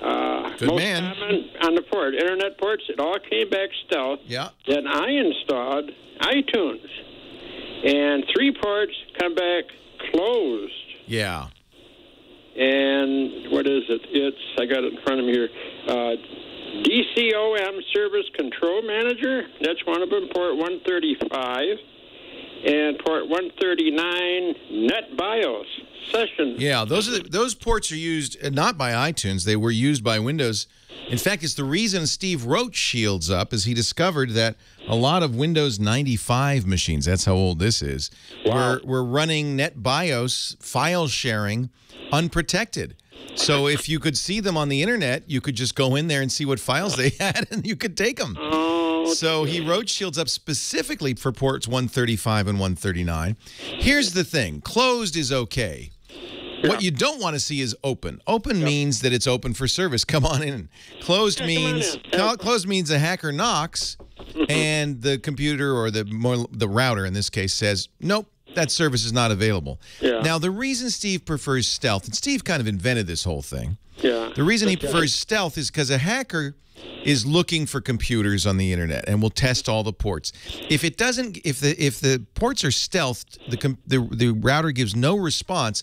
on the port, internet ports. It all came back stealth. Yeah. Then I installed iTunes, and 3 ports come back closed. Yeah. And what is it? I got it in front of me here. DCOM Service Control Manager. That's one of them. Port 135. And port 139, NetBIOS session. Yeah, those ports are used not by iTunes. They were used by Windows. In fact, it's the reason Steve wrote Shields Up, is he discovered that a lot of Windows 95 machines, that's how old this is, were running NetBIOS file sharing unprotected. So if you could see them on the internet, you could just go in there and see what files they had, and you could take them. So he wrote Shields Up specifically for ports 135 and 139. Here's the thing. Closed is okay. Yeah. What you don't want to see is open. Open means that it's open for service. Come on in. Closed means a hacker knocks, and the computer or the router in this case says, nope, that service is not available. Yeah. Now, the reason Steve prefers stealth, and Steve kind of invented this whole thing. Yeah. The reason he prefers stealth is because a hacker is looking for computers on the internet and will test all the ports. If it doesn't, if the ports are stealthed, the router gives no response.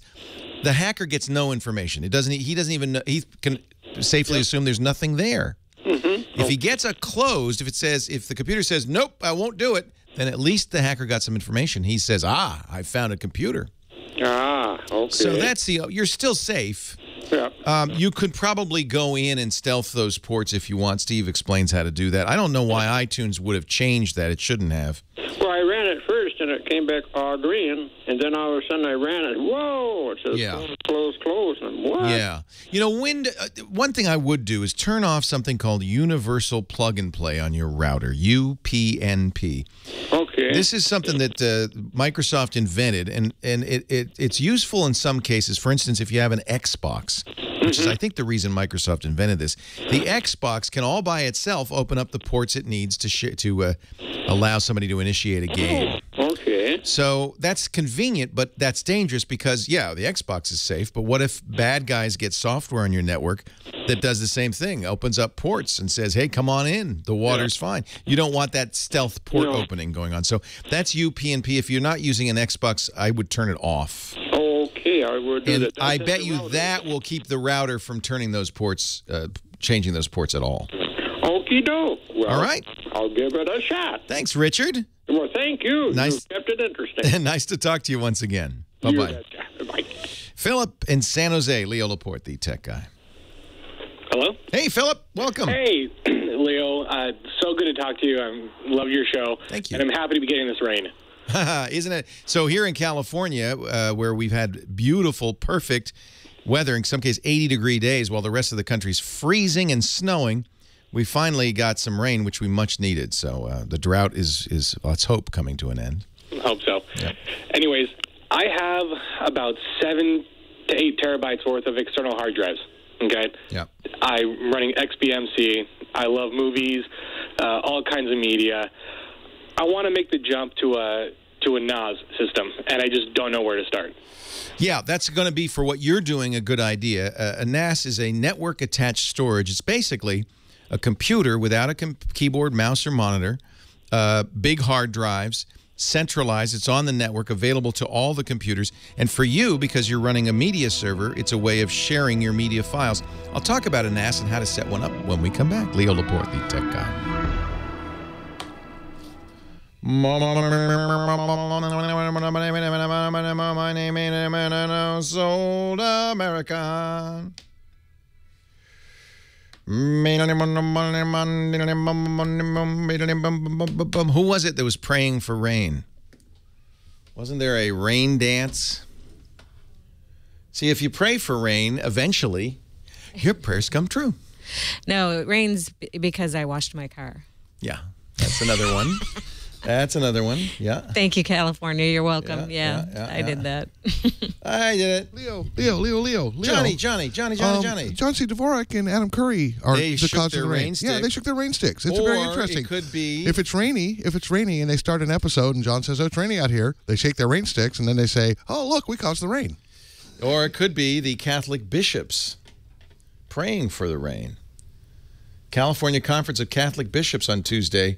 The hacker gets no information. He doesn't even know. He can safely assume there's nothing there. If he gets a closed, if the computer says nope, I won't do it, then at least the hacker got some information. He says, I found a computer. Okay. So that's you're still safe. Yeah. You could probably go in and stealth those ports if you want. Steve explains how to do that. I don't know why iTunes would have changed that. It shouldn't have. Well, I ran it first, and it came back all green, and then all of a sudden I ran it. Whoa! It says close, and what? Yeah. You know, one thing I would do is turn off something called Universal Plug and Play on your router, UPnP. Okay. This is something that Microsoft invented, and it's useful in some cases. For instance, if you have an Xbox, which is, I think, the reason Microsoft invented this. The Xbox can all by itself open up the ports it needs to allow somebody to initiate a game. Okay. So that's convenient, but that's dangerous because, yeah, the Xbox is safe, but what if bad guys get software on your network that does the same thing, opens up ports and says, hey, come on in, the water's fine. You don't want that stealth port opening going on. So that's UPnP. If you're not using an Xbox, I would turn it off. Okay, I would do that. I bet you that will keep the router from turning those ports, changing those ports at all. Okie doke. Well, all right. I'll give it a shot. Thanks, Richard. Well, thank you. Nice. You kept it interesting. Nice to talk to you once again. Bye-bye. Bye. Philip in San Jose, Leo Laporte, the tech guy. Hello? Hey, Philip. Welcome. Hey, Leo. So good to talk to you. I love your show. Thank you. And I'm happy to be getting this rain. Isn't it? So here in California, where we've had beautiful, perfect weather, in some cases 80-degree days, while the rest of the country's freezing and snowing, we finally got some rain, which we much needed. So the drought is let's hope, coming to an end. Hope so. Yeah. Anyways, I have about 7 to 8 terabytes worth of external hard drives. Okay? Yeah. I'm running XBMC. I love movies, all kinds of media. I want to make the jump to a NAS system, and I just don't know where to start. Yeah, that's going to be, for what you're doing, a good idea. A NAS is a network-attached storage. It's basically a computer without a keyboard, mouse, or monitor, big hard drives, centralized. It's on the network, available to all the computers. And for you, because you're running a media server, it's a way of sharing your media files. I'll talk about a NAS and how to set one up when we come back. Leo Laporte, the tech guy. My name is Old America. Who was it that was praying for rain? Wasn't there a rain dance? See, if you pray for rain, eventually your prayers come true. No, it rains because I washed my car. Yeah, that's another one. That's another one. Yeah. Thank you, California. You're welcome. Yeah, I did that. I did it. Leo. Johnny. John C. Dvorak and Adam Curry are they the shook cause of their the rain. rain stick. Yeah, they shook their rain sticks. It's Or very interesting. It could be if it's rainy, and they start an episode and John says, "Oh, it's raining out here." They shake their rain sticks and then they say, "Oh, look, we caused the rain." Or it could be the Catholic bishops praying for the rain. California Conference of Catholic Bishops on Tuesday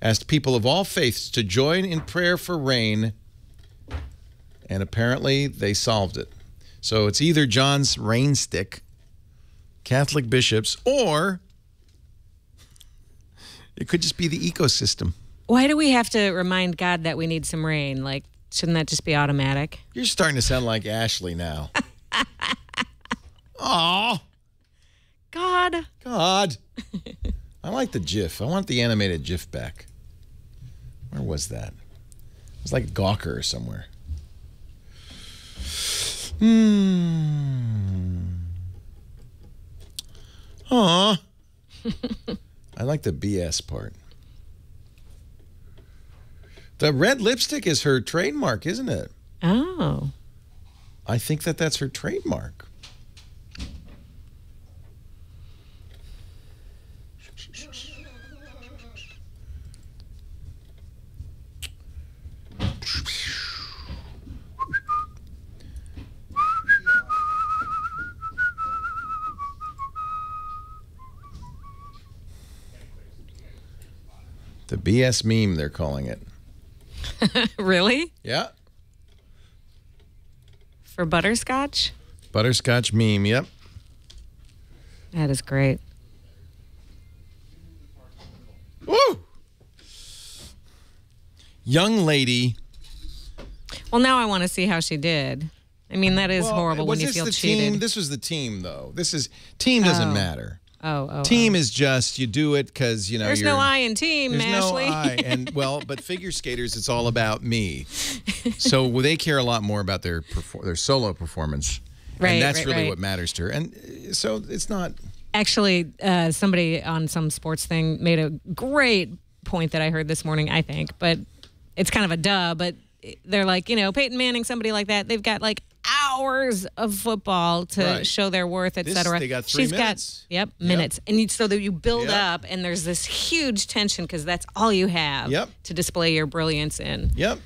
asked people of all faiths to join in prayer for rain, and apparently they solved it. So it's either John's rain stick, Catholic bishops, or it could just be the ecosystem. Why do we have to remind God that we need some rain? Like, shouldn't that just be automatic? You're starting to sound like Ashley now. Aw. God. I like the GIF. I want the animated GIF back. Where was that? It was like Gawker or somewhere. Aw. I like the BS part. The red lipstick is her trademark, isn't it? Oh. I think that's her trademark. The BS meme, they're calling it. Really? Yeah. For butterscotch? Butterscotch meme, yep. That is great. Woo! Young lady. Well, now I want to see how she did. I mean, that is horrible when you feel cheated. Team? This was the team, though. Team doesn't matter. Oh. Team is just, you do it because, you know, there's no I in team, there's Ashley. no I. But figure skaters, it's all about me. So they care a lot more about their solo performance. Right, and that's really right. what matters to her. And so it's not. Actually, somebody on some sports thing made a great point that I heard this morning, I think. But it's kind of a duh, but they're like, you know, Peyton Manning, somebody like that, they've got like hours of football to show their worth, etc. They got 3 minutes. Minutes. And so that you build up, and there's this huge tension because that's all you have to display your brilliance in. Yep.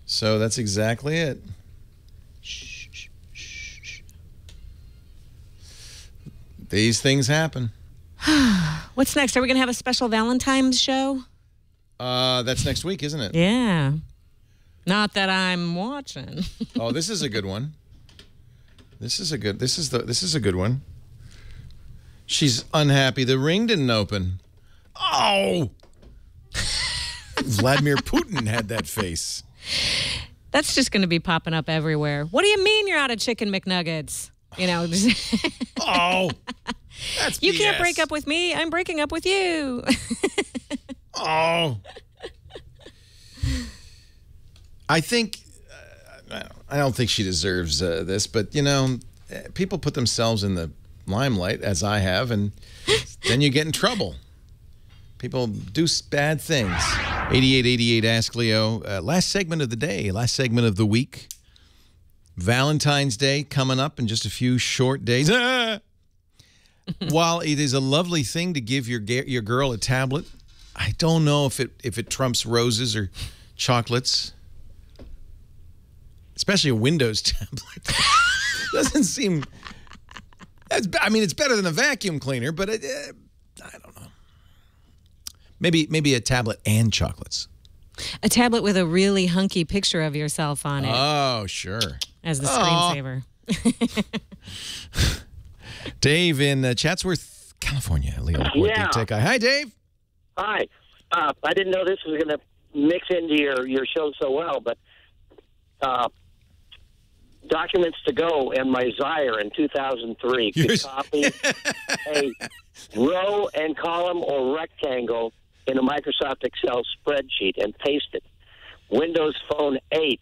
So that's exactly it. These things happen. What's next? Are we going to have a special Valentine's show? That's next week, isn't it? Yeah. Not that I'm watching. Oh, this is a good one. This is a good one. She's unhappy. The ring didn't open. Oh! Vladimir Putin had that face. That's just going to be popping up everywhere. What do you mean you're out of chicken McNuggets? You know. Oh. That's you BS. can't break up with me. I'm breaking up with you. Oh. I think, I don't think she deserves this, but, you know, people put themselves in the limelight, as I have, and then you get in trouble. People do bad things. 8888 Ask Leo. Last segment of the day, last segment of the week. Valentine's Day coming up in just a few short days. While it is a lovely thing to give your girl a tablet, I don't know if it trumps roses or chocolates. Especially a Windows tablet. Doesn't seem... it's better than a vacuum cleaner, but I don't know. Maybe a tablet and chocolates. A tablet with a really hunky picture of yourself on it. Oh, sure. As the screensaver. Dave in Chatsworth, California. Leo Laporte, Big Tech Guy. Hi, Dave. Hi. I didn't know this was going to mix into your show so well, but Documents to Go and my Zyre in 2003 could copy a row and column or rectangle in a Microsoft Excel spreadsheet and paste it. Windows Phone 8,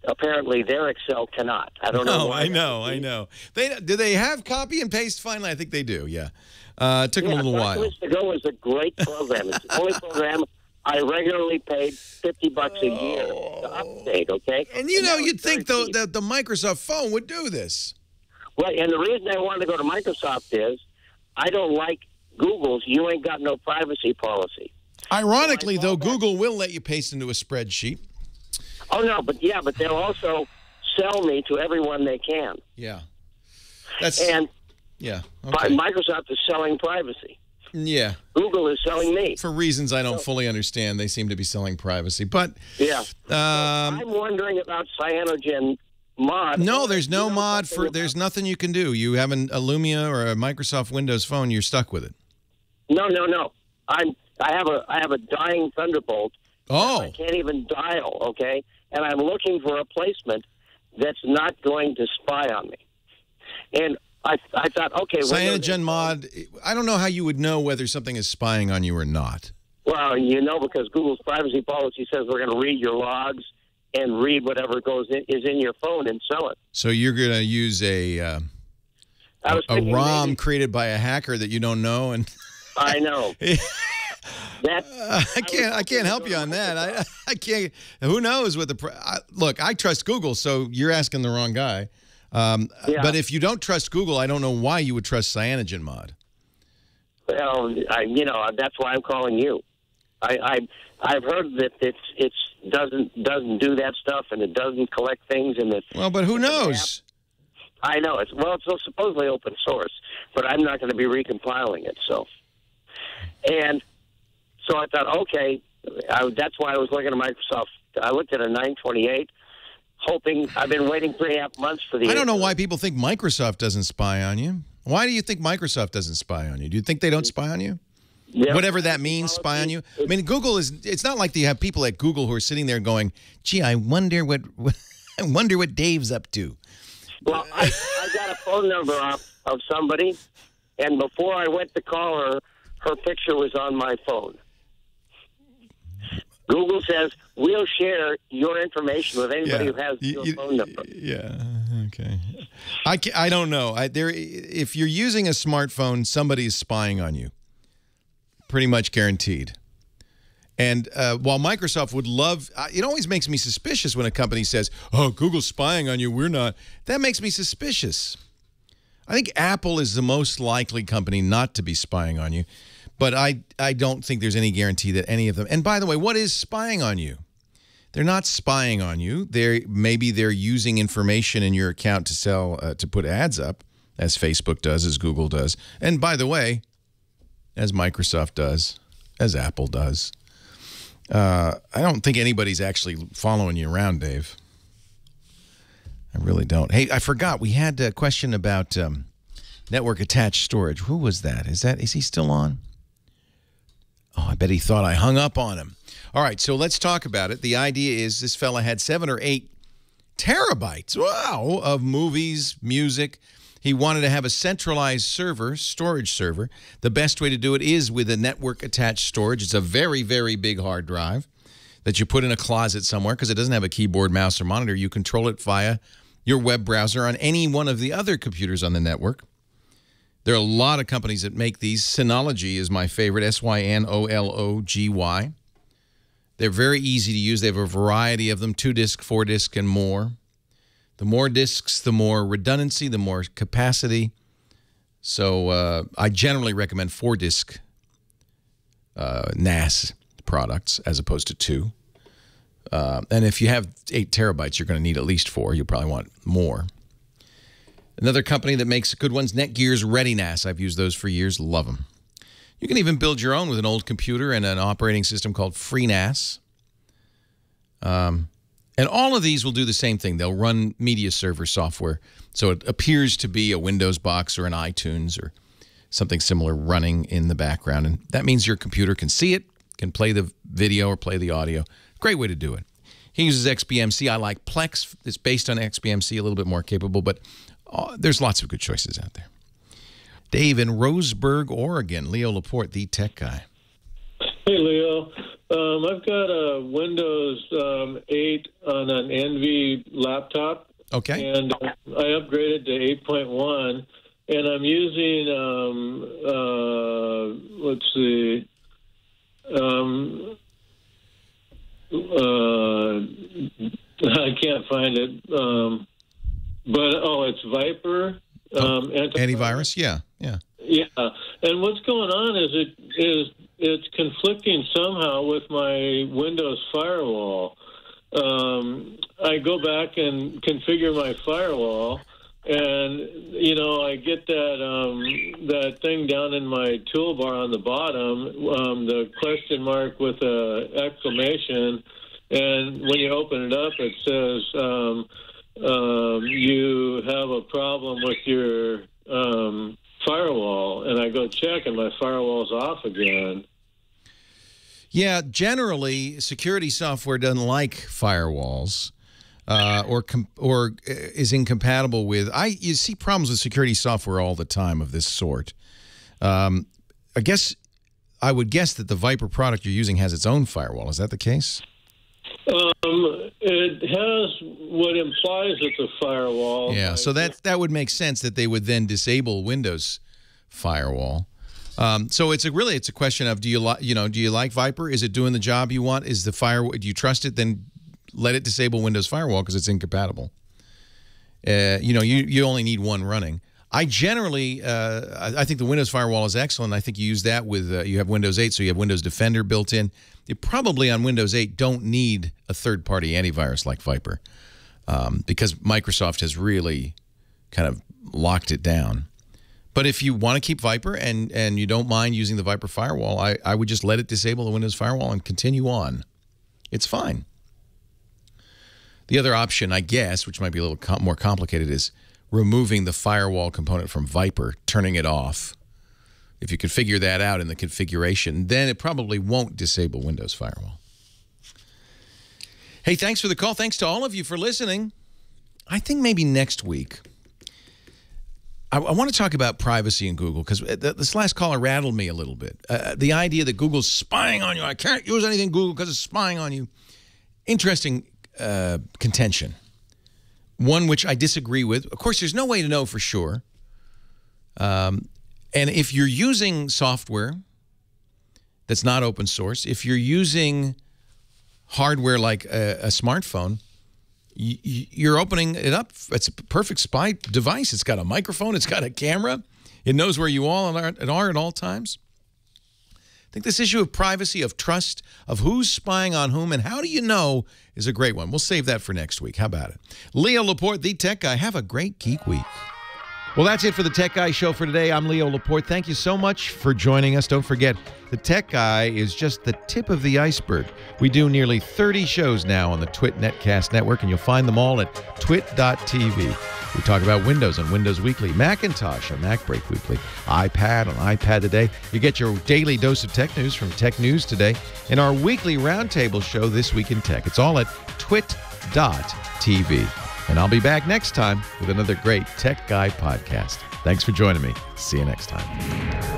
apparently their Excel cannot. I don't know why. I know. Do they have copy and paste finally? I think they do, yeah. It took them a little while. Documents to Go is a great program. It's the only program I regularly paid $50 a year to update, okay? And you'd think, though, that the Microsoft phone would do this. Right, and the reason I wanted to go to Microsoft is I don't like Google's you ain't got no privacy policy. Ironically, though, Google will let you paste into a spreadsheet. Oh, no, but they'll also sell me to everyone they can. Yeah. Okay. Microsoft is selling privacy. Yeah. Google is selling me. For reasons I don't fully understand, they seem to be selling privacy. But yeah. I'm wondering about cyanogen mod. No, there's no mod for. There's nothing you can do. You have a Lumia or a Microsoft Windows phone, you're stuck with it. No. I have a dying Thunderbolt. Oh. I can't even dial. Okay, and I'm looking for a placement that's not going to spy on me. And I thought, okay, cyanogen mod. I don't know how you would know whether something is spying on you or not. Well, because Google's privacy policy says we're going to read your logs and read whatever is in your phone and sell it. So you're going to use a ROM created by a hacker that you don't know, and I know. I can't help you on that. I can't. Who knows what look? I trust Google, so you're asking the wrong guy. But if you don't trust Google, I don't know why you would trust cyanogen mod. Well, that's why I'm calling you. I've heard that it doesn't do that stuff and it doesn't collect things in the. Well, but who knows? I know it's supposedly open source, but I'm not going to be recompiling it. So, and So I thought, okay, that's why I was looking at Microsoft. I looked at a 928, hoping. I've been waiting 3.5 months for the. I don't know why people think Microsoft doesn't spy on you. Why do you think Microsoft doesn't spy on you? Do you think they don't spy on you? Yeah. Whatever that means, spy on you. I mean, Google is. It's not like you have people at Google who are sitting there going, "Gee, I wonder what Dave's up to." Well, I got a phone number of somebody, and before I went to call her, her picture was on my phone. Google says we'll share your information with anybody who has your phone number. Yeah. Okay. I don't know. If you're using a smartphone, somebody is spying on you. Pretty much guaranteed. And while Microsoft would love, it always makes me suspicious when a company says, "Oh, Google's spying on you. We're not." That makes me suspicious. I think Apple is the most likely company not to be spying on you. But I don't think there's any guarantee that any of them. And by the way, what is spying on you? They're not spying on you. Maybe they're using information in your account to sell, to put ads up, as Facebook does, as Google does. And by the way, as Microsoft does, as Apple does. I don't think anybody's actually following you around, Dave. I really don't. Hey, I forgot. We had a question about network attached storage. Who was that? Is he still on? Oh, I bet he thought I hung up on him. All right, so let's talk about it. The idea is this fella had 7 or 8 terabytes, wow, of movies, music. He wanted to have a centralized storage server. The best way to do it is with a network-attached storage. It's a very, very big hard drive that you put in a closet somewhere because it doesn't have a keyboard, mouse, or monitor. You control it via your web browser on any one of the other computers on the network. There are a lot of companies that make these. Synology is my favorite, Synology. They're very easy to use. They have a variety of them, 2-disc, 4-disc, and more. The more discs, the more redundancy, the more capacity. So I generally recommend 4-disc NAS products as opposed to 2. And if you have 8 terabytes, you're going to need at least 4. You'll probably want more. Another company that makes good ones, Netgear's ReadyNAS. I've used those for years. Love them. You can even build your own with an old computer and an operating system called FreeNAS. And all of these will do the same thing. They'll run media server software. So it appears to be a Windows box or an iTunes or something similar running in the background. And that means your computer can see it, can play the video or play the audio. Great way to do it. He uses XBMC. I like Plex. It's based on XBMC, a little bit more capable, but there's lots of good choices out there. Dave in Roseburg, Oregon. Leo Laporte, the tech guy. Hey, Leo. I've got a Windows 8 on an NV laptop. Okay. And I upgraded to 8.1, and I'm using, let's see, I can't find it, but, it's Viper. Antivirus? Yeah. Yeah, and what's going on is it's conflicting somehow with my Windows firewall. I go back and configure my firewall, and I get that thing down in my toolbar on the bottom, the question mark with a exclamation, and when you open it up, it says you have a problem with your firewall, and I go check, and my firewall's off again. Yeah, generally, security software doesn't like firewalls or is incompatible with. You see problems with security software all the time of this sort. I would guess that the Viper product you're using has its own firewall. Is that the case? It has what implies it's a firewall. Yeah, so that would make sense that they would then disable Windows firewall. So it's a question of do you like Viper? Is it doing the job you want? Is the firewall? Do you trust it? Then let it disable Windows firewall because it's incompatible. You only need one running. I generally I think the Windows firewall is excellent. I think you use that with you have Windows 8, so you have Windows Defender built in. You probably on Windows 8 don't need a third-party antivirus like Viper because Microsoft has really kind of locked it down. But if you want to keep Viper and you don't mind using the Viper firewall, I would just let it disable the Windows firewall and continue on. It's fine. The other option, I guess, which might be a little more complicated, is removing the firewall component from Viper, turning it off. If you could figure that out in the configuration, then it probably won't disable Windows Firewall. Hey, thanks for the call. Thanks to all of you for listening. I think maybe next week, I want to talk about privacy in Google, because this last caller rattled me a little bit. The idea that Google's spying on you. I can't use anything Google because it's spying on you. Interesting contention. One which I disagree with. Of course, there's no way to know for sure. And if you're using software that's not open source, if you're using hardware like a smartphone, you're opening it up. It's a perfect spy device. It's got a microphone. It's got a camera. It knows where you all are at all times. I think this issue of privacy, of trust, of who's spying on whom, and how do you know is a great one. We'll save that for next week. How about it? Leo Laporte, the Tech Guy. Have a great Geek Week. Well, that's it for the Tech Guy Show for today. I'm Leo Laporte. Thank you so much for joining us. Don't forget, the Tech Guy is just the tip of the iceberg. We do nearly 30 shows now on the Twit Netcast Network, and you'll find them all at twit.tv. We talk about Windows on Windows Weekly, Macintosh on Mac Break Weekly, iPad on iPad Today. You get your daily dose of tech news from Tech News Today, and our weekly roundtable show, This Week in Tech. It's all at twit.tv. And I'll be back next time with another great Tech Guy podcast. Thanks for joining me. See you next time.